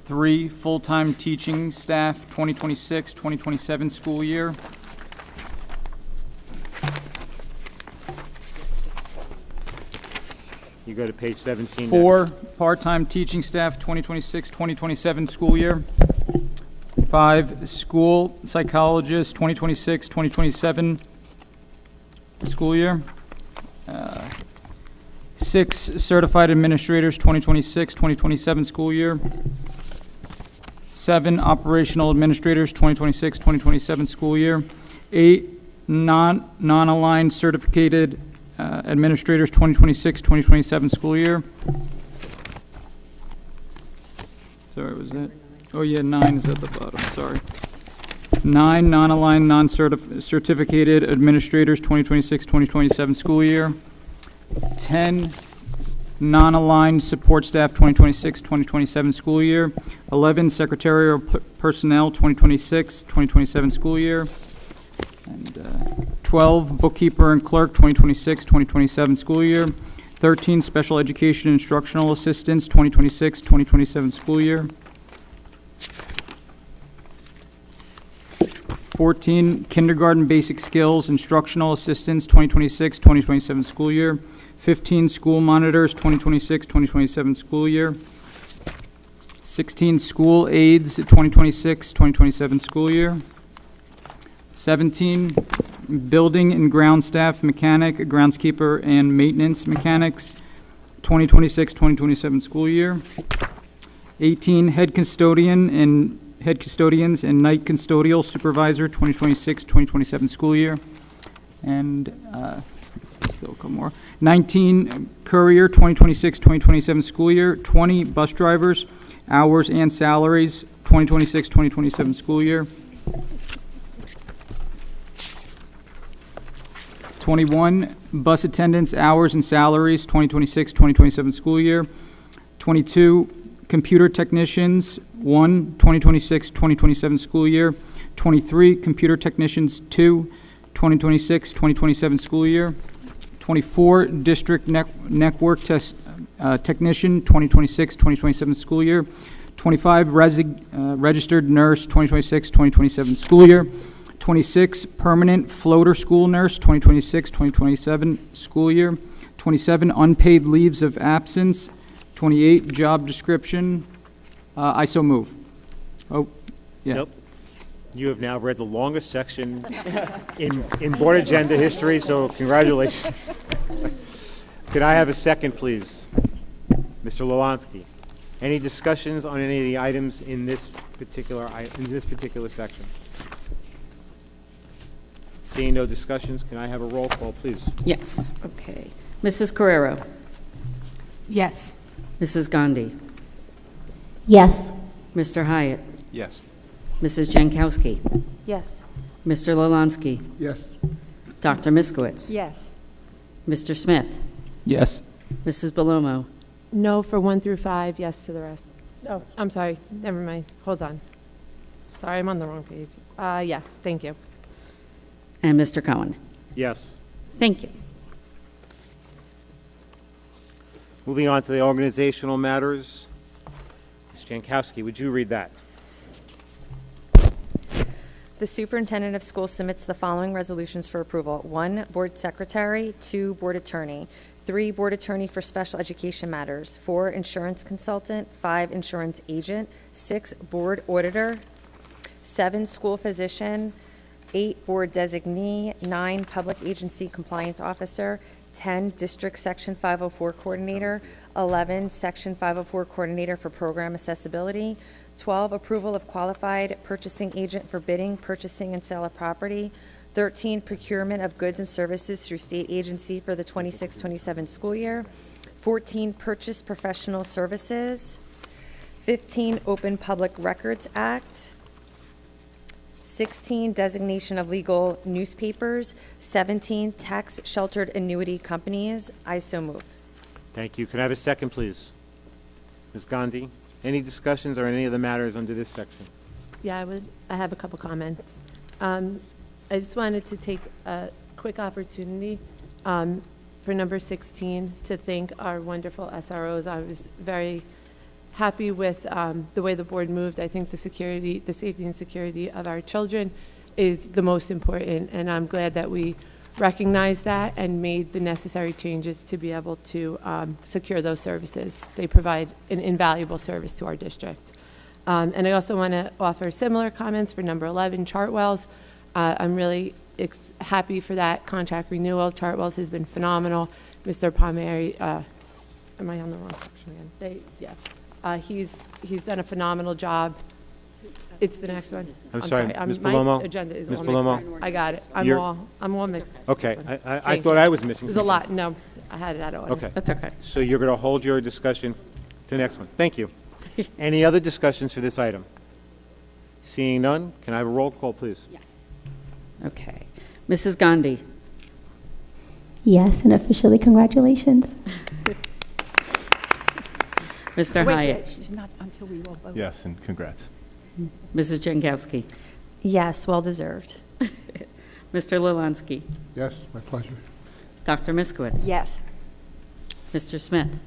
3, full-time teaching staff 2026-2027 school year. 'You go to page 17 4, next. part-time teaching staff 2026-2027 school year. 5, school psychologist 2026-2027 school year. 6, certified administrators 2026-2027 school year. 7, operational administrators 2026-2027 school year. 8, non-aligned certificated administrators 2026-2027 school year. Sorry, was that? Oh yeah, 9 is at the bottom, sorry. 9, non-aligned, non-certificated administrators 2026-2027 school year. 10, non-aligned support staff 2026-2027 school year. 11, secretarial personnel 2026-2027 school year. And 12, bookkeeper and clerk 2026-2027 school year. 13, special education instructional assistants 2026-2027 school year. 14, kindergarten basic skills instructional assistants 2026-2027 school year. 15, school monitors 2026-2027 school year. 16, school aides 2026-2027 school year. 17, building and ground staff mechanic, groundskeeper, and maintenance mechanics 2026-2027 school year. 18, head custodians and night custodial supervisor, 2026-2027 school year. And still a couple more. 19, courier, 2026-2027 school year. 20, bus drivers, hours and salaries, 2026-2027 school year. 21, bus attendants, hours and salaries, 2026-2027 school year. 22, computer technicians, 1, 2026-2027 school year. 23, computer technicians, 2, 2026-2027 school year. 24, district network technician, 2026-2027 school year. 25, registered nurse, 2026-2027 school year. 26, permanent floater school nurse, 2026-2027 school year. 27, unpaid leaves of absence. 28, job description. I so move. Oh, yeah. Nope. You have now read the longest section in board agenda history, so congratulations. Could I have a second, please? Mr. Lolansky. Any discussions on any of the items in this particular section? Seeing no discussions, can I have a roll call, please? Yes, okay. Mrs. Carrero. Yes. Mrs. Gandhi. Yes. Mr. Hyatt. Yes. Mrs. Jankowski. Yes. Mr. Lolansky. Yes. Dr. Miskowitz. Yes. Mr. Smith. Yes. Mrs. Belomo. No for 1 through 5, yes to the rest. Oh, I'm sorry, never mind, hold on. Sorry, I'm on the wrong page. Yes, thank you. And Mr. Cohen. Yes. Thank you. Moving on to the organizational matters. Ms. Jankowski, would you read that? The superintendent of schools submits the following resolutions for approval. 1, board secretary. 2, board attorney. 3, board attorney for special education matters. 4, insurance consultant. 5, insurance agent. 6, board auditor. 7, school physician. 8, board designee. 9, public agency compliance officer. 10, district section 504 coordinator. 11, section 504 coordinator for program accessibility. 12, approval of qualified purchasing agent for bidding, purchasing, and sale of property. 13, procurement of goods and services through state agency for the 26-27 school year. 14, purchase professional services. 15, Open Public Records Act. 16, designation of legal newspapers. 17, tax sheltered annuity companies. I so move. Thank you. Can I have a second, please? Ms. Gandhi, any discussions or any of the matters under this section? Yeah, I have a couple comments. I just wanted to take a quick opportunity for number 16 to thank our wonderful SROs. I was very happy with the way the board moved. I think the safety and security of our children is the most important, and I'm glad that we recognized that and made the necessary changes to be able to secure those services. They provide an invaluable service to our district. And I also want to offer similar comments for number 11, Chartwells. I'm really happy for that contract renewal. Chartwells has been phenomenal. Mr. Palmieri, am I on the wrong section again? He's done a phenomenal job. It's the next one. I'm sorry, Ms. My Belomo? agenda is Ms. all Belomo? mixed up. I got it. I'm all mixed. Okay, I thought I was missing There's a something. lot. No, I had it out of order. Okay. That's okay. So you're going to hold your discussion to the next one. Thank you. Any other discussions for this item? Seeing none, can I have a roll call, please? Yes. Okay. Mrs. Gandhi. Yes, and officially congratulations. Mr. Hyatt. She's not until we all vote. Yes, and congrats. Mrs. Jankowski. Yes, well deserved. Mr. Lolansky. Yes, my pleasure. Dr. Miskowitz. Yes. Mr. Smith.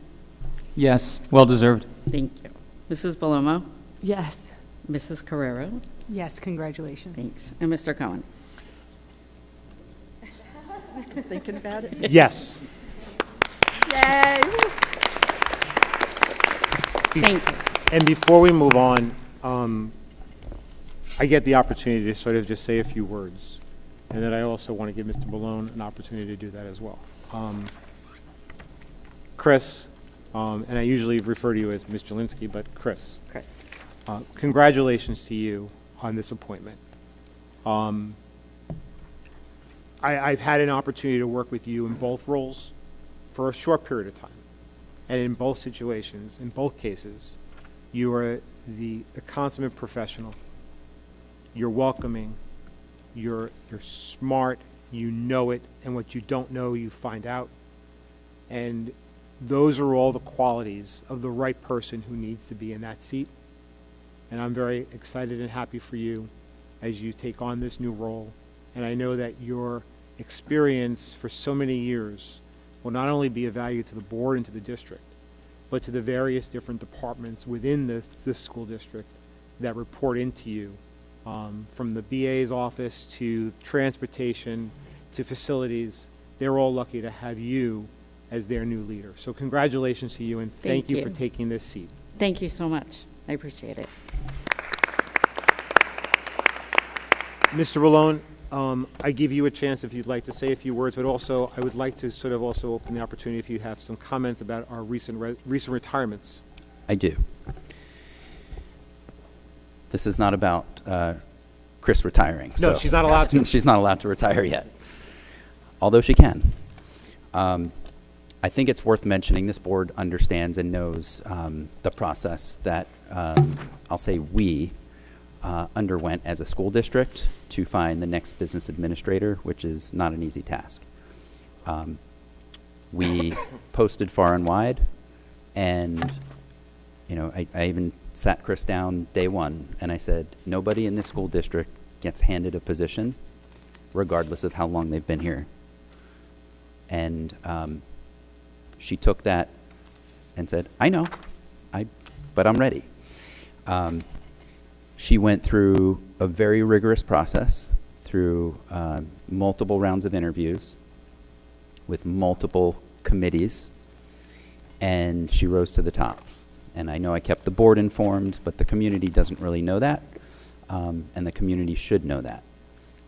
Yes, well deserved. Thank you. Mrs. Belomo. Yes. Mrs. Carrero. Yes, congratulations. Thanks. And Mr. Cohen. Thinking about it? Yes. Yay! Thank you. And before we move on, I get the opportunity to sort of just say a few words. And then I also want to give Mr. Malone an opportunity to do that as well. Chris, And I usually refer to you as Ms. Jelinski, but Chris. Chris. Congratulations to you on this appointment. I've had an opportunity to work with you in both roles for a short period of time. And in both situations, in both cases, you are the consummate professional. You're welcoming, you're smart, you know it, and what you don't know, you find out. And those are all the qualities of the right person who needs to be in that seat. And I'm very excited and happy for you as you take on this new role. And I know that your experience for so many years will not only be of value to the board and to the district, but to the various different departments within this school district that report into you, from the BA's office to transportation to facilities. They're all lucky to have you as their new leader. So congratulations to you, and thank you for taking this seat. Thank you so much. I appreciate it. Mr. Rallone, I give you a chance if you'd like to say a few words, but also I would like to sort of also open the opportunity if you have some comments about our recent retirements. I do. This is not about Chris retiring. No, she's not allowed to. She's not allowed to retire yet, although she can. I think it's worth mentioning this board understands and knows the process that I'll say we underwent as a school district to find the next business administrator, which is not an easy task. We posted far and wide, and I even sat Chris down day one and I said, nobody in this school district gets handed a position regardless of how long they've been here. And she took that and said, I know, but I'm ready. She went through a very rigorous process, through multiple rounds of interviews with multiple committees, and she rose to the top. And I know I kept the board informed, but the community doesn't really know that, and the community should know that.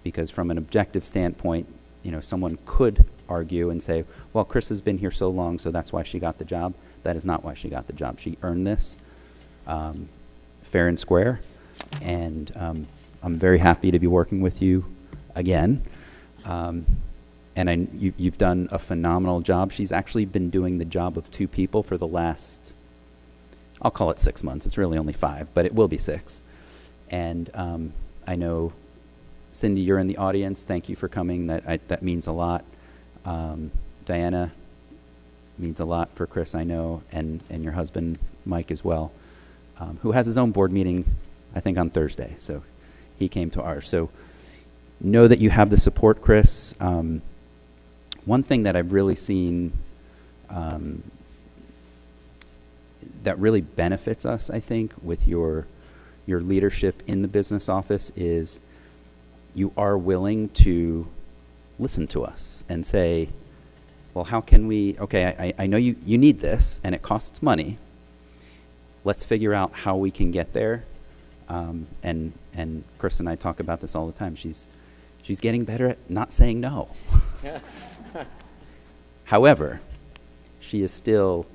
Because from an objective standpoint, someone could argue and say, well, Chris has been here so long, so that's why she got the job. That is not why she got the job. She earned this fair and square, and I'm very happy to be working with you again. And you've done a phenomenal job. She's actually been doing the job of two people for the last, I'll call it 6 months. It's really only 5, but it will be 6. And I know, Cindy, you're in the audience. Thank you for coming. That means a lot. Diana means a lot for Chris, I know, and your husband, Mike, as well, who has his own board meeting, I think, on Thursday. So he came to ours. So know that you have the support, Chris. One thing that I've really seen that really benefits us, I think, with your leadership in the business office is you are willing to listen to us and say, well, how can we, okay, I know you need this and it costs money. Let's figure out how we can get there. And Chris and I talk about this all the time. She's getting better at not saying no. However, she is still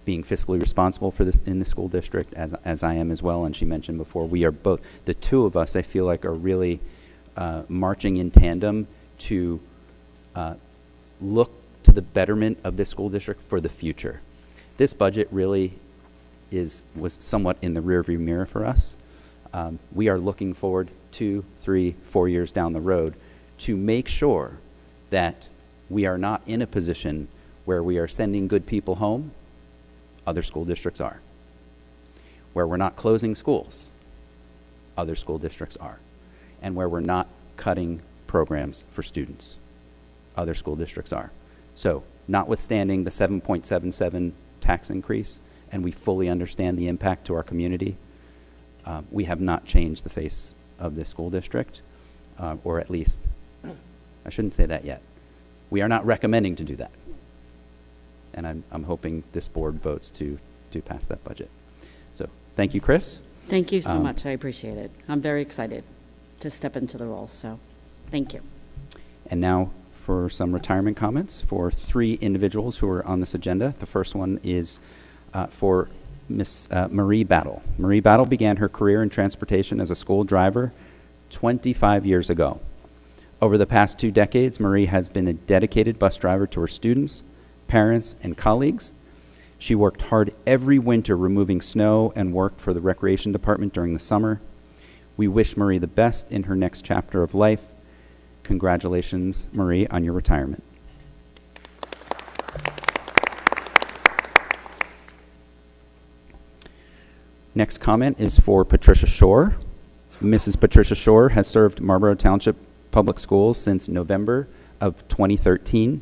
being fiscally responsible for this in the school district, as I am as well. And she mentioned before, we are both, the two of us, I feel like, are really marching in tandem to look to the betterment of this school district for the future. This budget really was somewhat in the rearview mirror for us. We are looking forward 2, 3, 4 years down the road to make sure that we are not in a position where we are sending good people home. Other school districts are. Where we're not closing schools. Other school districts are. And where we're not cutting programs for students. Other school districts are. So, notwithstanding the 7.77 tax increase, and we fully understand the impact to our community, we have not changed the face of this school district, or at least, I shouldn't say that yet. We are not recommending to do that. And I'm hoping this board votes to pass that budget. So, thank you, Chris. Thank you so much. I appreciate it. I'm very excited to step into the role, so thank you. And now, for some retirement comments for 3 individuals who are on this agenda. The first one is for Miss Marie Battle. Marie Battle began her career in transportation as a school driver 25 years ago. Over the past 2 decades, Marie has been a dedicated bus driver to her students, parents, and colleagues. She worked hard every winter removing snow and worked for the recreation department during the summer. We wish Marie the best in her next chapter of life. Congratulations, Marie, on your retirement. Next comment is for Patricia Shore. Mrs. Patricia Shore has served Marlboro Township Public Schools since November of 2013.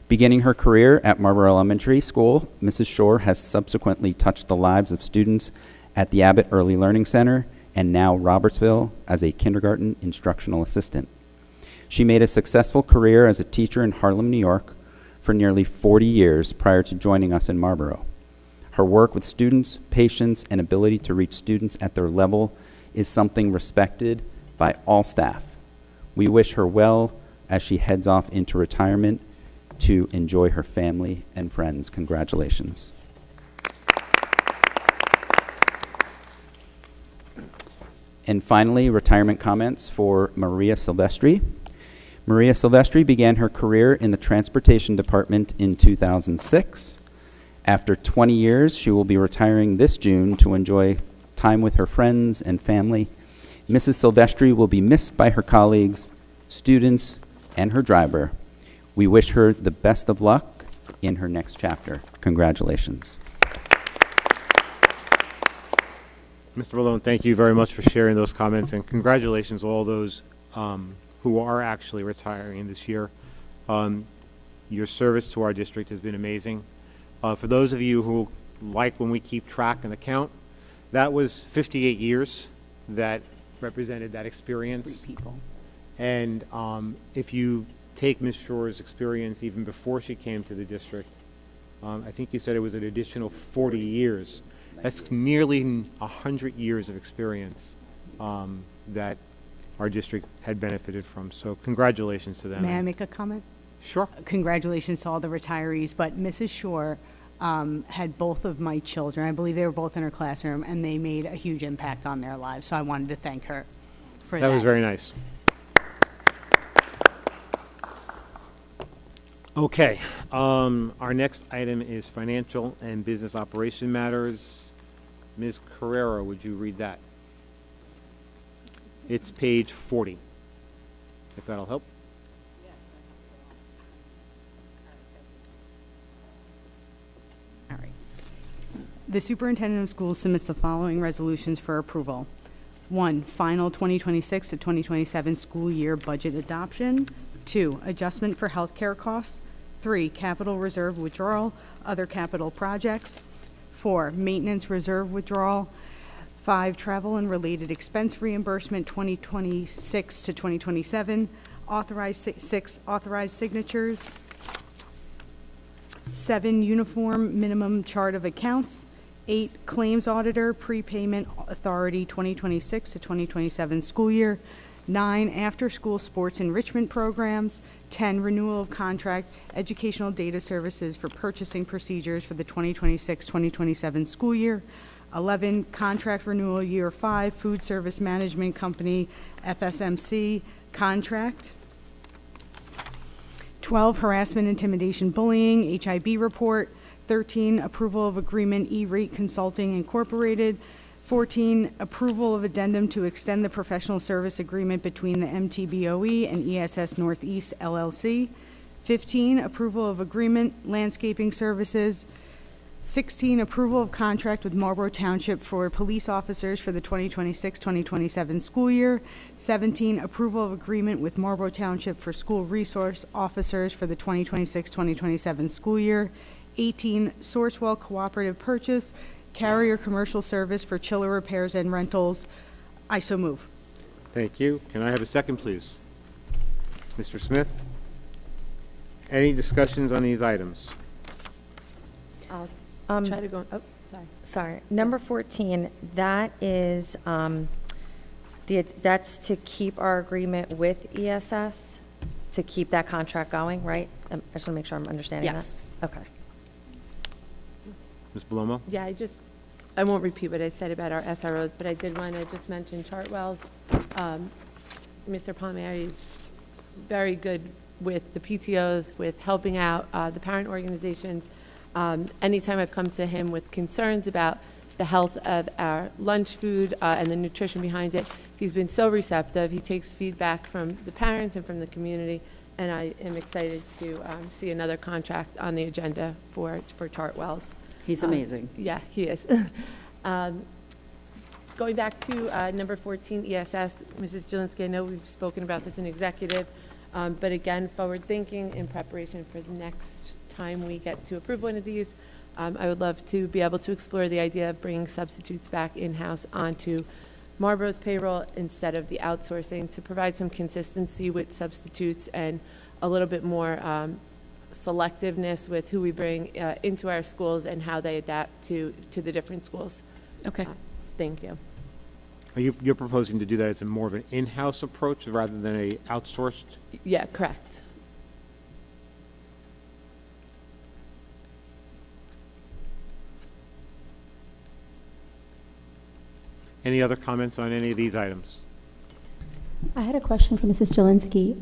Beginning her career at Marlboro Elementary School, Mrs. Shore has subsequently touched the lives of students at the Abbott Early Learning Center and now Robertsville as a kindergarten instructional assistant. She made a successful career as a teacher in Harlem, New York for nearly 40 years prior to joining us in Marlboro. Her work with students, patience, and ability to reach students at their level is something respected by all staff. We wish her well as she heads off into retirement to enjoy her family and friends. Congratulations. And finally, retirement comments for Maria Silvestri. Maria Silvestri began her career in the transportation department in 2006. After 20 years, she will be retiring this June to enjoy time with her friends and family. Mrs. Silvestri will be missed by her colleagues, students, and her driver. We wish her the best of luck in her next chapter. Congratulations. Mr. Malone, thank you very much for sharing those comments, and congratulations to all those who are actually retiring this year. Your service to our district has been amazing. For those of you who like when we keep track and account, that was 58 years that represented that experience. 3 people. And if you take Ms. Shore's experience even before she came to the district, I think you said it was an additional 40 years. That's nearly 100 years of experience that our district had benefited from. So congratulations to them. May I make a comment? Sure. Congratulations to all the retirees, but Mrs. Shore had both of my children. I believe they were both in her classroom, and they made a huge impact on their lives. So I wanted to thank her for that. That was very nice. Okay. Our next item is financial and business operation matters. Ms. Carrera, would you read that? It's page 40, if that'll help. All right. The superintendent of schools submits the following resolutions for approval. 1, final 2026 to 2027 school year budget adoption. 2, adjustment for healthcare costs. 3, capital reserve withdrawal, other capital projects. 4, maintenance reserve withdrawal. 5, travel and related expense reimbursement 2026 to 2027. Authorized 6, authorized signatures. 7, uniform minimum chart of accounts. 8, claims auditor prepayment authority 2026 to 2027 school year. 9, after-school sports enrichment programs. 10, renewal of contract educational data services for purchasing procedures for the 2026-2027 school year. 11, contract renewal year 5, food service management company, FSMC contract. 12, harassment, intimidation, bullying, HIB report. 13, approval of agreement E-Rate Consulting Incorporated. 14, approval of addendum to extend the professional service agreement between the MTBOE and ESS Northeast LLC. 15, approval of agreement landscaping services. 16, approval of contract with Marlboro Township for police officers for the 2026-2027 school year. 17, approval of agreement with Marlboro Township for school resource officers for the 2026-2027 school year. 18, Sourcewell cooperative purchase, carrier commercial service for chiller repairs and rentals. I so move. Thank you. Can I have a second, please? Mr. Smith? Any discussions on these items? Try to go, oh, sorry. Sorry. Number 14, that is, that's to keep our agreement with ESS. to keep that contract going, right? I just want to make sure I'm understanding that. Yes. Okay. Ms. Palomo? Yeah, I won't repeat what I said about our SROs, but I did want to just mention Chartwell's. Mr. Palmieri is very good with the PTOs, with helping out the parent organizations. Anytime I've come to him with concerns about the health of our lunch food and the nutrition behind it, he's been so receptive. He takes feedback from the parents and from the community, and I am excited to see another contract on the agenda for Chartwell's. He's amazing. Yeah, he is. Going back to number 14, ESS, Mrs. Jelinski, I know we've spoken about this in executive, but again, forward thinking in preparation for the next time we get to approve one of these. I would love to be able to explore the idea of bringing substitutes back in-house onto Marlboro's payroll instead of the outsourcing, to provide some consistency with substitutes and a little bit more selectiveness with who we bring into our schools and how they adapt to the different schools. Okay. Thank you. You're proposing to do that as a more of an in-house approach rather than a outsourced? Yeah, correct. Any other comments on any of these items? I had a question for Mrs. Jelinski.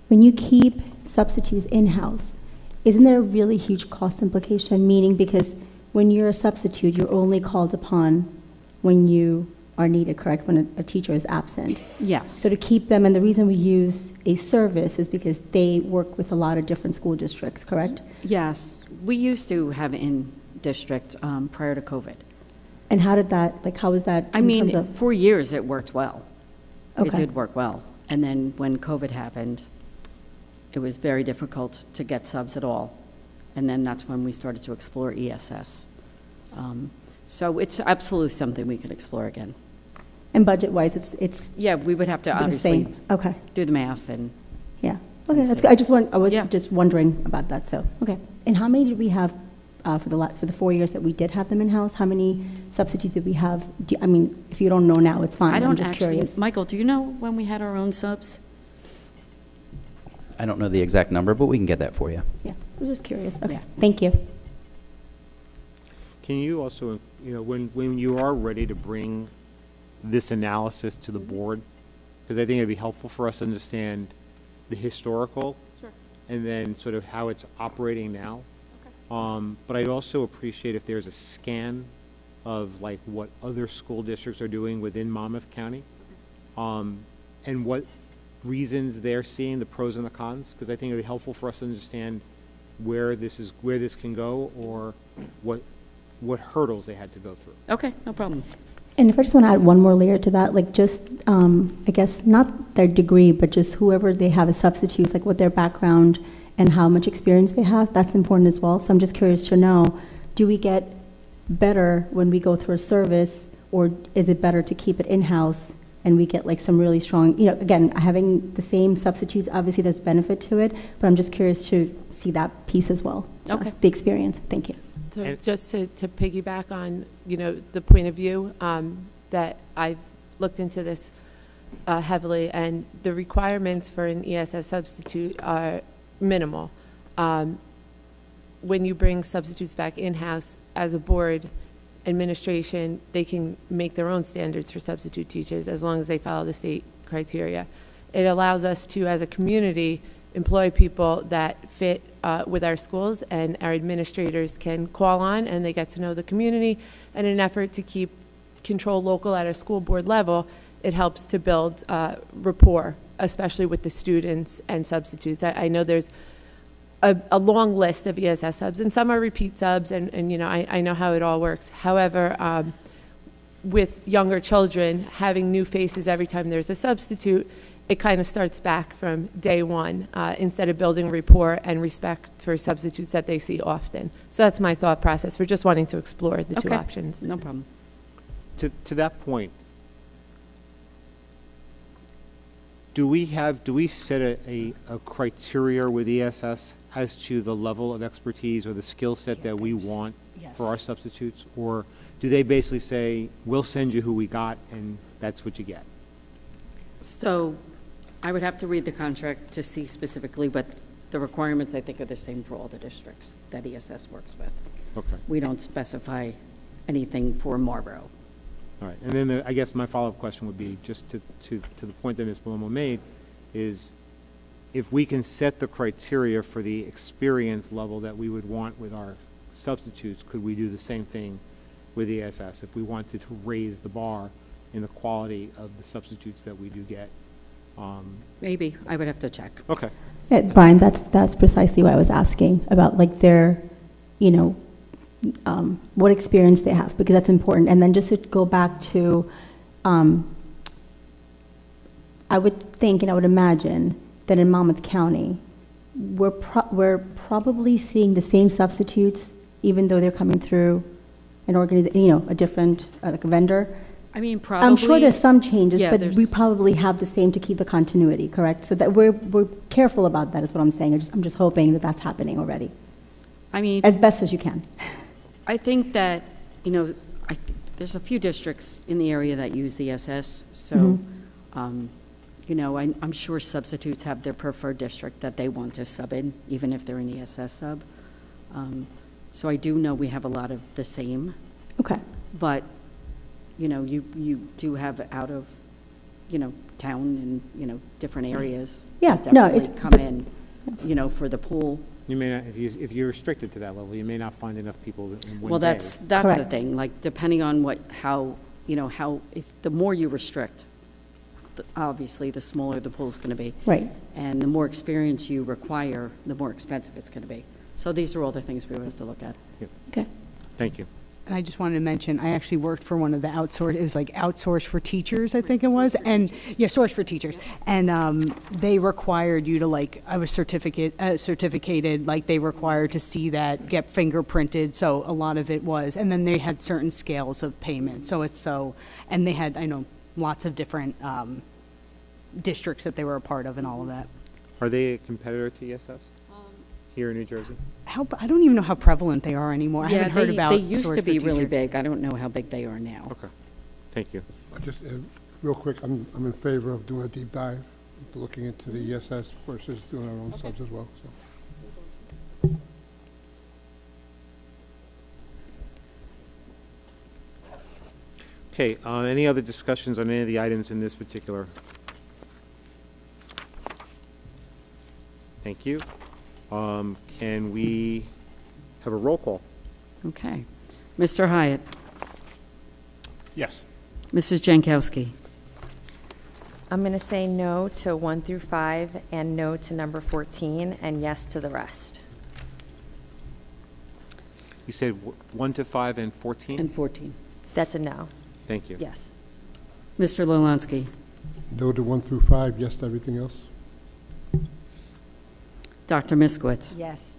When you keep substitutes in-house, isn't there a really huge cost implication? Meaning, because when you're a substitute, you're only called upon when you are needed, correct? When a teacher is absent. Yes. So to keep them, and the reason we use a service is because they work with a lot of different school districts, correct? Yes. We used to have in-district prior to COVID. And how did that, like, how was that? I in mean, terms of- for years it worked well. It Okay. did work well. And then when COVID happened, it was very difficult to get subs at all. And then that's when we started to explore ESS. So it's absolutely something we could explore again. And budget-wise, it's Yeah, we would have to be the obviously same. Okay. do the math and. Yeah. Okay, and that's see. good. I was just wondering about that, so, okay. And how many did we have for the 4 years that we did have them in-house? How many substitutes did we have? I mean, if you don't know now, it's fine. I don't I'm just actually, curious. Michael, do you know when we had our own subs? I don't know the exact number, but we can get that for you. Yeah, I'm just curious. Okay, Yeah. thank you. Can you also, when you are ready to bring this analysis to the board, because I think it'd be helpful for us to understand the historical and then sort of how it's operating now. But I'd also appreciate if there's a scan of like what other school districts are doing within Monmouth County, and what reasons they're seeing, the pros and the cons, because I think it'd be helpful for us to understand where this can go, or what hurdles they had to go through. Okay, no problem. And if I just want to add one more layer to that, like just, I guess, not their degree, but just whoever they have as substitutes, like what their background and how much experience they have, that's important as well. So I'm just curious to know, do we get better when we go through a service, or is it better to keep it in-house and we get like some really strong, again, having the same substitutes, obviously there's benefit to it, but I'm just curious to see that piece as well. So, Okay. the experience, thank you. So just to piggyback on, the point of view that I've looked into this heavily, and the requirements for an ESS substitute are minimal. When you bring substitutes back in-house, as a board administration, they can make their own standards for substitute teachers as long as they follow the state criteria. It allows us to, as a community, employ people that fit with our schools, and our administrators can call on, and they get to know the community. And in an effort to keep control local at a school board level, it helps to build rapport, especially with the students and substitutes. I know there's a long list of ESS subs, and some are repeat subs, and I know how it all works. However, with younger children, having new faces every time there's a substitute, it kind of starts back from day one, instead of building rapport and respect for substitutes that they see often. So that's my thought process for just wanting to explore the two options. No problem. To that point, do we set a criteria with ESS as to the level of expertise or the skill set that we want for our substitutes? Or do they basically say, we'll send you who we got and that's what you get? So I would have to read the contract to see specifically, but the requirements, I think, are the same for all the districts that ESS works with. Okay. We don't specify anything for Marlboro. All right, and then I guess my follow-up question would be, just to the point that Ms. Palomo made, is if we can set the criteria for the experience level that we would want with our substitutes, could we do the same thing with ESS if we wanted to raise the bar in the quality of the substitutes that we do get? Maybe, I would have to check. Okay. Yeah, Brian, that's precisely why I was asking about, like, their, you know, what experience they have, because that's important. And then just to go back to, I would think and I would imagine that in Monmouth County, we're probably seeing the same substitutes, even though they're coming through an organization, you know, a different, like a vendor. I mean, probably. I'm sure there's some changes, Yeah, but there's- we probably have the same to keep the continuity, correct? So that we're careful about that is what I'm saying. I'm just hoping that that's happening already, I mean, as best as you can. I think that, you know, there's a few districts in the area that use the SS, so, you know, I'm sure substitutes have their preferred district that they want to sub in, even if they're in the SS sub. So I do know we have a lot of the same. Okay. But, you know, you do have out of, you know, town and, you know, different areas. Yeah, that no, definitely it's- come but- in, you know, for the pool. You may not, if you're restricted to that level, you may not find enough people in one Well, day. that's the thing, like, depending on how, you know, if the more you restrict, obviously, the smaller the pool's gonna be. Right. And the more experience you require, the more expensive it's gonna be. So these are all the things we would have to look at. Okay. Thank you. And I just wanted to mention, I actually worked for one of the it was like Outsource for Teachers, I think it was, and, yeah, Source for Teachers. And they required you to, like, I was certificated, like, they required to see that, get fingerprinted, so a lot of it was. And then they had certain scales of payment, and they had, I know, lots of different districts that they were a part of and all of that. Are they a competitor to ESS here in New Jersey? I don't even know how prevalent they are anymore. I Yeah, haven't heard about they used Source to for be really Teachers. big. I don't know how big they are now. Okay, thank you. Just real quick, I'm in favor of doing a deep dive, looking into the ESS versus doing our own subs as well. So. Okay, any other discussions on any of the items in this particular? Thank you. Can we have a roll call? Okay. Mr. Hyatt. Yes. Mrs. Jankowski. I'm going to say no to 1 through 5 and no to number 14 and yes to the rest. You said 1 to 5 and 14? And 14. That's a no. Thank you. Yes. Mr. Lolansky. No to 1 through 5, yes to everything else? Dr. Miskowitz. Yes.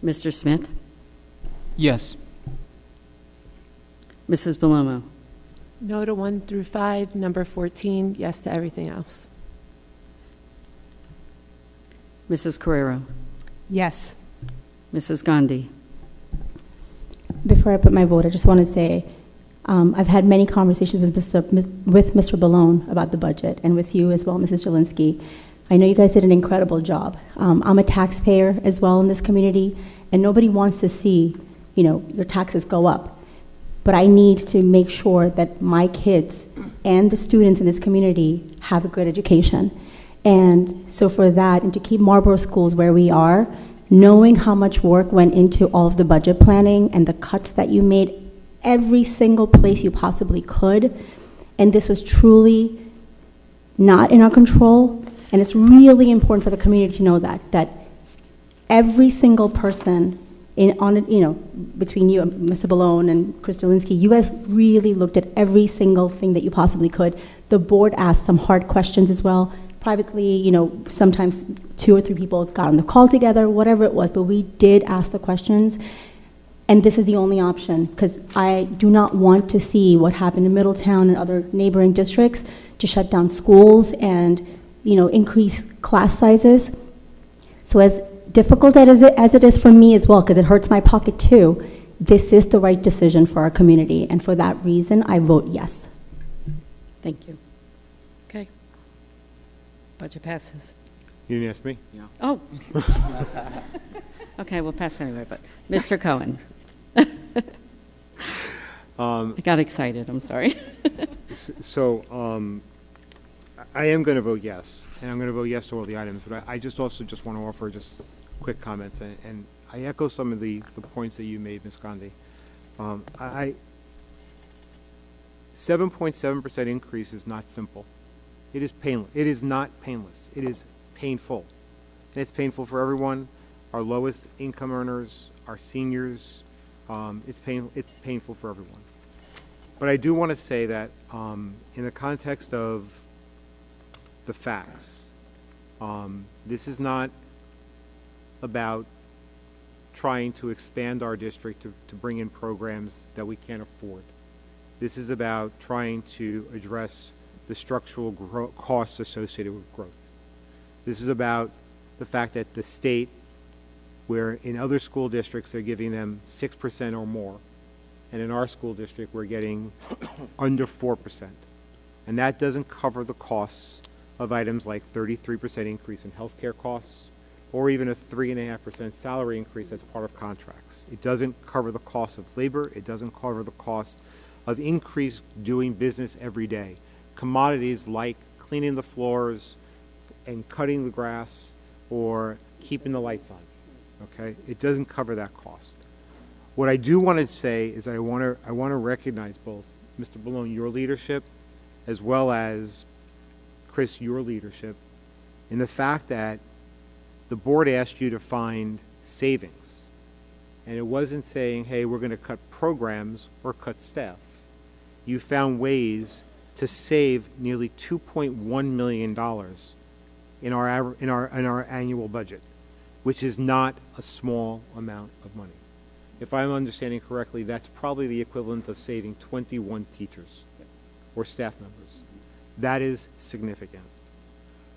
Mr. Smith. Yes. Mrs. Belomo. No to 1 through 5, number 14, yes to everything else. Mrs. Carrero. Yes. Mrs. Gandhi. Before I put my vote, I just want to say, I've had many conversations with Mr. Ballone about the budget, and with you as well, Mrs. Jelinski. I know you guys did an incredible job. I'm a taxpayer as well in this community, and nobody wants to see, you know, your taxes go up. But I need to make sure that my kids and the students in this community have a good education. And so for that, and to keep Marlboro schools where we are, knowing how much work went into all of the budget planning and the cuts that you made every single place you possibly could, and this was truly not in our control, and it's really important for the community to know that every single person between you, Mr. Ballone and Chris Jelinski, you guys really looked at every single thing that you possibly could. The board asked some hard questions as well. Privately, you know, sometimes 2 or 3 people got on the call together, whatever it was, but we did ask the questions. And this is the only option, because I do not want to see what happened in Middletown and other neighboring districts to shut down schools and, you know, increase class sizes. So as difficult as it is for me as well, because it hurts my pocket too, this is the right decision for our community. And for that reason, I vote yes. Thank you. Okay. Budget passes. You didn't ask me? Yeah. Oh. Okay, we'll pass anyway, but Mr. Cohen. I got excited, I'm sorry. So, I am going to vote yes, and I'm going to vote yes to all the items, but I just also just want to offer just quick comments, and I echo some of the points that you made, Ms. Gandhi. 7.7% increase is not simple. It is painless. It is not painless. It is painful. And it's painful for everyone, our lowest income earners, our seniors. It's painful for everyone. But I do want to say that in the context of the facts, this is not about trying to expand our district to bring in programs that we can't afford. This is about trying to address the structural costs associated with growth. This is about the fact that the state, where in other school districts they're giving them 6% or more, and in our school district we're getting under 4%. And that doesn't cover the costs of items like 33% increase in healthcare costs, or even a 3.5% salary increase that's part of contracts. It doesn't cover the cost of labor. It doesn't cover the cost of increased doing business every day. Commodities like cleaning the floors and cutting the grass or keeping the lights on, okay? It doesn't cover that cost. What I do want to say is I want to recognize both Mr. Ballone, your leadership, as well as Chris, your leadership, in the fact that the board asked you to find savings. And it wasn't saying, hey, we're going to cut programs or cut staff. You found ways to save nearly $2.1 million in our annual budget, which is not a small amount of money. If I'm understanding correctly, that's probably the equivalent of saving 21 teachers or staff members. That is significant.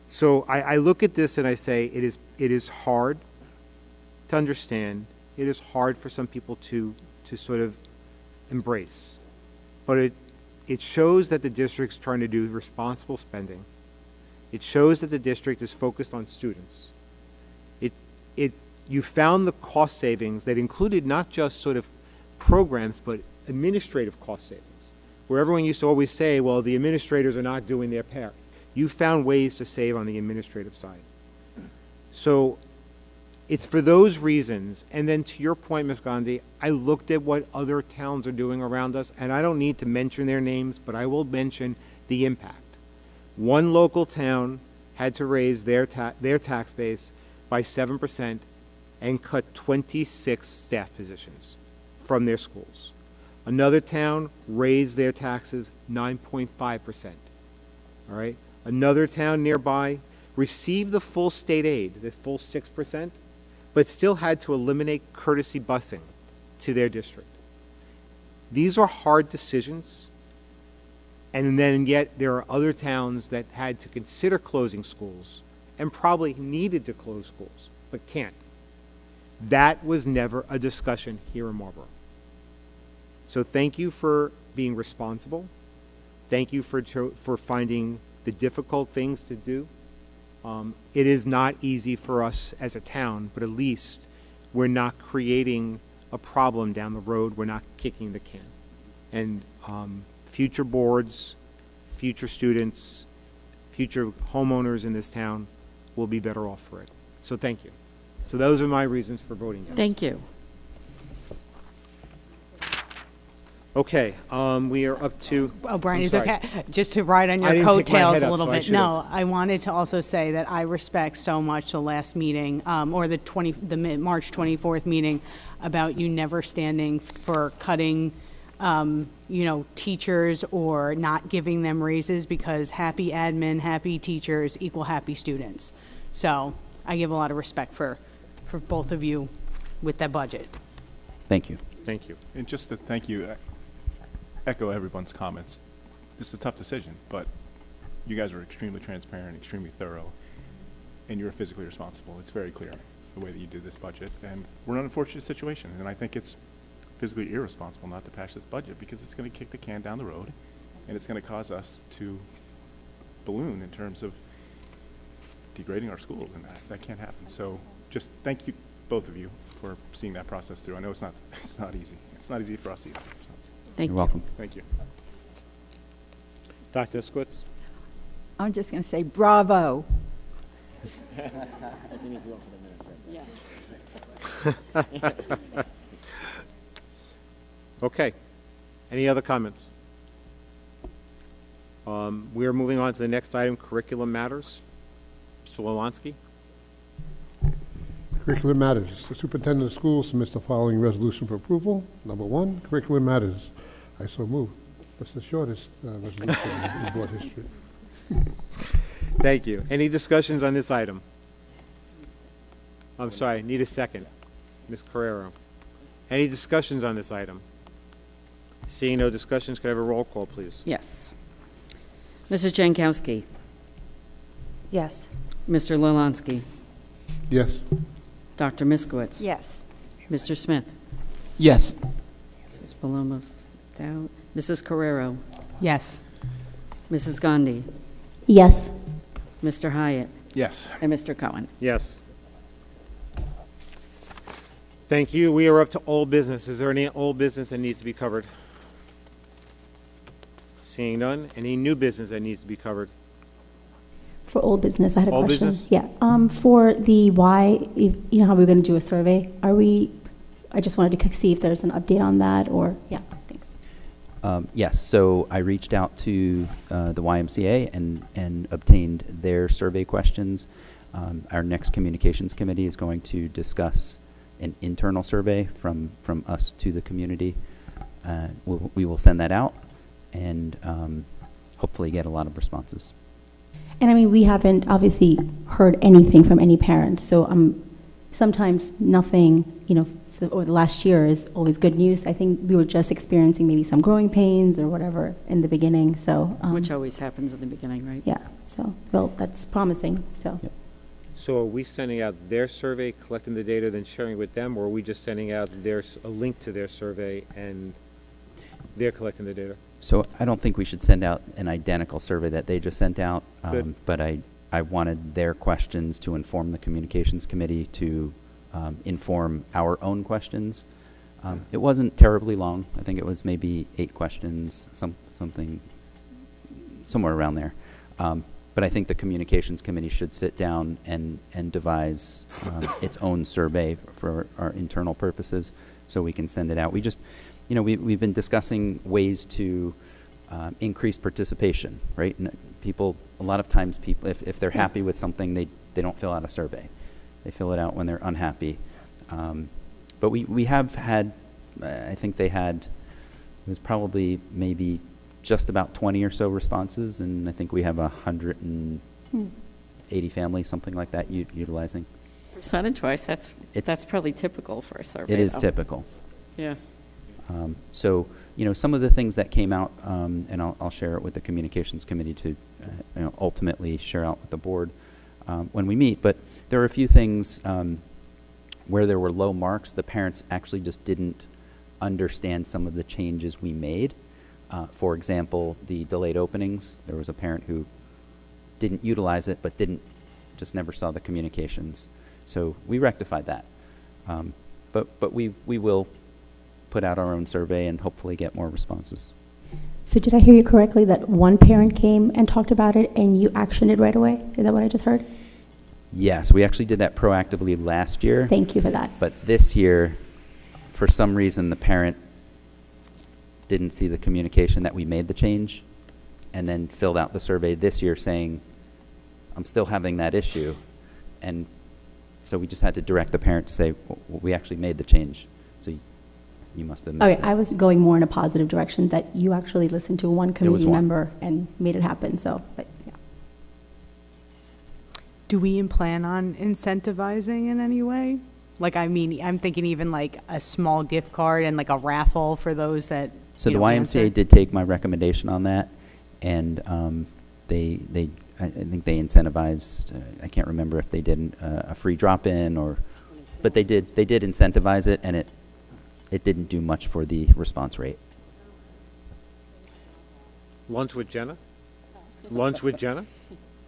So I look at this and I say it is hard to understand. It is hard for some people to sort of embrace. But it shows that the district's trying to do responsible spending. It shows that the district is focused on students. You found the cost savings that included not just sort of programs, but administrative cost savings, where everyone used to always say, well, the administrators are not doing their part. You found ways to save on the administrative side. So it's for those reasons. And then to your point, Ms. Gandhi, I looked at what other towns are doing around us, and I don't need to mention their names, but I will mention the impact. One local town had to raise their tax base by 7% and cut 26 staff positions from their schools. Another town raised their taxes 9.5%. All right? Another town nearby received the full state aid, the full 6%, but still had to eliminate courtesy busing to their district. These are hard decisions, and then yet there are other towns that had to consider closing schools and probably needed to close schools, but can't. That was never a discussion here in Marlboro. So thank you for being responsible. Thank you for finding the difficult things to do. It is not easy for us as a town, but at least we're not creating a problem down the road. We're not kicking the can. And future boards, future students, future homeowners in this town will be better off for it. So thank you. So those are my reasons for voting yes. Thank you. Okay, we are up to. Oh, Brian, I'm it's sorry. okay. Just to ride on I your didn't pick my coattails head a up, little so I bit. should've. No, I wanted to also say that I respect so much the last meeting, or the March 24th meeting, about you never standing for cutting, teachers or not giving them raises, because happy admin, happy teachers equal happy students. So I give a lot of respect for both of you with that budget. Thank you. Thank you. And just to thank you, echo everyone's comments. This is a tough decision, but you guys are extremely transparent, extremely thorough, and you're physically responsible. It's very clear the way that you did this budget, and we're in an unfortunate situation, and I think it's physically irresponsible not to pass this budget, because it's going to kick the can down the road, and it's going to cause us to balloon in terms of degrading our schools, and that can't happen. So just thank you, both of you, for seeing that process through. I know it's not easy. It's not easy for us either. So. Thank you. You're welcome. Thank you. Dr. Iskowitz? I'm just going to say bravo. That's an easy one for the minutes. Yeah. Okay. Any other comments? We are moving on to the next item, curriculum matters. Mr. Lolansky? Curriculum matters. The superintendent of schools submits the following resolution for approval. Number 1, curriculum matters. I so move. That's the shortest resolution in board history. Thank you. Any discussions on this item? I'm sorry, need a second. Ms. Carrero. Any discussions on this item? Seeing no discussions, could I have a roll call, please? Yes. Mrs. Jankowski? Yes. Mr. Lolansky? Yes. Dr. Miskowitz? Yes. Mr. Smith? Yes. Mrs. Palomos, doubt. Mrs. Carrero? Yes. Mrs. Gandhi? Yes. Mr. Hyatt? Yes. And Mr. Cohen? Yes. Thank you. We are up to old business. Is there any old business that needs to be covered? Seeing none. Any new business that needs to be covered? For old business, I had a Old question. business? Yeah. For the why, you know how we were going to do a survey? I just wanted to see if there's an update on that, or, yeah, thanks. Yes, so I reached out to the YMCA and obtained their survey questions. Our next communications committee is going to discuss an internal survey from us to the community. We will send that out and hopefully get a lot of responses. And I mean, we haven't obviously heard anything from any parents, so sometimes nothing, over the last year is always good news. I think we were just experiencing maybe some growing pains or whatever in the beginning, so. Which always happens in the beginning, right? Yeah, so, well, that's promising, so. Yep. So are we sending out their survey, collecting the data, then sharing it with them, or are we just sending out a link to their survey and they're collecting the data? So I don't think we should send out an identical survey that they just sent out, but I wanted their questions to inform the communications committee to inform our own questions. It wasn't terribly long. I think it was maybe 8 questions, something somewhere around there. But I think the communications committee should sit down and devise its own survey for our internal purposes so we can send it out. We just, we've been discussing ways to increase participation, right? And a lot of times people, if they're happy with something, they don't fill out a survey. They fill it out when they're unhappy. But we have had, I think they had, it was probably maybe just about 20 or so responses, and I think we have 180 families, something like that, utilizing. Percentage-wise, that's probably typical for a survey. It is though. typical. Yeah. So, some of the things that came out, and I'll share it with the communications committee to ultimately share out with the board when we meet, but there are a few things where there were low marks. The parents actually just didn't understand some of the changes we made. For example, the delayed openings. There was a parent who didn't utilize it, but just never saw the communications. So we rectified that. But we will put out our own survey and hopefully get more responses. So did I hear you correctly that one parent came and talked about it and you actioned it right away? Is that what I just heard? Yes, we actually did that proactively last year. Thank you for that. But this year, for some reason, the parent didn't see the communication that we made the change and then filled out the survey this year saying, I'm still having that issue. And so we just had to direct the parent to say, well, we actually made the change. So you must have missed it. I was going more in a positive direction, that you actually listened to one community member and made it happen. So, but, yeah. Do we plan on incentivizing in any way? Like, I mean, I'm thinking even like a small gift card and like a raffle for those that. So the YMCA did take my recommendation on that, and I think they incentivized. I can't remember if they did a free drop-in but they did incentivize it, and it didn't do much for the response rate. Lunch with Jenna? Lunch with Jenna?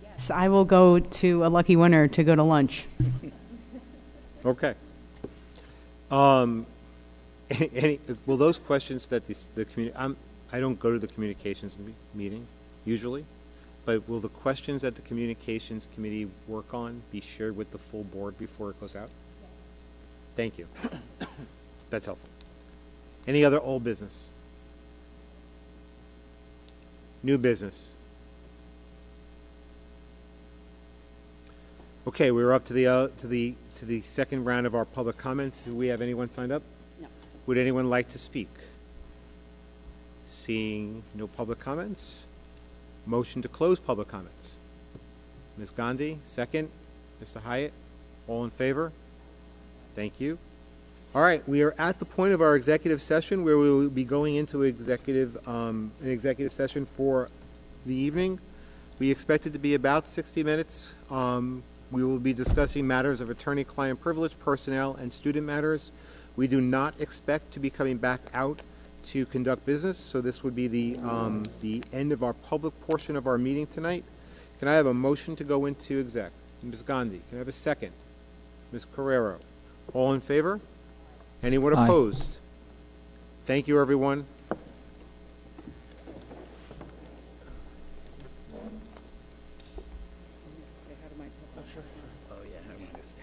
Yes. So I will go to a lucky winner to go to lunch. Okay. Will those questions that I don't go to the communications meeting usually, but will the questions that the communications committee work on be shared with the full board before it goes out? Thank you. That's helpful. Any other old business? New business? Okay, we're up to the second round of our public comments. Do we have anyone signed up? No. Would anyone like to speak? Seeing no public comments, motion to close public comments. Ms. Gandhi, second. Mr. Hyatt, all in favor? Thank you. All right, we are at the point of our executive session where we will be going into an executive session for the evening. We expect it to be about 60 minutes. We will be discussing matters of attorney-client privilege, personnel, and student matters. We do not expect to be coming back out to conduct business, so this would be the end of our public portion of our meeting tonight. Can I have a motion to go into exec? Ms. Gandhi, can I have a second? Ms. Carrero, all in favor? Anyone Aye. opposed? Thank you, everyone. Oh, yeah, how am I gonna say?